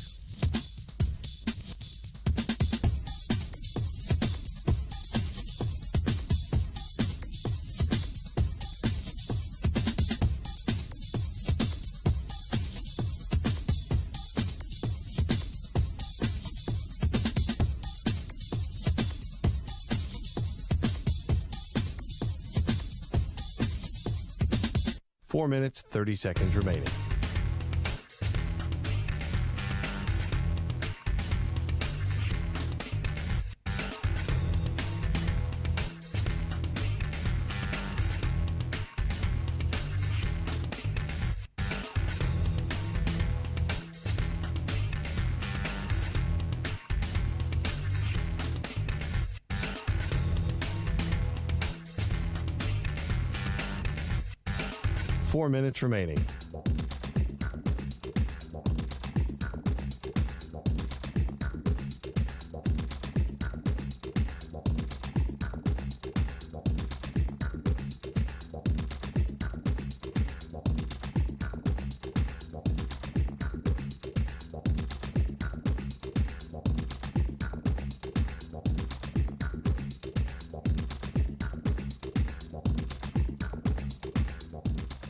S1: Four minutes, 30 seconds remaining. Four minutes remaining.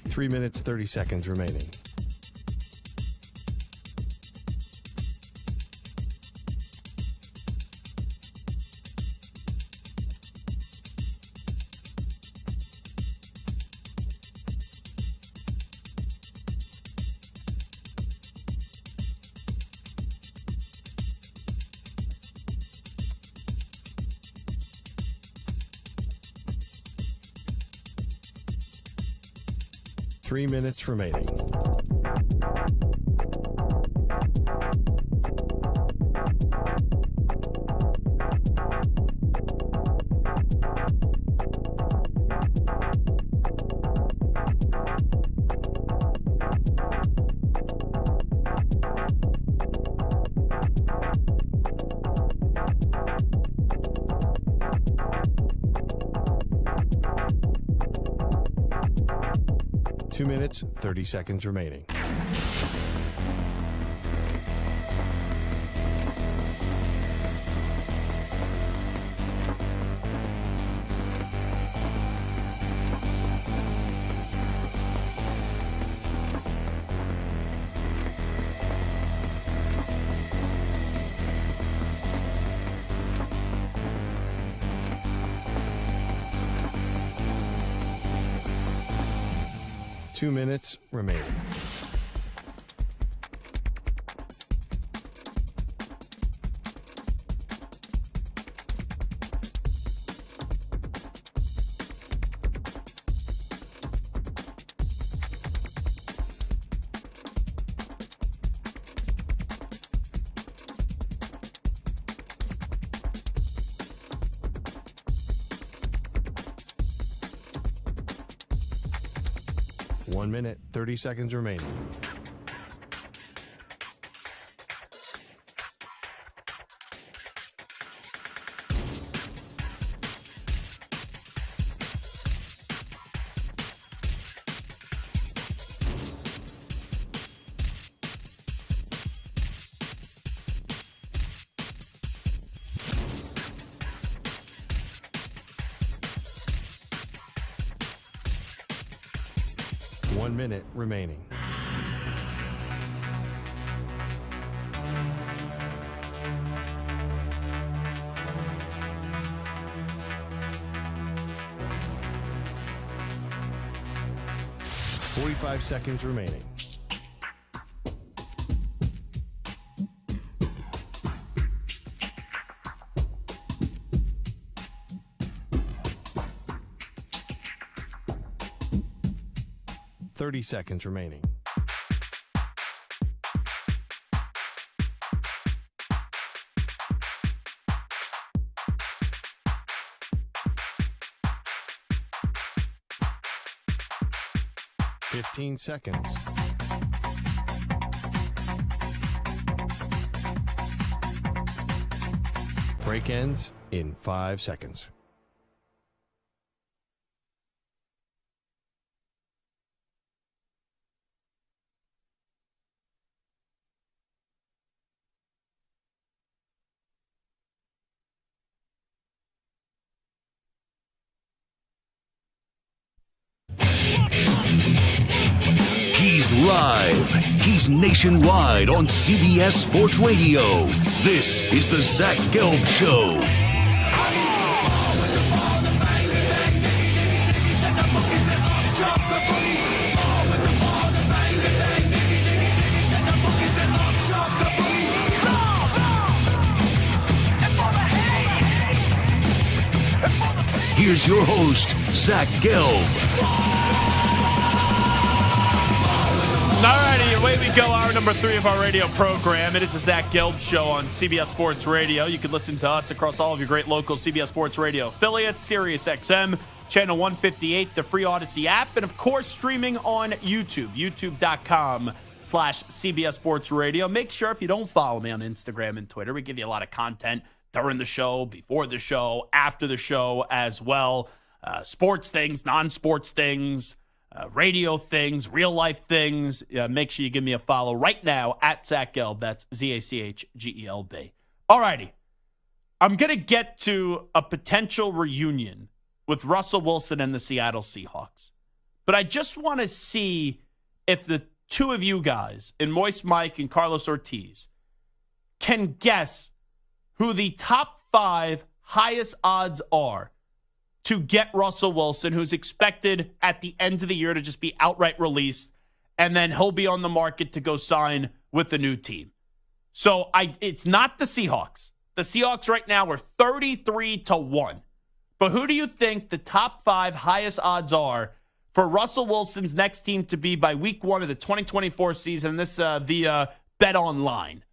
S1: Three minutes, 30 seconds remaining. Three minutes remaining. Two minutes, 30 seconds remaining. 2 minutes remaining. One minute, 30 seconds remaining. One minute remaining. Forty-five seconds remaining. Thirty seconds remaining. Fifteen seconds. Break ends in 5 seconds.
S2: He's live. He's nationwide on CBS Sports Radio. This is the Zach Gelb Show. Here's your host, Zach Gelb.
S3: Alrighty, away we go. Hour number 3 of our radio program. It is the Zach Gelb Show on CBS Sports Radio. You can listen to us across all of your great local CBS Sports Radio affiliates, Sirius XM, channel 158, the free Odyssey app, and of course streaming on YouTube, youtube.com/CBS Sports Radio. Make sure if you don't follow me on Instagram and Twitter, we give you a lot of content during the show, before the show, after the show as well. Sports things, non-sports things, radio things, real life things. Make sure you give me a follow right now at Zach Gelb. That's ZACHGELB. All righty. I'm going to get to a potential reunion with Russell Wilson and the Seattle Seahawks. But I just want to see if the two of you guys, in Moist Mike and Carlos Ortiz, can guess who the top 5 highest odds are to get Russell Wilson, who's expected at the end of the year to just be outright released, and then he'll be on the market to go sign with the new team. So it's not the Seahawks. The Seahawks right now are 33-1. But who do you think the top 5 highest odds are for Russell Wilson's next team to be by week 1 of the 2024 season? This via Bet Online.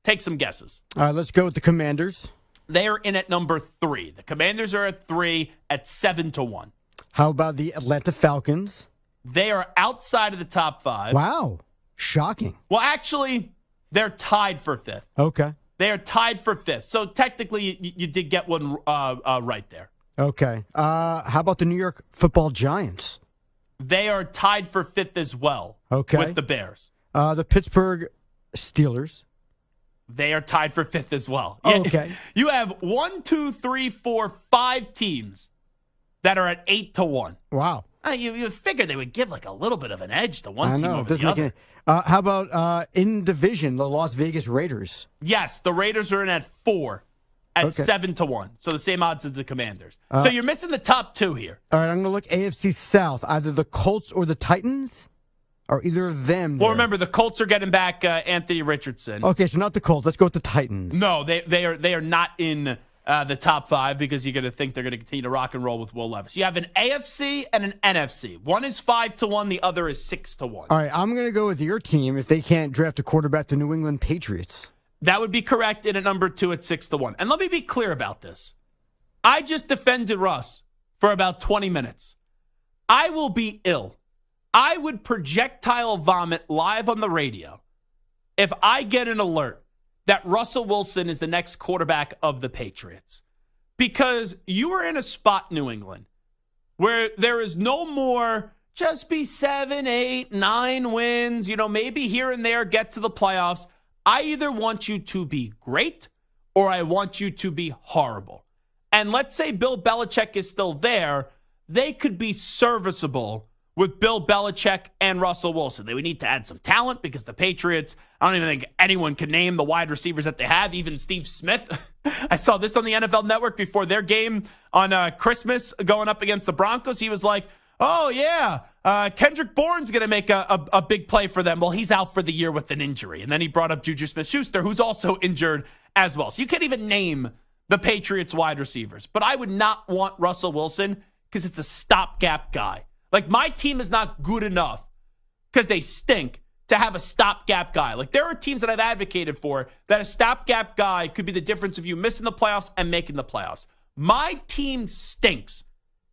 S3: Take some guesses.
S5: All right, let's go with the Commanders.
S3: They are in at number 3. The Commanders are at 3 at 7-1.
S5: How about the Atlanta Falcons?
S3: They are outside of the top 5.
S5: Wow. Shocking.
S3: Well, actually, they're tied for 5th.
S5: Okay.
S3: They are tied for 5th. So technically, you did get one right there.
S5: Okay. How about the New York Football Giants?
S3: They are tied for 5th as well.
S5: Okay.
S3: With the Bears.
S5: The Pittsburgh Steelers.
S3: They are tied for 5th as well.
S5: Okay.
S3: You have 1, 2, 3, 4, 5 teams that are at 8-1.
S5: Wow.
S3: You figured they would give like a little bit of an edge to one team over the other.
S5: How about in division, the Las Vegas Raiders?
S3: Yes, the Raiders are in at 4 at 7-1. So the same odds as the Commanders. So you're missing the top 2 here.
S5: All right, I'm going to look AFC South, either the Colts or the Titans. Are either of them
S3: Well,
S5: there?
S3: remember, the Colts are getting back Anthony Richardson.
S5: Okay, so not the Colts. Let's go with the Titans.
S3: No, they are not in the top 5 because you're going to think they're going to continue to rock and roll with Will Levis. You have an AFC and an NFC. One is 5-1, the other is 6-1.
S5: All right, I'm going to go with your team if they can't draft a quarterback, the New England Patriots.
S3: That would be correct in at number 2 at 6-1. And let me be clear about this. I just defended Russ for about 20 minutes. I will be ill. I would projectile vomit live on the radio if I get an alert that Russell Wilson is the next quarterback of the Patriots. Because you are in a spot, New England, where there is no more just be 7, 8, 9 wins, maybe here and there get to the playoffs. I either want you to be great or I want you to be horrible. And let's say Bill Belichick is still there. They could be serviceable with Bill Belichick and Russell Wilson. They would need to add some talent because the Patriots, I don't even think anyone can name the wide receivers that they have, even Steve Smith. I saw this on the NFL Network before their game on Christmas going up against the Broncos. He was like, oh, yeah, Kendrick Bourne's going to make a big play for them. Well, he's out for the year with an injury. And then he brought up Juju Smith-Schuster, who's also injured as well. So you can't even name the Patriots wide receivers. But I would not want Russell Wilson because it's a stopgap guy. Like, my team is not good enough because they stink to have a stopgap guy. Like, there are teams that I've advocated for that a stopgap guy could be the difference of you missing the playoffs and making the playoffs. My team stinks,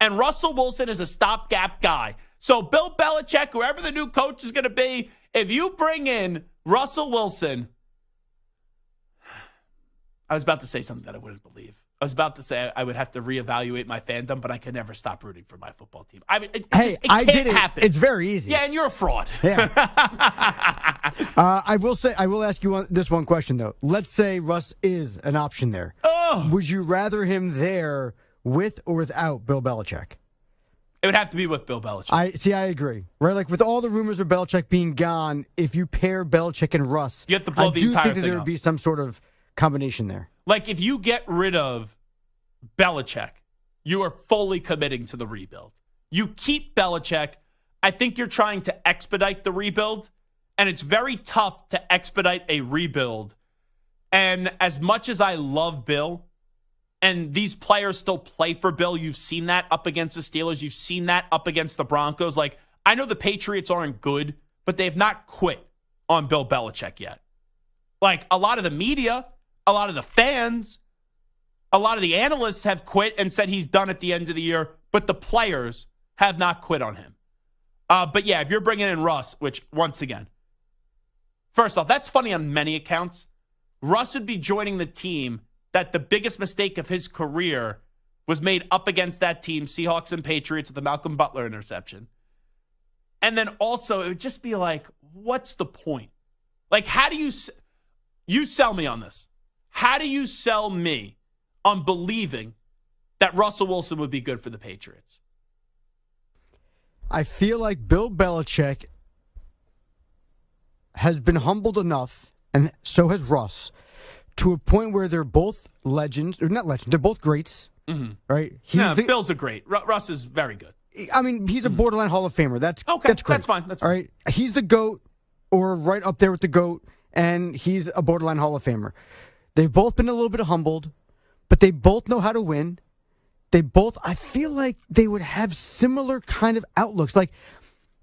S3: and Russell Wilson is a stopgap guy. So Bill Belichick, whoever the new coach is going to be, if you bring in Russell Wilson, I was about to say something that I wouldn't believe. I was about to say I would have to reevaluate my fandom, but I can never stop rooting for my football team. I mean, it can't happen.
S5: It's very easy.
S3: Yeah, and you're a fraud.
S5: Yeah. I will ask you this one question, though. Let's say Russ is an option there.
S3: Oh.
S5: Would you rather him there with or without Bill Belichick?
S3: It would have to be with Bill Belichick.
S5: I agree. Right? Like, with all the rumors of Belichick being gone, if you pair Belichick and Russ,
S3: you have to blow the entire
S5: I do think that
S3: thing
S5: there
S3: up.
S5: would be some sort of combination there.
S3: Like, if you get rid of Belichick, you are fully committing to the rebuild. You keep Belichick, I think you're trying to expedite the rebuild, and it's very tough to expedite a rebuild. And as much as I love Bill, and these players still play for Bill, you've seen that up against the Steelers, you've seen that up against the Broncos. Like, I know the Patriots aren't good, but they've not quit on Bill Belichick yet. Like, a lot of the media, a lot of the fans, a lot of the analysts have quit and said he's done at the end of the year, but the players have not quit on him. But yeah, if you're bringing in Russ, which, once again, first off, that's funny on many accounts. Russ would be joining the team that the biggest mistake of his career was made up against that team, Seahawks and Patriots, with the Malcolm Butler interception. And then also, it would just be like, what's the point? Like, how do you sell me on this? How do you sell me on believing that Russell Wilson would be good for the Patriots?
S5: I feel like Bill Belichick has been humbled enough, and so has Russ, to a point where they're both legends. Or not legends, they're both greats, right?
S3: Bill's a great. Russ is very good.
S5: I mean, he's a borderline Hall of Famer. That's great.
S3: That's fine. That's fine.
S5: All right, he's the GOAT, or right up there with the GOAT, and he's a borderline Hall of Famer. They've both been a little bit humbled, but they both know how to win. They both, I feel like they would have similar kind of outlooks. Like,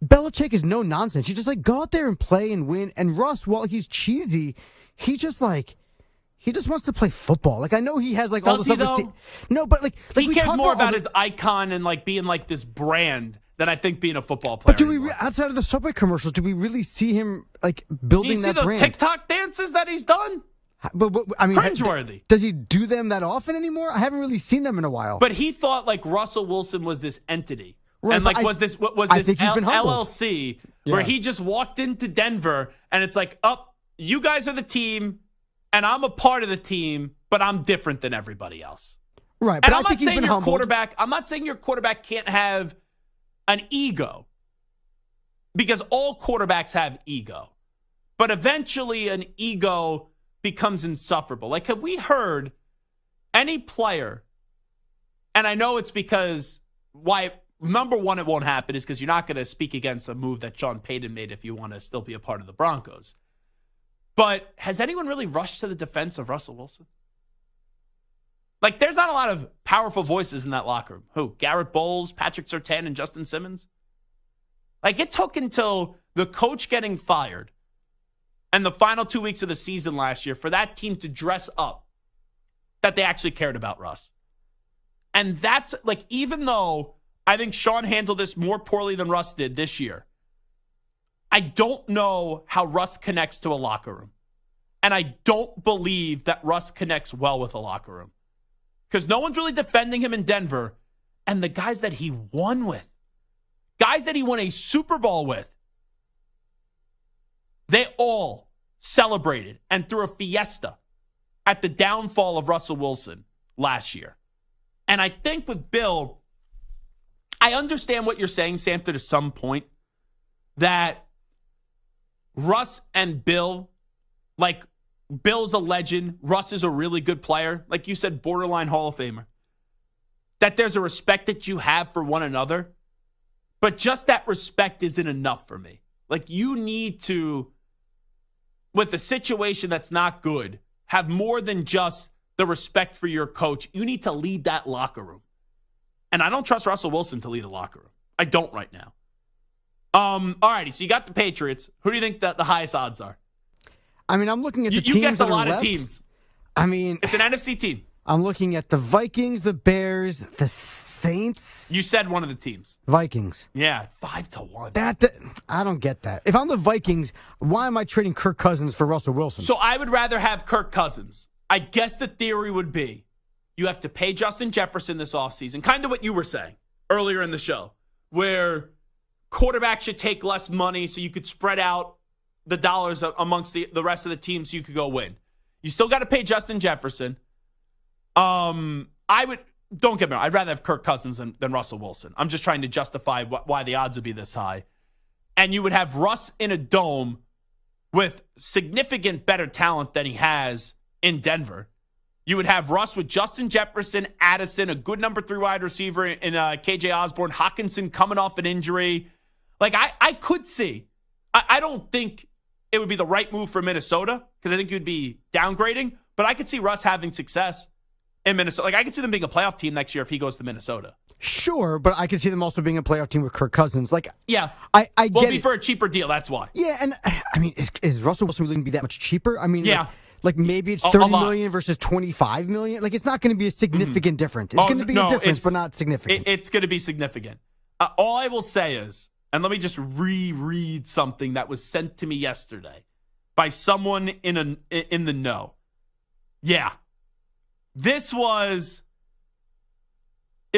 S5: Belichick is no nonsense. He's just like, go out there and play and win. And Russ, while he's cheesy, he just wants to play football. Like, I know he has like all
S3: Does
S5: this
S3: he,
S5: other.
S3: though?
S5: No, but like
S3: He
S5: we
S3: cares
S5: talk
S3: more
S5: about all
S3: about
S5: the-
S3: his icon and like being like this brand than I think being a football player.
S5: But do we outside of the Subway commercials, do we really see him like building
S3: you see
S5: that
S3: those
S5: brand?
S3: TikTok dances that he's done?
S5: But I mean,
S3: cringeworthy.
S5: Does he do them that often anymore? I haven't really seen them in a while.
S3: But he thought like Russell Wilson was this entity.
S5: Right,
S3: and
S5: but
S3: like
S5: I
S3: was this
S5: think he's been humbled.
S3: LLC where he just walked into Denver and it's like, you guys are the team and I'm a part of the team, but I'm different than everybody else.
S5: Right,
S3: And
S5: but
S3: I'm
S5: I
S3: not
S5: think he's
S3: saying
S5: been
S3: your
S5: humbled.
S3: quarterback. I'm not saying your quarterback can't have an ego, because all quarterbacks have ego. But eventually an ego becomes insufferable. Like, have we heard any player, and I know it's because why number one, it won't happen is because you're not going to speak against a move that Sean Payton made if you want to still be a part of the Broncos. But has anyone really rushed to the defense of Russell Wilson? Like, there's not a lot of powerful voices in that locker room. Who? Garrett Bowles, Patrick Surtain, and Justin Simmons? Like, it took until the coach getting fired and the final 2 weeks of the season last year for that team to dress up that they actually cared about Russ. And that's, like, even though I think Sean handled this more poorly than Russ did this year, I don't know how Russ connects to a locker room. And I don't believe that Russ connects well with a locker room. Because no one's really defending him in Denver. And the guys that he won with, guys that he won a Super Bowl with, they all celebrated and threw a fiesta at the downfall of Russell Wilson last year. And I think with Bill, I understand what you're saying, Samter, to some point, that Russ and Bill, like, Bill's a legend. Russ is a really good player. Like you said, borderline Hall of Famer. That there's a respect that you have for one another. But just that respect isn't enough for me. Like, you need to, with a situation that's not good, have more than just the respect for your coach. You need to lead that locker room. And I don't trust Russell Wilson to lead a locker room. I don't right now. All righty, so you got the Patriots. Who do you think that the highest odds are?
S5: I mean, I'm looking at the teams
S3: you guessed
S5: that
S3: a lot
S5: are
S3: of
S5: left.
S3: teams.
S5: I mean,
S3: it's an NFC team.
S5: I'm looking at the Vikings, the Bears, the Saints.
S3: You said one of the teams.
S5: Vikings.
S3: Yeah, 5-1.
S5: That I don't get that. If I'm the Vikings, why am I trading Kirk Cousins for Russell Wilson?
S3: So I would rather have Kirk Cousins. I guess the theory would be you have to pay Justin Jefferson this offseason, kind of what you were saying earlier in the show, where quarterbacks should take less money so you could spread out the dollars amongst the rest of the team so you could go win. You still got to pay Justin Jefferson. Don't get me wrong, I'd rather have Kirk Cousins than Russell Wilson. I'm just trying to justify why the odds would be this high. And you would have Russ in a dome with significant better talent than he has in Denver. You would have Russ with Justin Jefferson, Addison, a good number 3 wide receiver in KJ Osborne, Hawkinson coming off an injury. Like, I could see. I don't think it would be the right move for Minnesota because I think you'd be downgrading, but I could see Russ having success in Minnesota. Like, I could see them being a playoff team next year if he goes to Minnesota.
S5: Sure, but I could see them also being a playoff team with Kirk Cousins. Like,
S3: yeah,
S5: I
S3: well,
S5: get
S3: it'd be
S5: it.
S3: for a cheaper deal. That's why.
S5: Yeah, and I mean, is Russell Wilson really going to be that much cheaper? I mean,
S3: yeah.
S5: Like maybe it's $30 million versus $25 million. Like, it's not going to be a significant difference. It's going to be a difference, but not significant.
S3: It's going to be significant. All I will say is, and let me just reread something that was sent to me yesterday by someone in the know. Yeah. It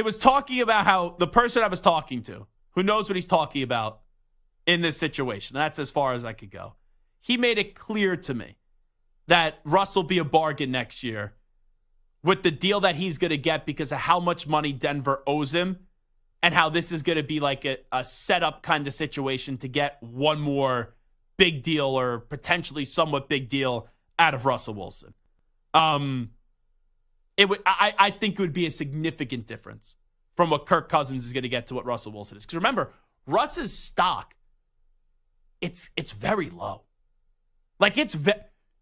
S3: was talking about how the person I was talking to, who knows what he's talking about in this situation. That's as far as I could go. He made it clear to me that Russ will be a bargain next year with the deal that he's going to get because of how much money Denver owes him and how this is going to be like a setup kind of situation to get one more big deal or potentially somewhat big deal out of Russell Wilson. I think it would be a significant difference from what Kirk Cousins is going to get to what Russell Wilson is. Because remember, Russ's stock, it's very low. Like,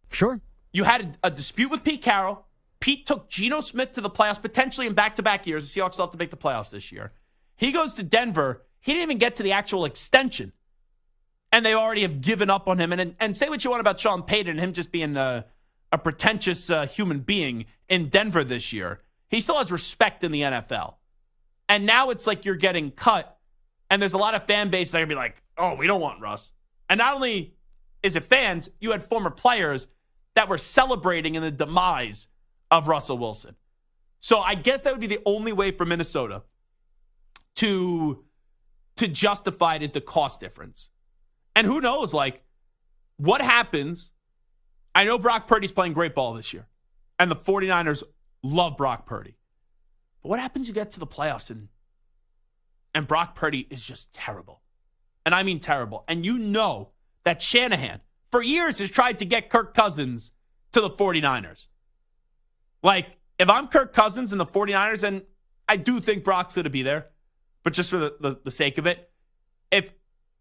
S5: Sure.
S3: You had a dispute with Pete Carroll. Pete took Geno Smith to the playoffs, potentially in back-to-back years. The Seahawks still have to make the playoffs this year. He goes to Denver. He didn't even get to the actual extension. And they already have given up on him. And say what you want about Sean Payton and him just being a pretentious human being in Denver this year. He still has respect in the NFL. And now it's like you're getting cut. And there's a lot of fan base that are going to be like, oh, we don't want Russ. And not only is it fans, you had former players that were celebrating in the demise of Russell Wilson. So I guess that would be the only way for Minnesota to justify it is the cost difference. And who knows, like, what happens? I know Brock Purdy's playing great ball this year, and the 49ers love Brock Purdy. But what happens you get to the playoffs and Brock Purdy is just terrible? And I mean terrible. And you know that Shanahan, for years, has tried to get Kirk Cousins to the 49ers. Like, if I'm Kirk Cousins and the 49ers, and I do think Brock's going to be there, but just for the sake of it, if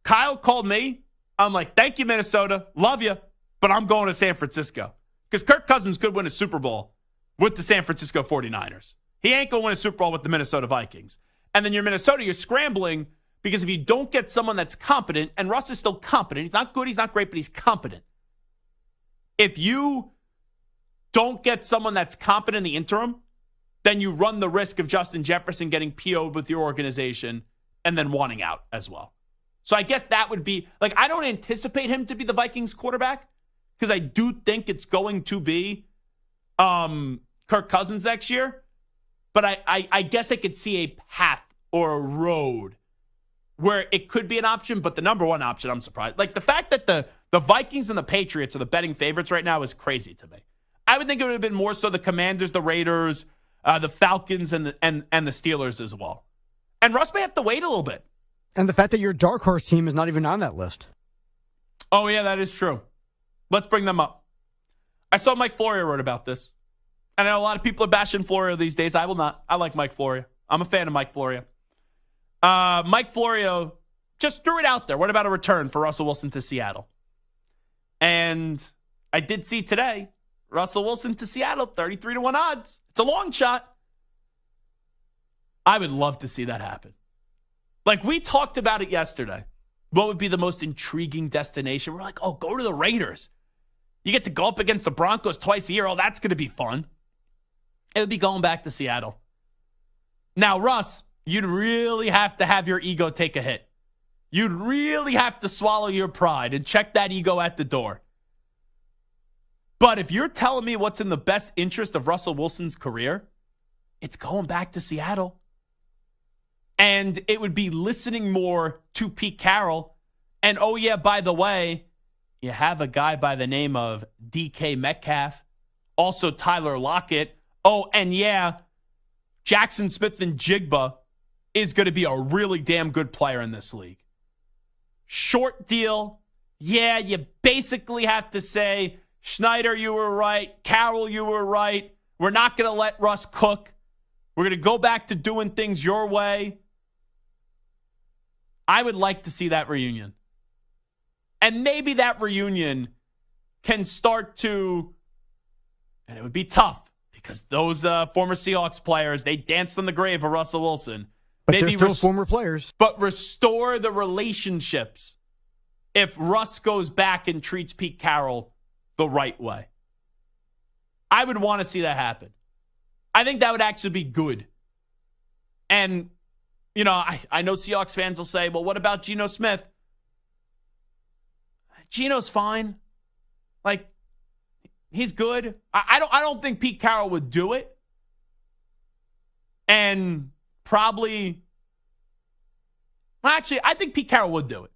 S3: Kyle called me, I'm like, thank you, Minnesota. Love you, but I'm going to San Francisco. Because Kirk Cousins could win a Super Bowl with the San Francisco 49ers. He ain't going to win a Super Bowl with the Minnesota Vikings. And then you're Minnesota, you're scrambling because if you don't get someone that's competent, and Russ is still competent. He's not good, he's not great, but he's competent. If you don't get someone that's competent in the interim, then you run the risk of Justin Jefferson getting PO'd with your organization and then wanting out as well. So I guess that would be, like, I don't anticipate him to be the Vikings quarterback because I do think it's going to be Kirk Cousins next year. But I guess I could see a path or a road where it could be an option, but the number one option, I'm surprised. Like, the fact that the Vikings and the Patriots are the betting favorites right now is crazy to me. I would think it would have been more so the Commanders, the Raiders, the Falcons, and the Steelers as well. And Russ may have to wait a little bit.
S5: And the fact that your dark horse team is not even on that list.
S3: Oh, yeah, that is true. Let's bring them up. I saw Mike Florio wrote about this. And I know a lot of people are bashing Florio these days. I will not. I like Mike Florio. I'm a fan of Mike Florio. Mike Florio just threw it out there. What about a return for Russell Wilson to Seattle? And I did see today, Russell Wilson to Seattle, 33-1 odds. It's a long shot. I would love to see that happen. Like, we talked about it yesterday. What would be the most intriguing destination? We're like, oh, go to the Raiders. You get to go up against the Broncos twice a year. Oh, that's going to be fun. It would be going back to Seattle. Now, Russ, you'd really have to have your ego take a hit. You'd really have to swallow your pride and check that ego at the door. But if you're telling me what's in the best interest of Russell Wilson's career, it's going back to Seattle. And it would be listening more to Pete Carroll. And, oh, yeah, by the way, you have a guy by the name of DK Metcalf, also Tyler Lockett. Oh, and yeah, Jackson Smith and Jigba is going to be a really damn good player in this league. Short deal. Yeah, you basically have to say, Schneider, you were right. Carroll, you were right. We're not going to let Russ cook. We're going to go back to doing things your way. I would like to see that reunion. And maybe that reunion can start to, and it would be tough because those former Seahawks players, they danced on the grave of Russell Wilson.
S5: But
S3: maybe
S5: they're still former players.
S3: But restore the relationships if Russ goes back and treats Pete Carroll the right way. I would want to see that happen. I think that would actually be good. And, you know, I know Seahawks fans will say, well, what about Geno Smith? Geno's fine. Like, he's good. I don't think Pete Carroll would do it. And probably, well, actually, I think Pete Carroll would do it.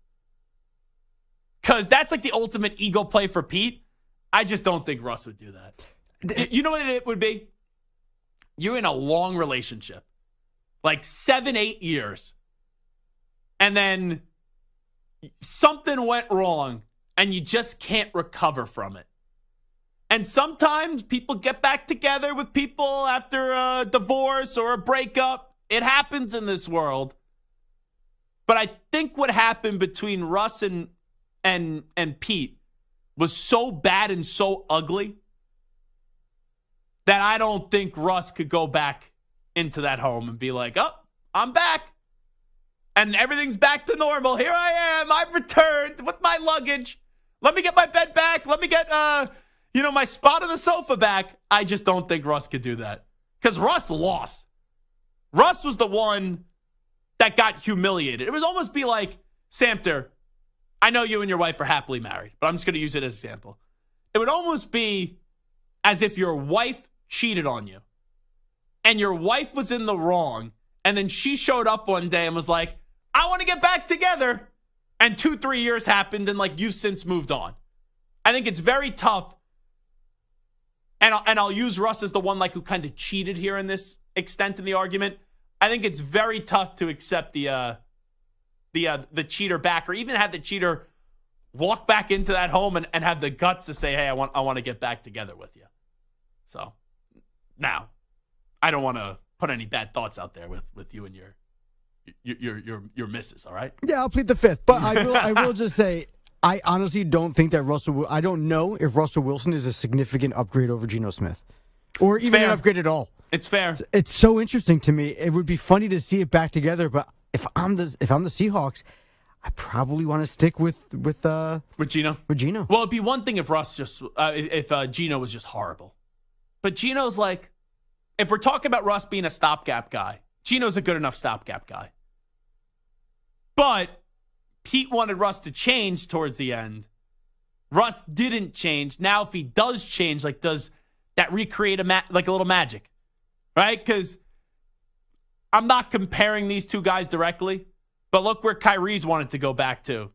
S3: Because that's like the ultimate ego play for Pete. I just don't think Russ would do that. You know what it would be? You're in a long relationship. Like 7-8 years. And then something went wrong and you just can't recover from it. And sometimes people get back together with people after a divorce or a breakup. It happens in this world. But I think what happened between Russ and Pete was so bad and so ugly that I don't think Russ could go back into that home and be like, oh, I'm back. And everything's back to normal. Here I am. I've returned with my luggage. Let me get my bed back. Let me get, my spot on the sofa back. I just don't think Russ could do that. Because Russ lost. Russ was the one that got humiliated. It would almost be like, Samter, I know you and your wife are happily married, but I'm just going to use it as an example. It would almost be as if your wife cheated on you. And your wife was in the wrong. And then she showed up one day and was like, I want to get back together. And 2-3 years happened and like you've since moved on. I think it's very tough. And I'll use Russ as the one like who kind of cheated here in this extent in the argument. I think it's very tough to accept the cheater back, or even have the cheater walk back into that home and have the guts to say, hey, I want to get back together with you. So now, I don't want to put any bad thoughts out there with you and your your misses. All right.
S5: Yeah, I'll plead the fifth, but I will just say I honestly don't think that I don't know if Russell Wilson is a significant upgrade over Geno Smith, or
S3: It's
S5: even
S3: fair.
S5: an upgrade at all.
S3: It's fair.
S5: It's so interesting to me. It would be funny to see it back together, but if I'm the Seahawks, I probably want to stick with
S3: Geno.
S5: With Geno.
S3: Well, it'd be one thing if if Geno was just horrible, but Geno's like, if we're talking about Russ being a stopgap guy, Geno's a good enough stopgap guy. But Pete wanted Russ to change towards the end. Russ didn't change. Now, if he does change, like, does that recreate a little magic, right? Because I'm not comparing these two guys directly, but look where Kyrie's wanted to go back to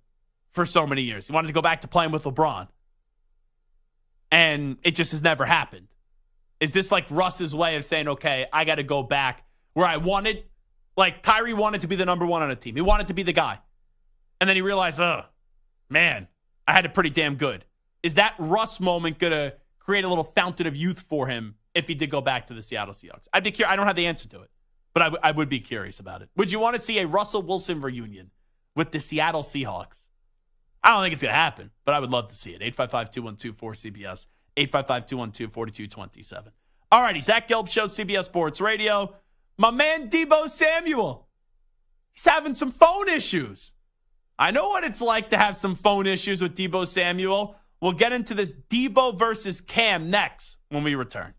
S3: for so many years. He wanted to go back to playing with LeBron, and it just has never happened. Is this like Russ's way of saying, okay, I got to go back where I wanted? Like, Kyrie wanted to be the number one on a team. He wanted to be the guy. And then he realized, man, I had it pretty damn good. Is that Russ moment going to create a little fountain of youth for him if he did go back to the Seattle Seahawks? I'd be curious. I don't have the answer to it, but I would be curious about it. Would you want to see a Russell Wilson reunion with the Seattle Seahawks? I don't think it's going to happen, but I would love to see it. 855-212-4CBS, 855-212-4227. All righty, Zach Gelb Show, CBS Sports Radio. My man Deebo Samuel, he's having some phone issues. I know what it's like to have some phone issues with Deebo Samuel. We'll get into this Deebo versus Cam next when we return.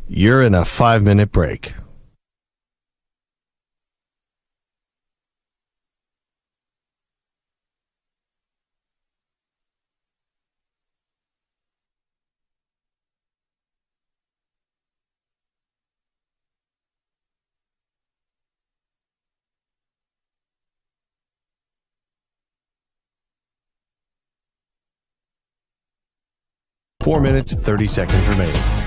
S1: You're in a 5-minute break. Four minutes, 30 seconds remaining.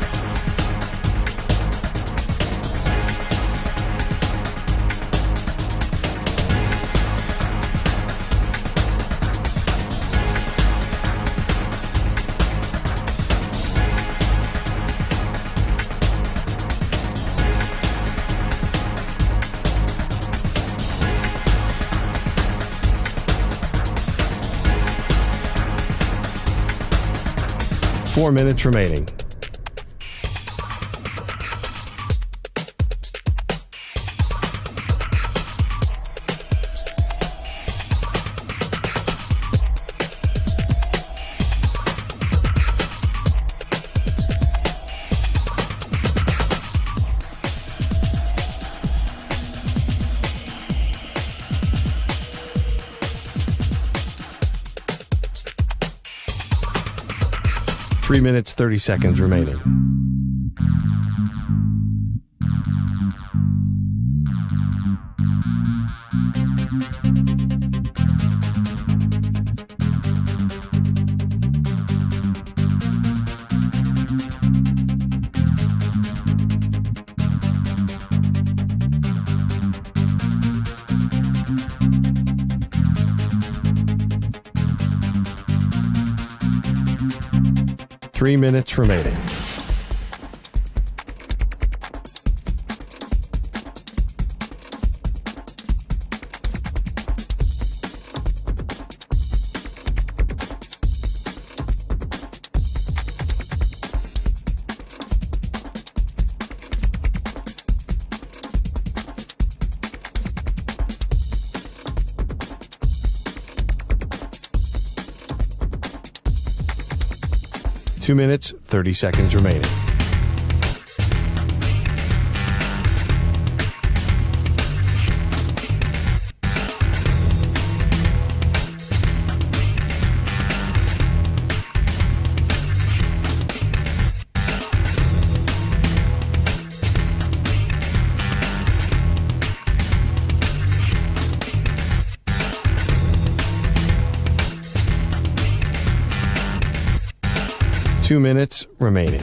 S1: Four minutes remaining. Three minutes, 30 seconds remaining. Three minutes remaining. Two minutes, 30 seconds remaining. Two minutes remaining.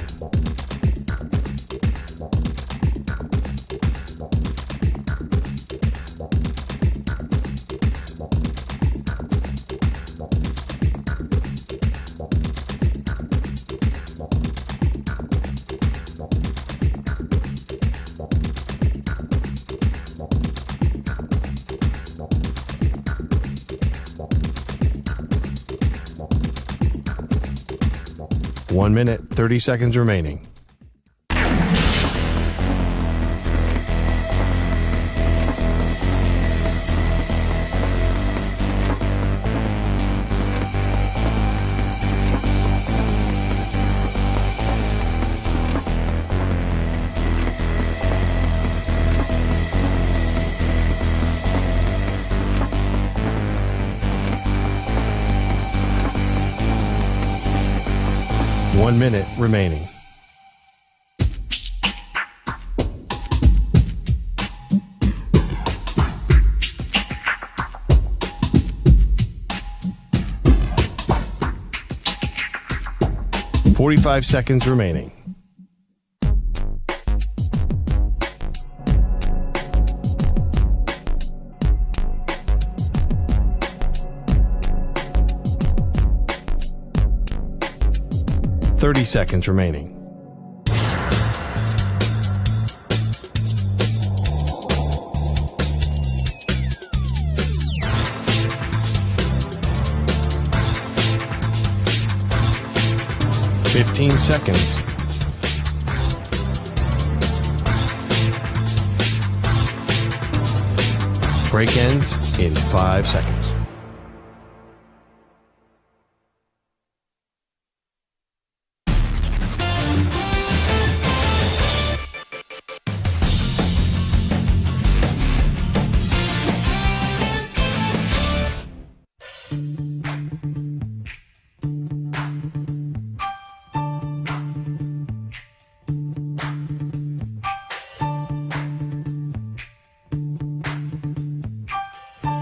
S1: 1 minute, 30 seconds remaining. One minute remaining. .45 seconds remaining. .30 seconds remaining. .15 seconds. Break ends in 5 seconds.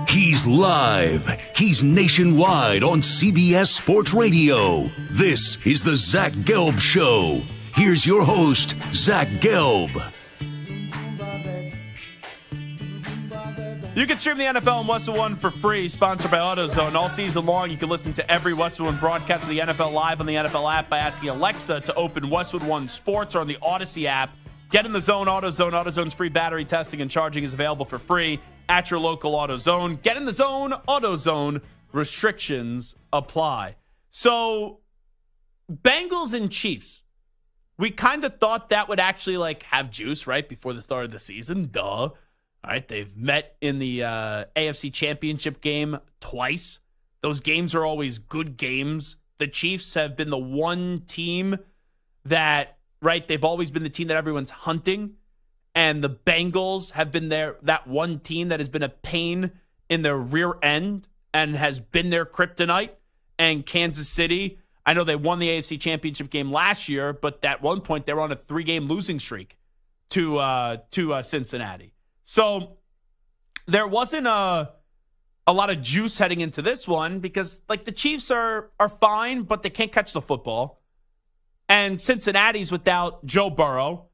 S2: He's live. He's nationwide on CBS Sports Radio. This is the Zach Gelb Show. Here's your host, Zach Gelb.
S3: You can stream the NFL on Westwood One for free, sponsored by AutoZone. All season long, you can listen to every Westwood One broadcast of the NFL live on the NFL app by asking Alexa to open Westwood One Sports or on the Odyssey app. Get in the zone, AutoZone. AutoZone's free battery testing and charging is available for free at your local AutoZone. Get in the zone, AutoZone. Restrictions apply. So, Bengals and Chiefs. We kind of thought that would actually have juice right before the start of the season. Duh. All right, they've met in the AFC Championship game twice. Those games are always good games. The Chiefs have been the one team that, they've always been the team that everyone's hunting. And the Bengals have been that one team that has been a pain in their rear end and has been their kryptonite. And Kansas City, I know they won the AFC Championship game last year, but at one point they were on a 3-game losing streak to Cincinnati. So there wasn't a lot of juice heading into this one because the Chiefs are fine, but they can't catch the football. And Cincinnati's without Joe Burrow.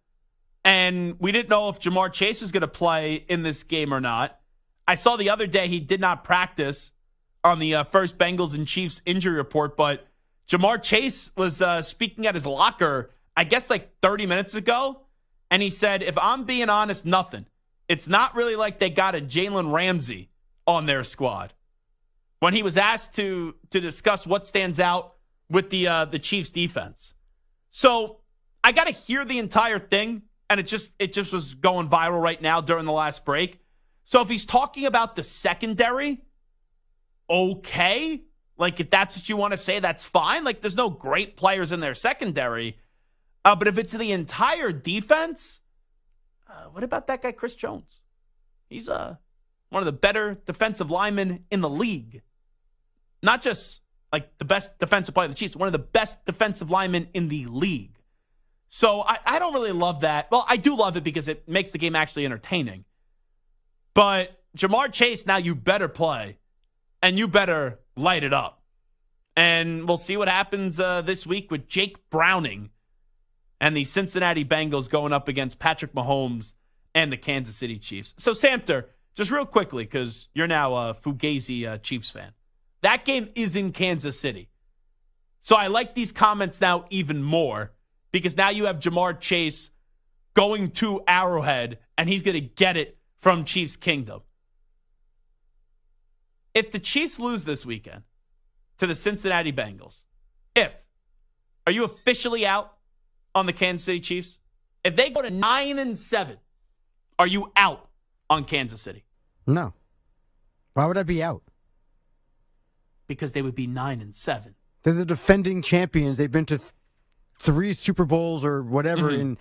S3: And we didn't know if Jamar Chase was going to play in this game or not. I saw the other day he did not practice on the first Bengals and Chiefs injury report, but Jamar Chase was speaking at his locker, I guess 30 minutes ago, and he said, if I'm being honest, nothing. It's not really like they got a Jalen Ramsey on their squad. When he was asked to discuss what stands out with the Chiefs defense. So I got to hear the entire thing. And it just was going viral right now during the last break. So if he's talking about the secondary, okay. If that's what you want to say, that's fine. There's no great players in their secondary. But if it's the entire defense, what about that guy, Chris Jones? He's one of the better defensive linemen in the league. Not just the best defensive player of the Chiefs, one of the best defensive linemen in the league. So I don't really love that. Well, I do love it because it makes the game actually entertaining. But Jamar Chase, now you better play. And you better light it up. And we'll see what happens this week with Jake Browning and the Cincinnati Bengals going up against Patrick Mahomes and the Kansas City Chiefs. So, Samter, just real quickly, because you're now a Fugazi Chiefs fan. That game is in Kansas City. So I like these comments now even more. Because now you have Jamar Chase going to Arrowhead, and he's going to get it from Chiefs Kingdom. If the Chiefs lose this weekend to the Cincinnati Bengals, Are you officially out on the Kansas City Chiefs? If they go to 9-7, are you out on Kansas City?
S5: No. Why would I be out?
S3: Because they would be 9-7.
S5: They're the defending champions. They've been to 3 Super Bowls or whatever in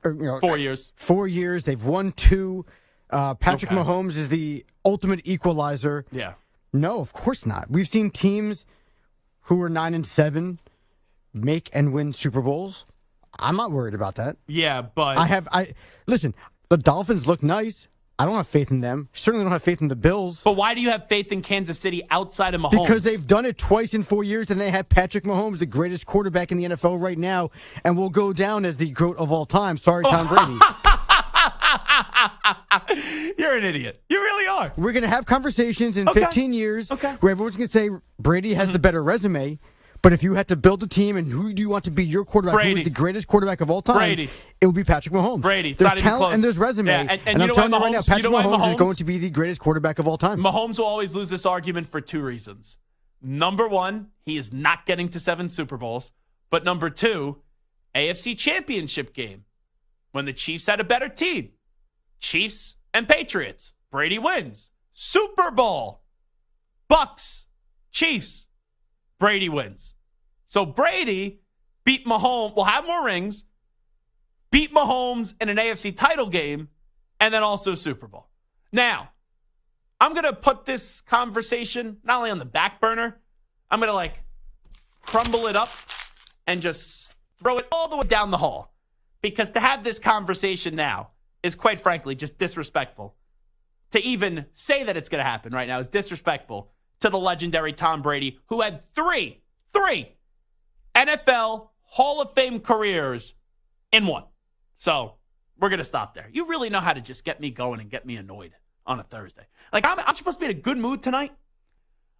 S3: 4 years.
S5: 4 years. They've won 2. Patrick Mahomes is the ultimate equalizer.
S3: Yeah.
S5: No, of course not. We've seen teams who are 9-7 make and win Super Bowls. I'm not worried about that.
S3: Yeah, but
S5: listen, the Dolphins look nice. I don't have faith in them. Certainly don't have faith in the Bills.
S3: But why do you have faith in Kansas City outside of Mahomes?
S5: Because they've done it twice in 4 years, and they have Patrick Mahomes, the greatest quarterback in the NFL right now, and will go down as the GOAT of all time. Sorry, Tom Brady.
S3: You're an idiot. You really are.
S5: We're going to have conversations in 15 years where everyone's going to say Brady has the better resume. But if you had to build a team and who do you want to be your quarterback,
S3: Brady.
S5: who is the greatest quarterback of all time,
S3: Brady.
S5: It would be Patrick Mahomes.
S3: Brady. It's
S5: There's
S3: not even
S5: talent
S3: close.
S5: and there's resume.
S3: Yeah,
S5: and I'm telling you right now, Patrick Mahomes is going to be the greatest quarterback of all time.
S3: Mahomes will always lose this argument for 2 reasons. Number 1, he is not getting to 7 Super Bowls. But number 2, AFC Championship game. When the Chiefs had a better team. Chiefs and Patriots. Brady wins. Super Bowl. Bucks. Chiefs. Brady wins. So Brady beat Mahomes, will have more rings, beat Mahomes in an AFC title game, and then also Super Bowl. Now, I'm going to put this conversation not only on the back burner, I'm going to crumble it up and just throw it all the way down the hall. Because to have this conversation now is quite frankly just disrespectful. To even say that it's going to happen right now is disrespectful to the legendary Tom Brady, who had three NFL Hall of Fame careers in one. So we're going to stop there. You really know how to just get me going and get me annoyed on a Thursday. I'm supposed to be in a good mood tonight.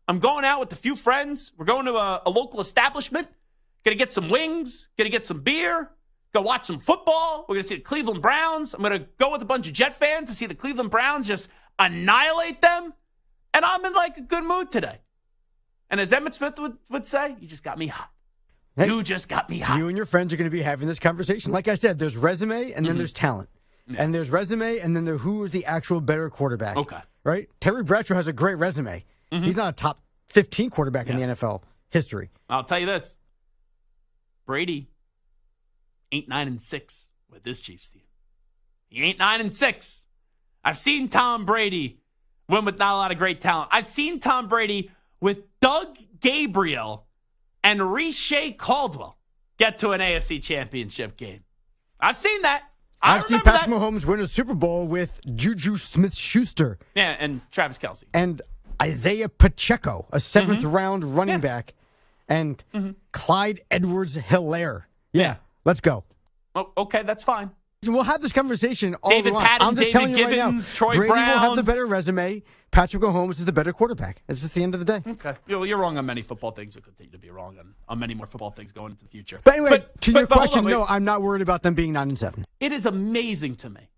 S3: I'm going out with a few friends. We're going to a local establishment. Going to get some wings. Going to get some beer. Go watch some football. We're going to see the Cleveland Browns. I'm going to go with a bunch of Jet fans to see the Cleveland Browns just annihilate them. And I'm in a good mood today. And as Emmitt Smith would say, you just got me hot.
S5: Hey,
S3: you just got me hot.
S5: You and your friends are going to be having this conversation. Like I said, there's resume and then there's talent. Yeah. And there's resume and then who is the actual better quarterback.
S3: Okay.
S5: Right? Terry Bradshaw has a great resume. He's not a top 15 quarterback in the NFL history.
S3: I'll tell you this. Brady ain't 9-6 with this Chiefs team. He ain't 9-6. I've seen Tom Brady win with not a lot of great talent. I've seen Tom Brady with Doug Gabriel and Riche Caldwell get to an AFC Championship game. I've seen that.
S5: I've seen Patrick Mahomes win a Super Bowl with Juju Smith-Schuster.
S3: Yeah, and Travis Kelce.
S5: And Isaiah Pacheco, a 7th-round running back. And Clyde Edwards-Hilaire. Yeah, let's go.
S3: Oh, okay, that's fine.
S5: We'll have this conversation all
S3: David
S5: along.
S3: Patton,
S5: I'm just
S3: David
S5: telling you
S3: Gibbons,
S5: right now,
S3: Troy
S5: Brady
S3: Brown.
S5: will have the better resume. Patrick Mahomes is the better quarterback. It's just the end of the day.
S3: Okay. You're wrong on many football things. You'll continue to be wrong on many more football things going into the future.
S5: But anyway, to your question,
S3: hold on,
S5: no, I'm not worried about them being 9-7.
S3: It is amazing to me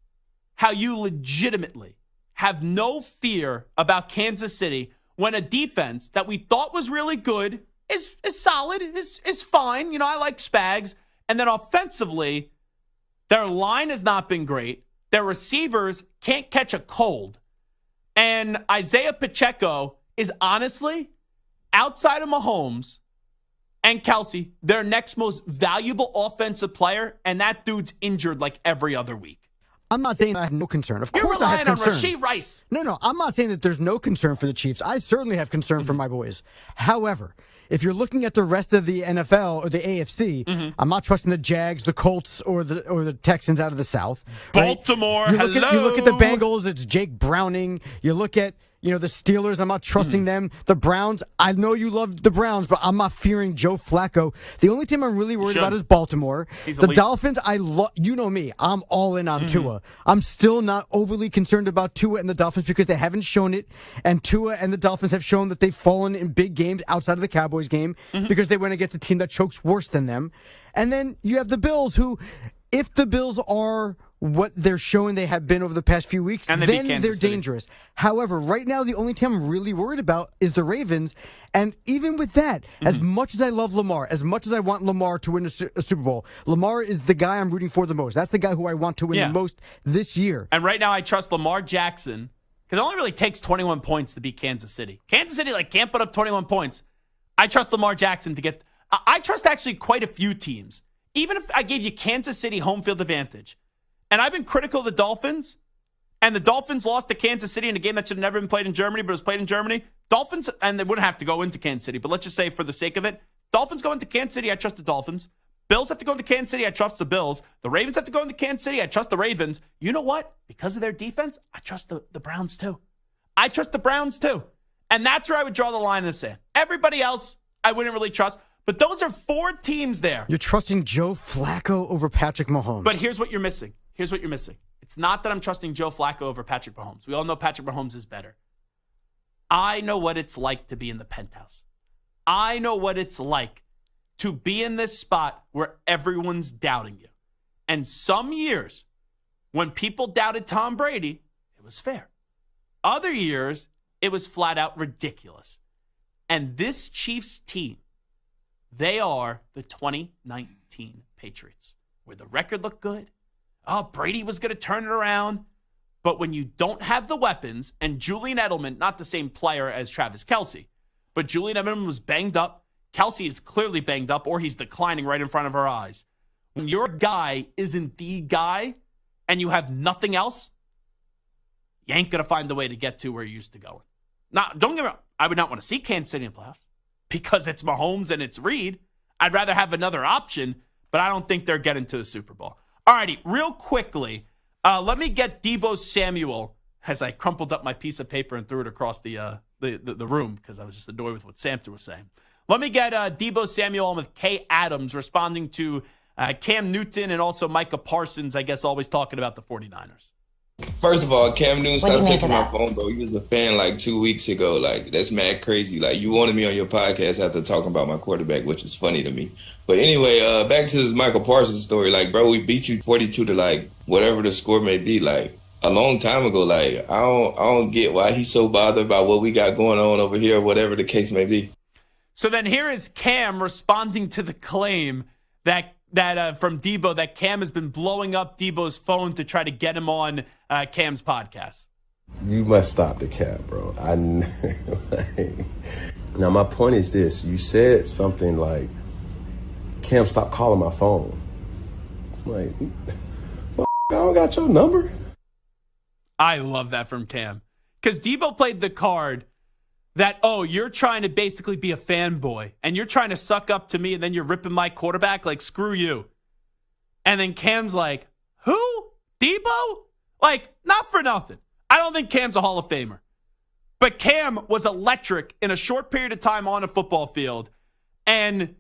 S3: how you legitimately have no fear about Kansas City when a defense that we thought was really good is solid, is fine. I like Spags. And then offensively, their line has not been great. Their receivers can't catch a cold. And Isaiah Pacheco is honestly, outside of Mahomes and Kelce, their next most valuable offensive player. And that dude's injured every other week.
S5: I'm not saying I have no concern. Of course I have
S3: You're
S5: concern.
S3: relying on Rashee Rice.
S5: No, I'm not saying that there's no concern for the Chiefs. I certainly have concern for my boys. However, if you're looking at the rest of the NFL or the AFC, I'm not trusting the Jags, the Colts, or the Texans out of the South. Right?
S3: Baltimore,
S5: you look at the Bengals, it's Jake Browning. You look at the Steelers, I'm not trusting them. The Browns, I know you love the Browns, but I'm not fearing Joe Flacco. The only team I'm really worried about is Baltimore. The Dolphins, you know me, I'm all in on Tua. I'm still not overly concerned about Tua and the Dolphins because they haven't shown it. And Tua and the Dolphins have shown that they've fallen in big games outside of the Cowboys game because they went against a team that chokes worse than them. And then you have the Bills who, if the Bills are what they're showing they have been over the past few weeks,
S3: And
S5: then they're dangerous. However, right now, the only team I'm really worried about is the Ravens. And even with that, as much as I love Lamar, as much as I want Lamar to win a Super Bowl, Lamar is the guy I'm rooting for the most. That's the guy who I want to win the most this year.
S3: And right now, I trust Lamar Jackson, because it only really takes 21 points to beat Kansas City. Kansas City can't put up 21 points. I trust Lamar Jackson to get... I trust actually quite a few teams. Even if I gave you Kansas City home field advantage, and I've been critical of the Dolphins, and the Dolphins lost to Kansas City in a game that should have never been played in Germany, but was played in Germany. Dolphins, and they wouldn't have to go into Kansas City, but let's just say for the sake of it, Dolphins go into Kansas City, I trust the Dolphins. Bills have to go into Kansas City, I trust the Bills. The Ravens have to go into Kansas City, I trust the Ravens. You know what? Because of their defense, I trust the Browns too. I trust the Browns too. And that's where I would draw the line in the sand. Everybody else, I wouldn't really trust. But those are 4 teams there.
S5: You're trusting Joe Flacco over Patrick Mahomes.
S3: But here's what you're missing. It's not that I'm trusting Joe Flacco over Patrick Mahomes. We all know Patrick Mahomes is better. I know what it's like to be in the penthouse. I know what it's like to be in this spot where everyone's doubting you. And some years, when people doubted Tom Brady, it was fair. Other years, it was flat out ridiculous. And this Chiefs team, they are the 2019 Patriots, where the record looked good. Oh, Brady was going to turn it around. But when you don't have the weapons, and Julian Edelman, not the same player as Travis Kelce, but Julian Edelman was banged up. Kelce is clearly banged up, or he's declining right in front of our eyes. When your guy isn't the guy, and you have nothing else, you ain't going to find the way to get to where you used to go. Now, don't get me wrong. I would not want to see Kansas City in the playoffs because it's Mahomes and it's Reed. I'd rather have another option, but I don't think they're getting to the Super Bowl. All righty, real quickly, let me get Deebo Samuel as I crumpled up my piece of paper and threw it across the room because I was just annoyed with what Samter was saying. Let me get Deebo Samuel on with Kay Adams responding to Cam Newton and also Micah Parsons, I guess, always talking about the 49ers.
S17: First of all, Cam Newton stopped texting my phone, bro. He was a fan 2 weeks ago. That's mad crazy. You wanted me on your podcast after talking about my quarterback, which is funny to me. But anyway, back to this Michael Parsons story. Bro, we beat you 42 to whatever the score may be. A long time ago. I don't get why he's so bothered about what we got going on over here, whatever the case may be.
S3: So then here is Cam responding to the claim that from Deebo that Cam has been blowing up Deebo's phone to try to get him on Cam's podcast.
S18: You must stop the cap, bro. Now, my point is this. You said something like, Cam, stop calling my phone. I don't got your number.
S3: I love that from Cam. Because Deebo played the card that, you're trying to basically be a fanboy and you're trying to suck up to me and then you're ripping my quarterback, screw you. And then Cam's like, who? Deebo? Not for nothing. I don't think Cam's a Hall of Famer. But Cam was electric in a short period of time on a football field. And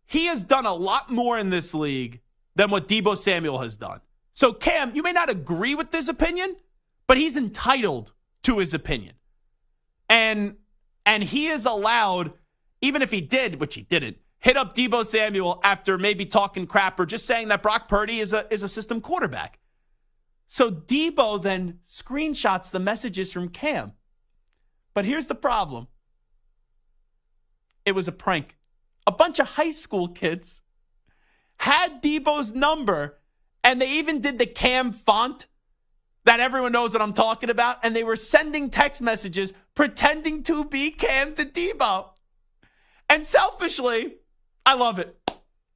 S3: he has done a lot more in this league than what Deebo Samuel has done. So Cam, you may not agree with this opinion, but he's entitled to his opinion. And he is allowed, even if he did, which he didn't, hit up Deebo Samuel after maybe talking crap or just saying that Brock Purdy is a system quarterback. So Deebo then screenshots the messages from Cam. But here's the problem. It was a prank. A bunch of high school kids had Deebo's number, and they even did the Cam font that everyone knows what I'm talking about, and they were sending text messages pretending to be Cam to Deebo. And selfishly, I love it.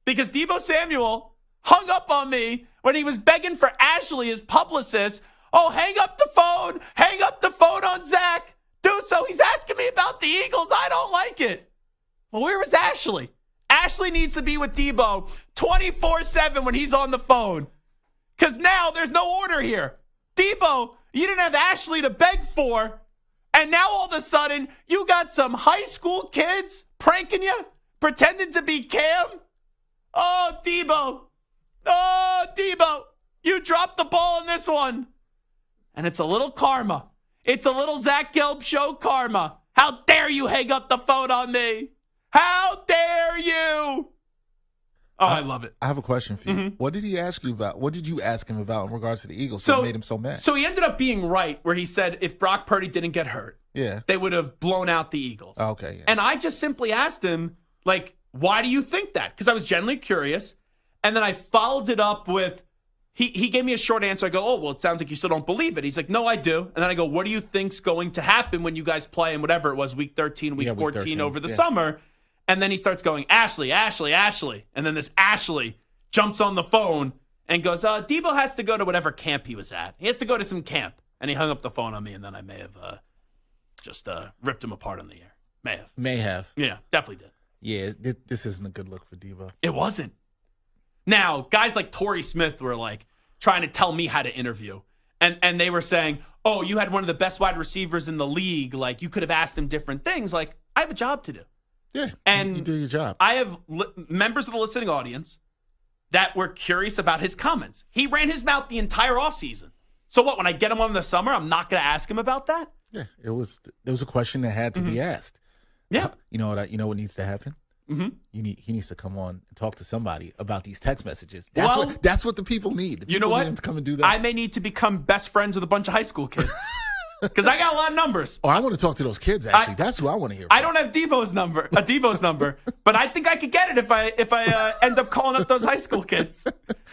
S3: Because Deebo Samuel hung up on me when he was begging for Ashley, his publicist. Hang up the phone on Zach. Do so. He's asking me about the Eagles. I don't like it. Well, where was Ashley? Ashley needs to be with Deebo 24/7 when he's on the phone. Because now there's no order here. Deebo, you didn't have Ashley to beg for. And now all of a sudden, you got some high school kids pranking you, pretending to be Cam. Oh, Deebo. You dropped the ball in this one. And it's a little karma. It's a little Zach Gelb Show karma. How dare you hang up the phone on me? How dare you? Oh, I love it.
S8: I have a question for you.
S3: Mm-hmm.
S8: What did he ask you about? What did you ask him about in regards to the Eagles that made him so mad?
S3: So he ended up being right where he said if Brock Purdy didn't get hurt, they would have blown out the Eagles.
S8: Okay. Yeah.
S3: And I just simply asked him, like, why do you think that? Because I was genuinely curious. And then I followed it up with, he gave me a short answer. I go, oh, well, it sounds like you still don't believe it. He's like, no, I do. And then I go, what do you think's going to happen when you guys play in whatever it was, week 13, week 14 over the summer? And then he starts going, Ashley. And then this Ashley jumps on the phone and goes, Debo has to go to whatever camp he was at. He has to go to some camp. And he hung up the phone on me, and then I may have just ripped him apart on the air. May have. Yeah, definitely did.
S8: Yeah, this isn't a good look for Debo.
S3: It wasn't. Now, guys like Torrey Smith were like trying to tell me how to interview. And they were saying, oh, you had one of the best wide receivers in the league. Like, you could have asked him different things. Like, I have a job to do.
S8: Yeah,
S3: and
S8: you do your job.
S3: I have members of the listening audience that were curious about his comments. He ran his mouth the entire offseason. So what, when I get him on in the summer, I'm not going to ask him about that?
S8: Yeah, there was a question that had to be asked.
S3: Yeah.
S8: You know what needs to happen?
S3: Mm-hmm.
S8: He needs to come on and talk to somebody about these text messages. That's what the people need.
S3: You know what?
S8: Need him to come and do that.
S3: I may need to become best friends with a bunch of high school kids. Because I got a lot of numbers.
S8: Oh, I want to talk to those kids, actually. That's who I want to hear from.
S3: I don't have Devo's number, but I think I could get it if I end up calling up those high school kids.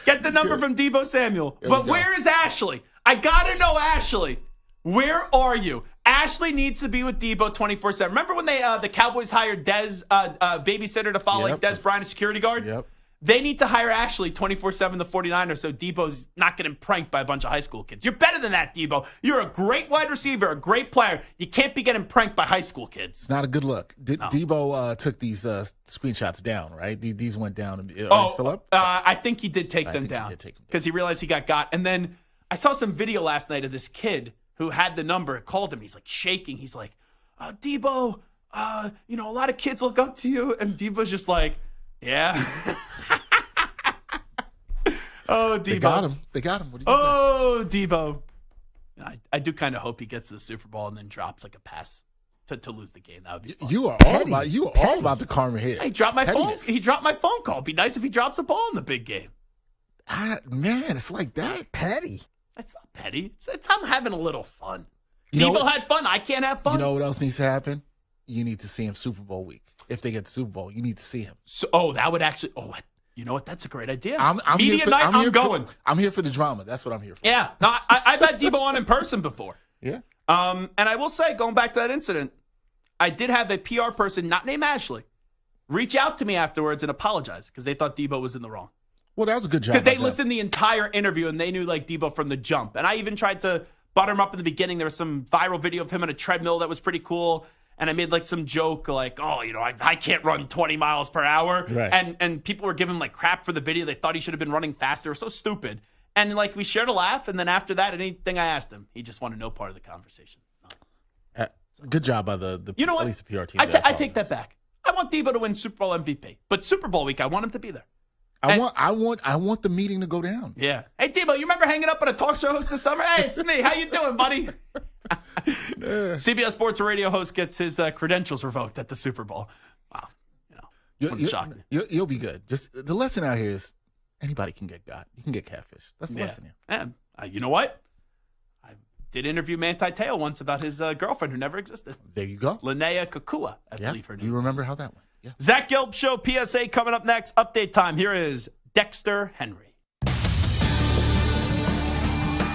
S3: Get the number from Devo Samuel. But where is Ashley? I got to know Ashley. Where are you? Ashley needs to be with Debo 24/7. Remember when the Cowboys hired Dez, babysitter to follow like Dez Bryant, a security guard?
S8: Yep.
S3: They need to hire Ashley 24/7, the 49ers, so Debo's not getting pranked by a bunch of high school kids. You're better than that, Debo. You're a great wide receiver, a great player. You can't be getting pranked by high school kids.
S8: It's not a good look. No. Debo took these screenshots down, right? These went down. Are they still up?
S3: I think he did take them down because he realized he got. And then I saw some video last night of this kid who had the number, called him. He's like shaking. He's like, Debo, a lot of kids look up to you. And Debo's just like, yeah. Oh, Debo.
S8: They got him. What do
S3: you say? Debo. I do kind of hope he gets to the Super Bowl and then drops like a pass to lose the game. That would be fun.
S8: You are all about the karma here.
S3: He dropped my phone. He dropped my phone call. It'd be nice if he drops a ball in the big game.
S8: Man, it's like that.
S5: Petty.
S3: It's not petty. It's I'm having a little fun. Debo had fun. I can't have fun.
S8: You know what else needs to happen? You need to see him Super Bowl week. If they get the Super Bowl, you need to see him.
S3: So, that would actually. You know what? That's a great idea.
S8: I'm
S3: Media night. I'm going.
S8: I'm here for the drama. That's what I'm here for.
S3: Yeah. No, I've had Debo on in person before.
S8: Yeah.
S3: And I will say, going back to that incident, I did have a PR person, not named Ashley, reach out to me afterwards and apologize because they thought Debo was in the wrong.
S8: Well, that was a good job.
S3: Because they listened the entire interview and they knew like Debo from the jump. And I even tried to butter him up in the beginning. There was some viral video of him on a treadmill that was pretty cool. And I made like some joke like, I can't run 20 miles per hour.
S8: Right.
S3: And people were giving him like crap for the video. They thought he should have been running faster. It was so stupid. And like we shared a laugh. And then after that, anything I asked him, he just wanted no part of the conversation.
S8: Good job by the
S3: you know
S8: at
S3: what?
S8: least the PR team.
S3: I take that back. I want Debo to win Super Bowl MVP. But Super Bowl week, I want him to be there.
S8: I want the meeting to go down.
S3: Yeah. Hey, Debo, you remember hanging up on a talk show host this summer? Hey, it's me. How you doing, buddy? CBS Sports Radio host gets his credentials revoked at the Super Bowl. Wow.
S8: You'll be good. Just the lesson out here is anybody can get got. You can get catfish. That's the lesson here.
S3: And you know what? I did interview Manti Te'o once about his girlfriend who never existed.
S8: There you go.
S3: Linnea Kakua, I believe her name.
S8: You remember how that went. Yeah.
S3: Zach Gelb Show, PSA coming up next. Update time. Here is Dexter Henry.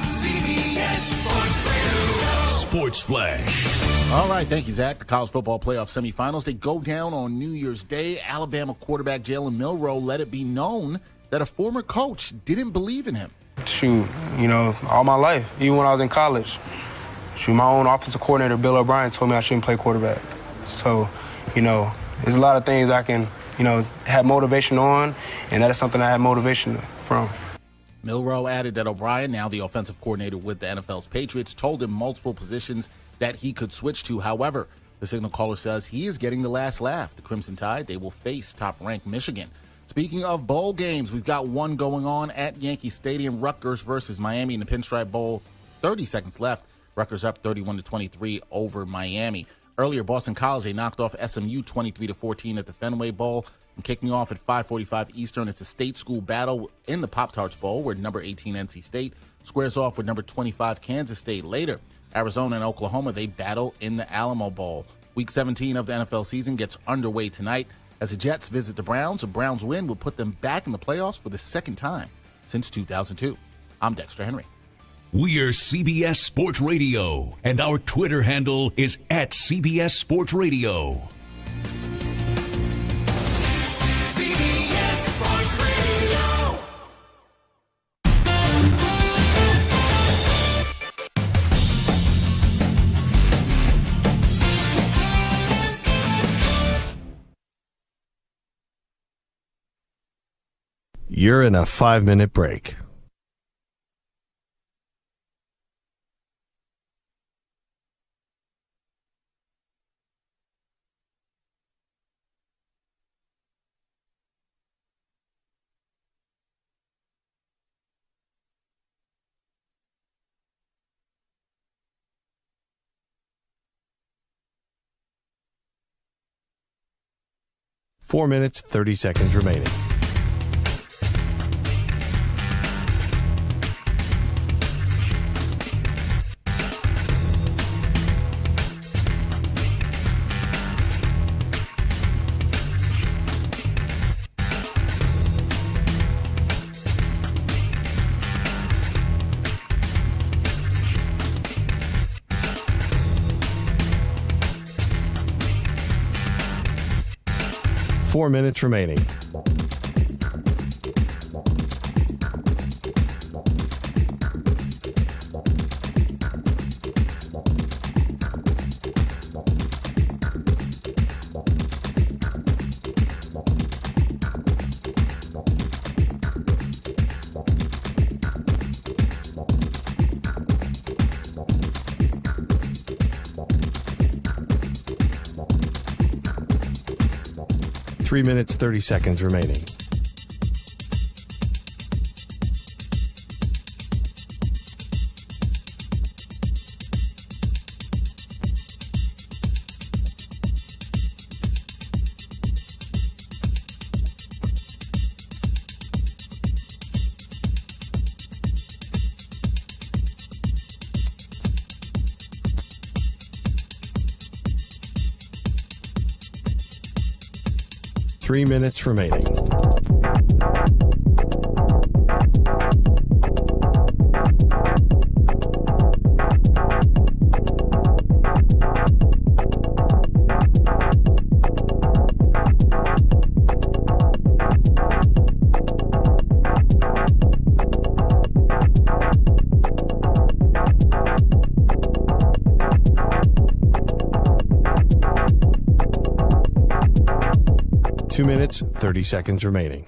S2: CBS Sports Radio. Sports Flash.
S8: All right, thank you, Zach. The college football playoff semifinals, they go down on New Year's Day. Alabama quarterback Jalen Milroe let it be known that a former coach didn't believe in him.
S19: Shoot, all my life, even when I was in college. Shoot, my own offensive coordinator, Bill O'Brien, told me I shouldn't play quarterback. So, there's a lot of things I can, have motivation on, and that is something I have motivation from.
S8: Milroe added that O'Brien, now the offensive coordinator with the NFL's Patriots, told him multiple positions that he could switch to. However, the signal caller says he is getting the last laugh. The Crimson Tide, they will face top-ranked Michigan. Speaking of bowl games, we've got one going on at Yankee Stadium. Rutgers versus Miami in the Pinstripe Bowl. 30 seconds left. Rutgers up 31-23 over Miami. Earlier, Boston College, they knocked off SMU 23-14 at the Fenway Bowl. And kicking off at 5:45 Eastern, it's a state school battle in the Pop-Tarts Bowl, where number 18 NC State squares off with number 25 Kansas State. Later, Arizona and Oklahoma, they battle in the Alamo Bowl. Week 17 of the NFL season gets underway tonight as the Jets visit the Browns. A Browns win would put them back in the playoffs for the second time since 2002. I'm Dexter Henry.
S2: We are CBS Sports Radio, and our Twitter handle is @CBS Sports Radio.
S20: CBS Sports Radio.
S1: You're in a 5-minute break. Four minutes, 30 seconds remaining. Four minutes remaining. Three minutes, 30 seconds remaining. Three minutes remaining. Two minutes, 30 seconds remaining.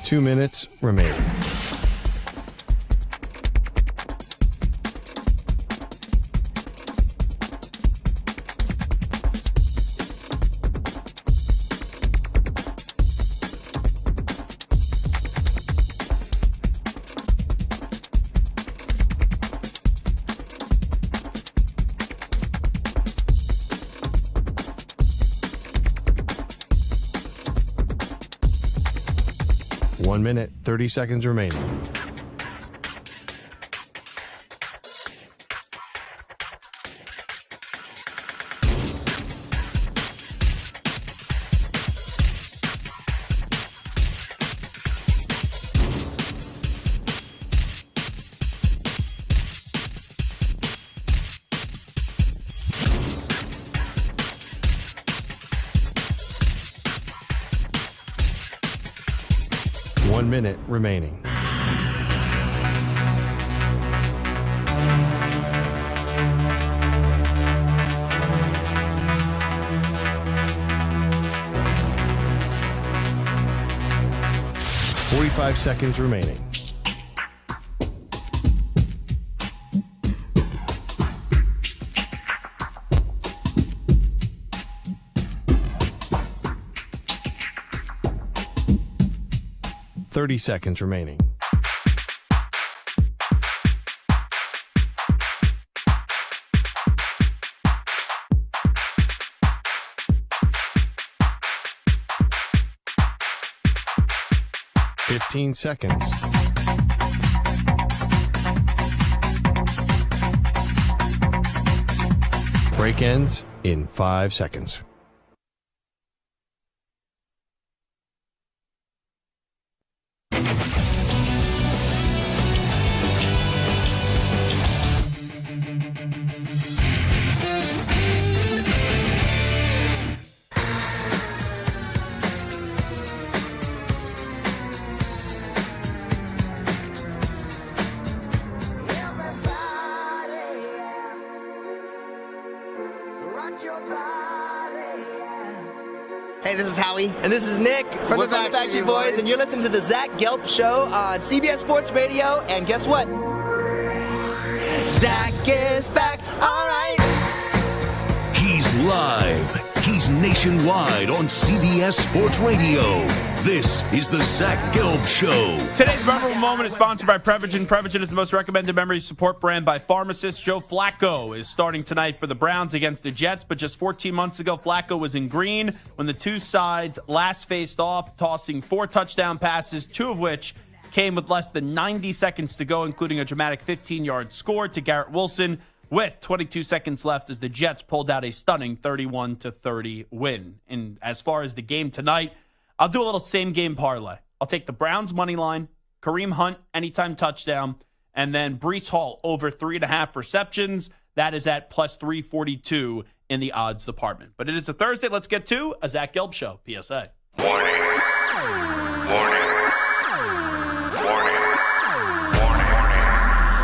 S1: Two minutes remaining. One minute, 30 seconds remaining. One minute remaining. 45 seconds remaining. Seconds remaining. Seconds. Break ends in 5 seconds.
S21: Hey, this is Howie. And this is Nick. We're from the Backstreet Boys. And you're listening to the Zach Gelb Show on CBS Sports Radio. And guess what? Zach is back. All right.
S2: He's live. He's nationwide on CBS Sports Radio. This is the Zach Gelb Show.
S3: Today's memorable moment is sponsored by Prevagen. Prevagen is the most recommended memory support brand by pharmacists. Joe Flacco is starting tonight for the Browns against the Jets, but just 14 months ago, Flacco was in green when the two sides last faced off, tossing 4 touchdown passes, 2 of which came with less than 90 seconds to go, including a dramatic 15-yard score to Garrett Wilson with 22 seconds left as the Jets pulled out a stunning 31-30 win. And as far as the game tonight, I'll do a little same-game parlay. I'll take the Browns' money line, Kareem Hunt, anytime touchdown, and then Breece Hall over 3.5 receptions. That is at plus 342 in the odds department. But it is a Thursday. Let's get to a Zach Gelb Show, PSA.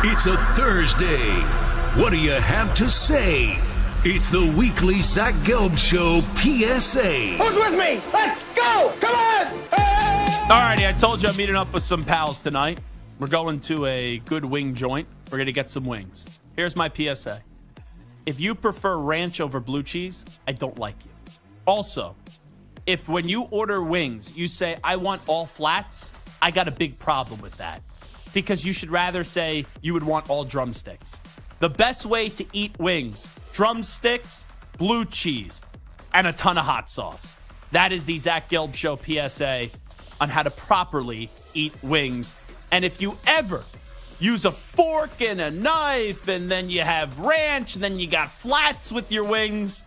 S2: It's a Thursday. What do you have to say? It's the weekly Zach Gelb Show PSA.
S20: Who's with me? Let's go! Come on!
S3: All righty, I told you I'm meeting up with some pals tonight. We're going to a good wing joint. We're going to get some wings. Here's my PSA. If you prefer ranch over blue cheese, I don't like you. Also, if when you order wings, you say, I want all flats, I got a big problem with that. Because you should rather say you would want all drumsticks. The best way to eat wings, drumsticks, blue cheese, and a ton of hot sauce. That is the Zach Gelb Show PSA on how to properly eat wings. And if you ever use a fork and a knife, and then you have ranch, and then you got flats with your wings,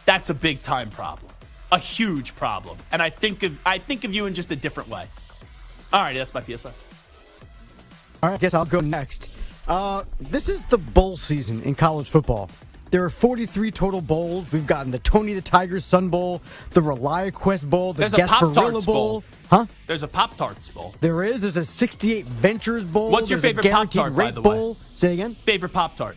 S3: that's a big time problem. A huge problem. And I think of you in just a different way. All right, that's my PSA.
S5: All right, I guess I'll go next. This is the bowl season in college football. There are 43 total bowls. We've gotten the Tony the Tiger Sun Bowl, the ReliaQuest Bowl, the Gasparilla Bowl. Huh?
S3: There's a Pop-Tarts Bowl.
S5: There is. There's a 68 Ventures Bowl.
S3: What's your favorite Pop-Tart, by the way?
S5: Say again?
S3: Favorite Pop-Tart?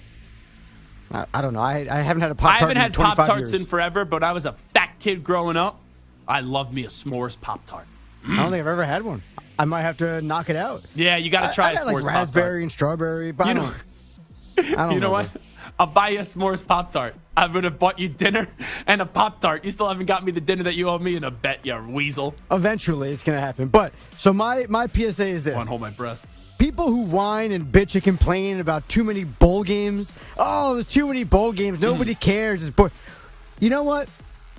S5: I don't know. I haven't had a Pop-Tart
S3: I haven't had
S5: in 25
S3: Pop-Tarts
S5: years.
S3: in forever, but I was a fat kid growing up. I loved me a s'mores Pop-Tart.
S5: I don't think I've ever had one. I might have to knock it out.
S3: Yeah, you got to try
S5: I
S3: a
S5: got
S3: s'mores
S5: like raspberry
S3: Pop-Tart.
S5: and strawberry, but I don't
S3: You know what? I'll buy you a s'mores Pop-Tart. I would have bought you dinner and a Pop-Tart. You still haven't got me the dinner that you owe me in a bet, you weasel.
S5: Eventually, it's going to happen. But, so my PSA is this.
S3: I want to hold my breath.
S5: People who whine and bitch and complain about too many bowl games. Oh, there's too many bowl games. Nobody cares. It's boring. You know what?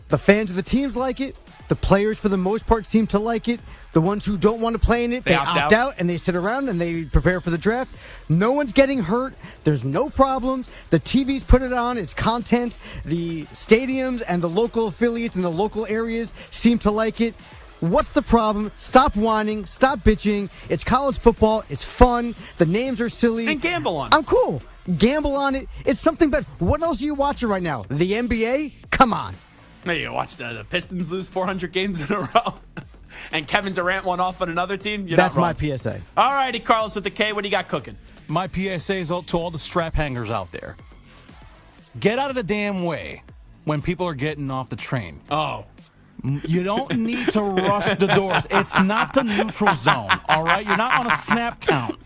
S5: The fans of the teams like it. The players, for the most part, seem to like it. The ones who don't want to play in it, they opt out and they sit around and they prepare for the draft. No one's getting hurt. There's no problems. The TVs put it on. It's content. The stadiums and the local affiliates in the local areas seem to like it. What's the problem? Stop whining. Stop bitching. It's college football. It's fun. The names are silly.
S3: And gamble on it.
S5: I'm cool. Gamble on it. It's something better. What else are you watching right now? The NBA? Come on.
S3: Hey, you watch the Pistons lose 400 games in a row, and Kevin Durant won off on another team?
S5: That's my PSA.
S3: All righty, Carlos with the K. What do you got cooking?
S6: My PSA is to all the strap hangers out there. Get out of the damn way when people are getting off the train.
S3: Oh.
S6: You don't need to rush the doors. It's not the neutral zone, all right? You're not on a snap count.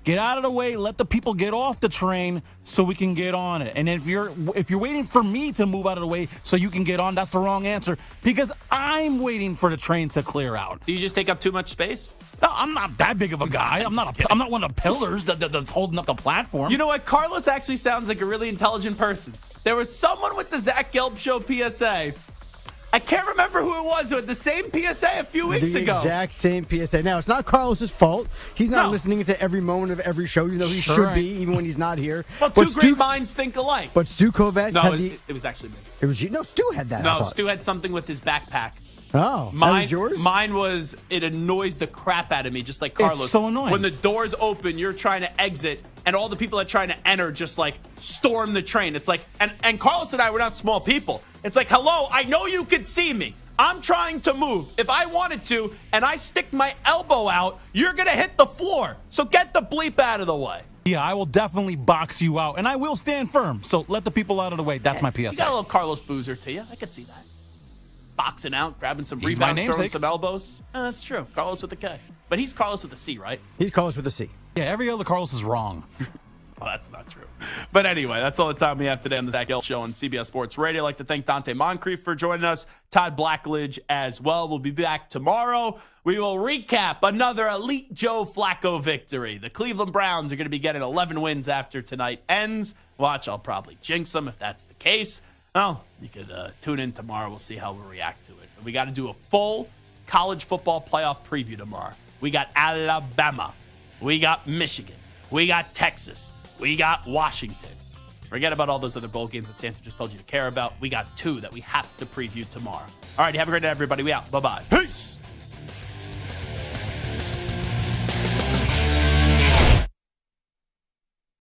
S6: Get out of the way. Let the people get off the train so we can get on it. And if you're waiting for me to move out of the way so you can get on, that's the wrong answer because I'm waiting for the train to clear out.
S3: Do you just take up too much space?
S6: No, I'm not that big of a guy. I'm not one of the pillars that's holding up the platform.
S3: You know what? Carlos actually sounds like a really intelligent person. There was someone with the Zach Gelb Show PSA. I can't remember who it was who had the same PSA a few weeks ago.
S5: The exact same PSA. Now, it's not Carlos's fault. He's not listening to every moment of every show, even though he should be, even when he's not here.
S3: Well, two great minds think alike.
S5: But Stu Kovacs had
S3: it was actually me.
S5: It was you? No, Stu had that.
S3: No, Stu had something with his backpack.
S5: Oh, that was yours?
S3: Mine was, it annoys the crap out of me, just like Carlos.
S6: It's so annoying.
S3: When the doors open, you're trying to exit, and all the people that are trying to enter just like storm the train. It's like, and Carlos and I were not small people. It's like, hello, I know you can see me. I'm trying to move. If I wanted to, and I stick my elbow out, you're going to hit the floor. So get the bleep out of the way.
S6: Yeah, I will definitely box you out, and I will stand firm. So let the people out of the way. That's my PSA.
S3: You got a little Carlos Boozer to you. I could see that. Boxing out, grabbing some rebounds, throwing some elbows. That's true. Carlos with a K. But he's Carlos with a C, right?
S5: He's Carlos with a C.
S6: Yeah, every other Carlos is wrong.
S3: Well, that's not true. But anyway, that's all the time we have today on the Zach Gelb Show on CBS Sports Radio. I'd like to thank Dante Moncrief for joining us, Todd Blackledge as well. We'll be back tomorrow. We will recap another Elite Joe Flacco victory. The Cleveland Browns are going to be getting 11 wins after tonight ends. Watch, I'll probably jinx them if that's the case. Well, you could tune in tomorrow. We'll see how we'll react to it. But we got to do a full college football playoff preview tomorrow. We got Alabama. We got Michigan. We got Texas. We got Washington. Forget about all those other bowl games that Santa just told you to care about. We got 2 that we have to preview tomorrow. All right, have a great day, everybody. We out. Bye-bye. Peace.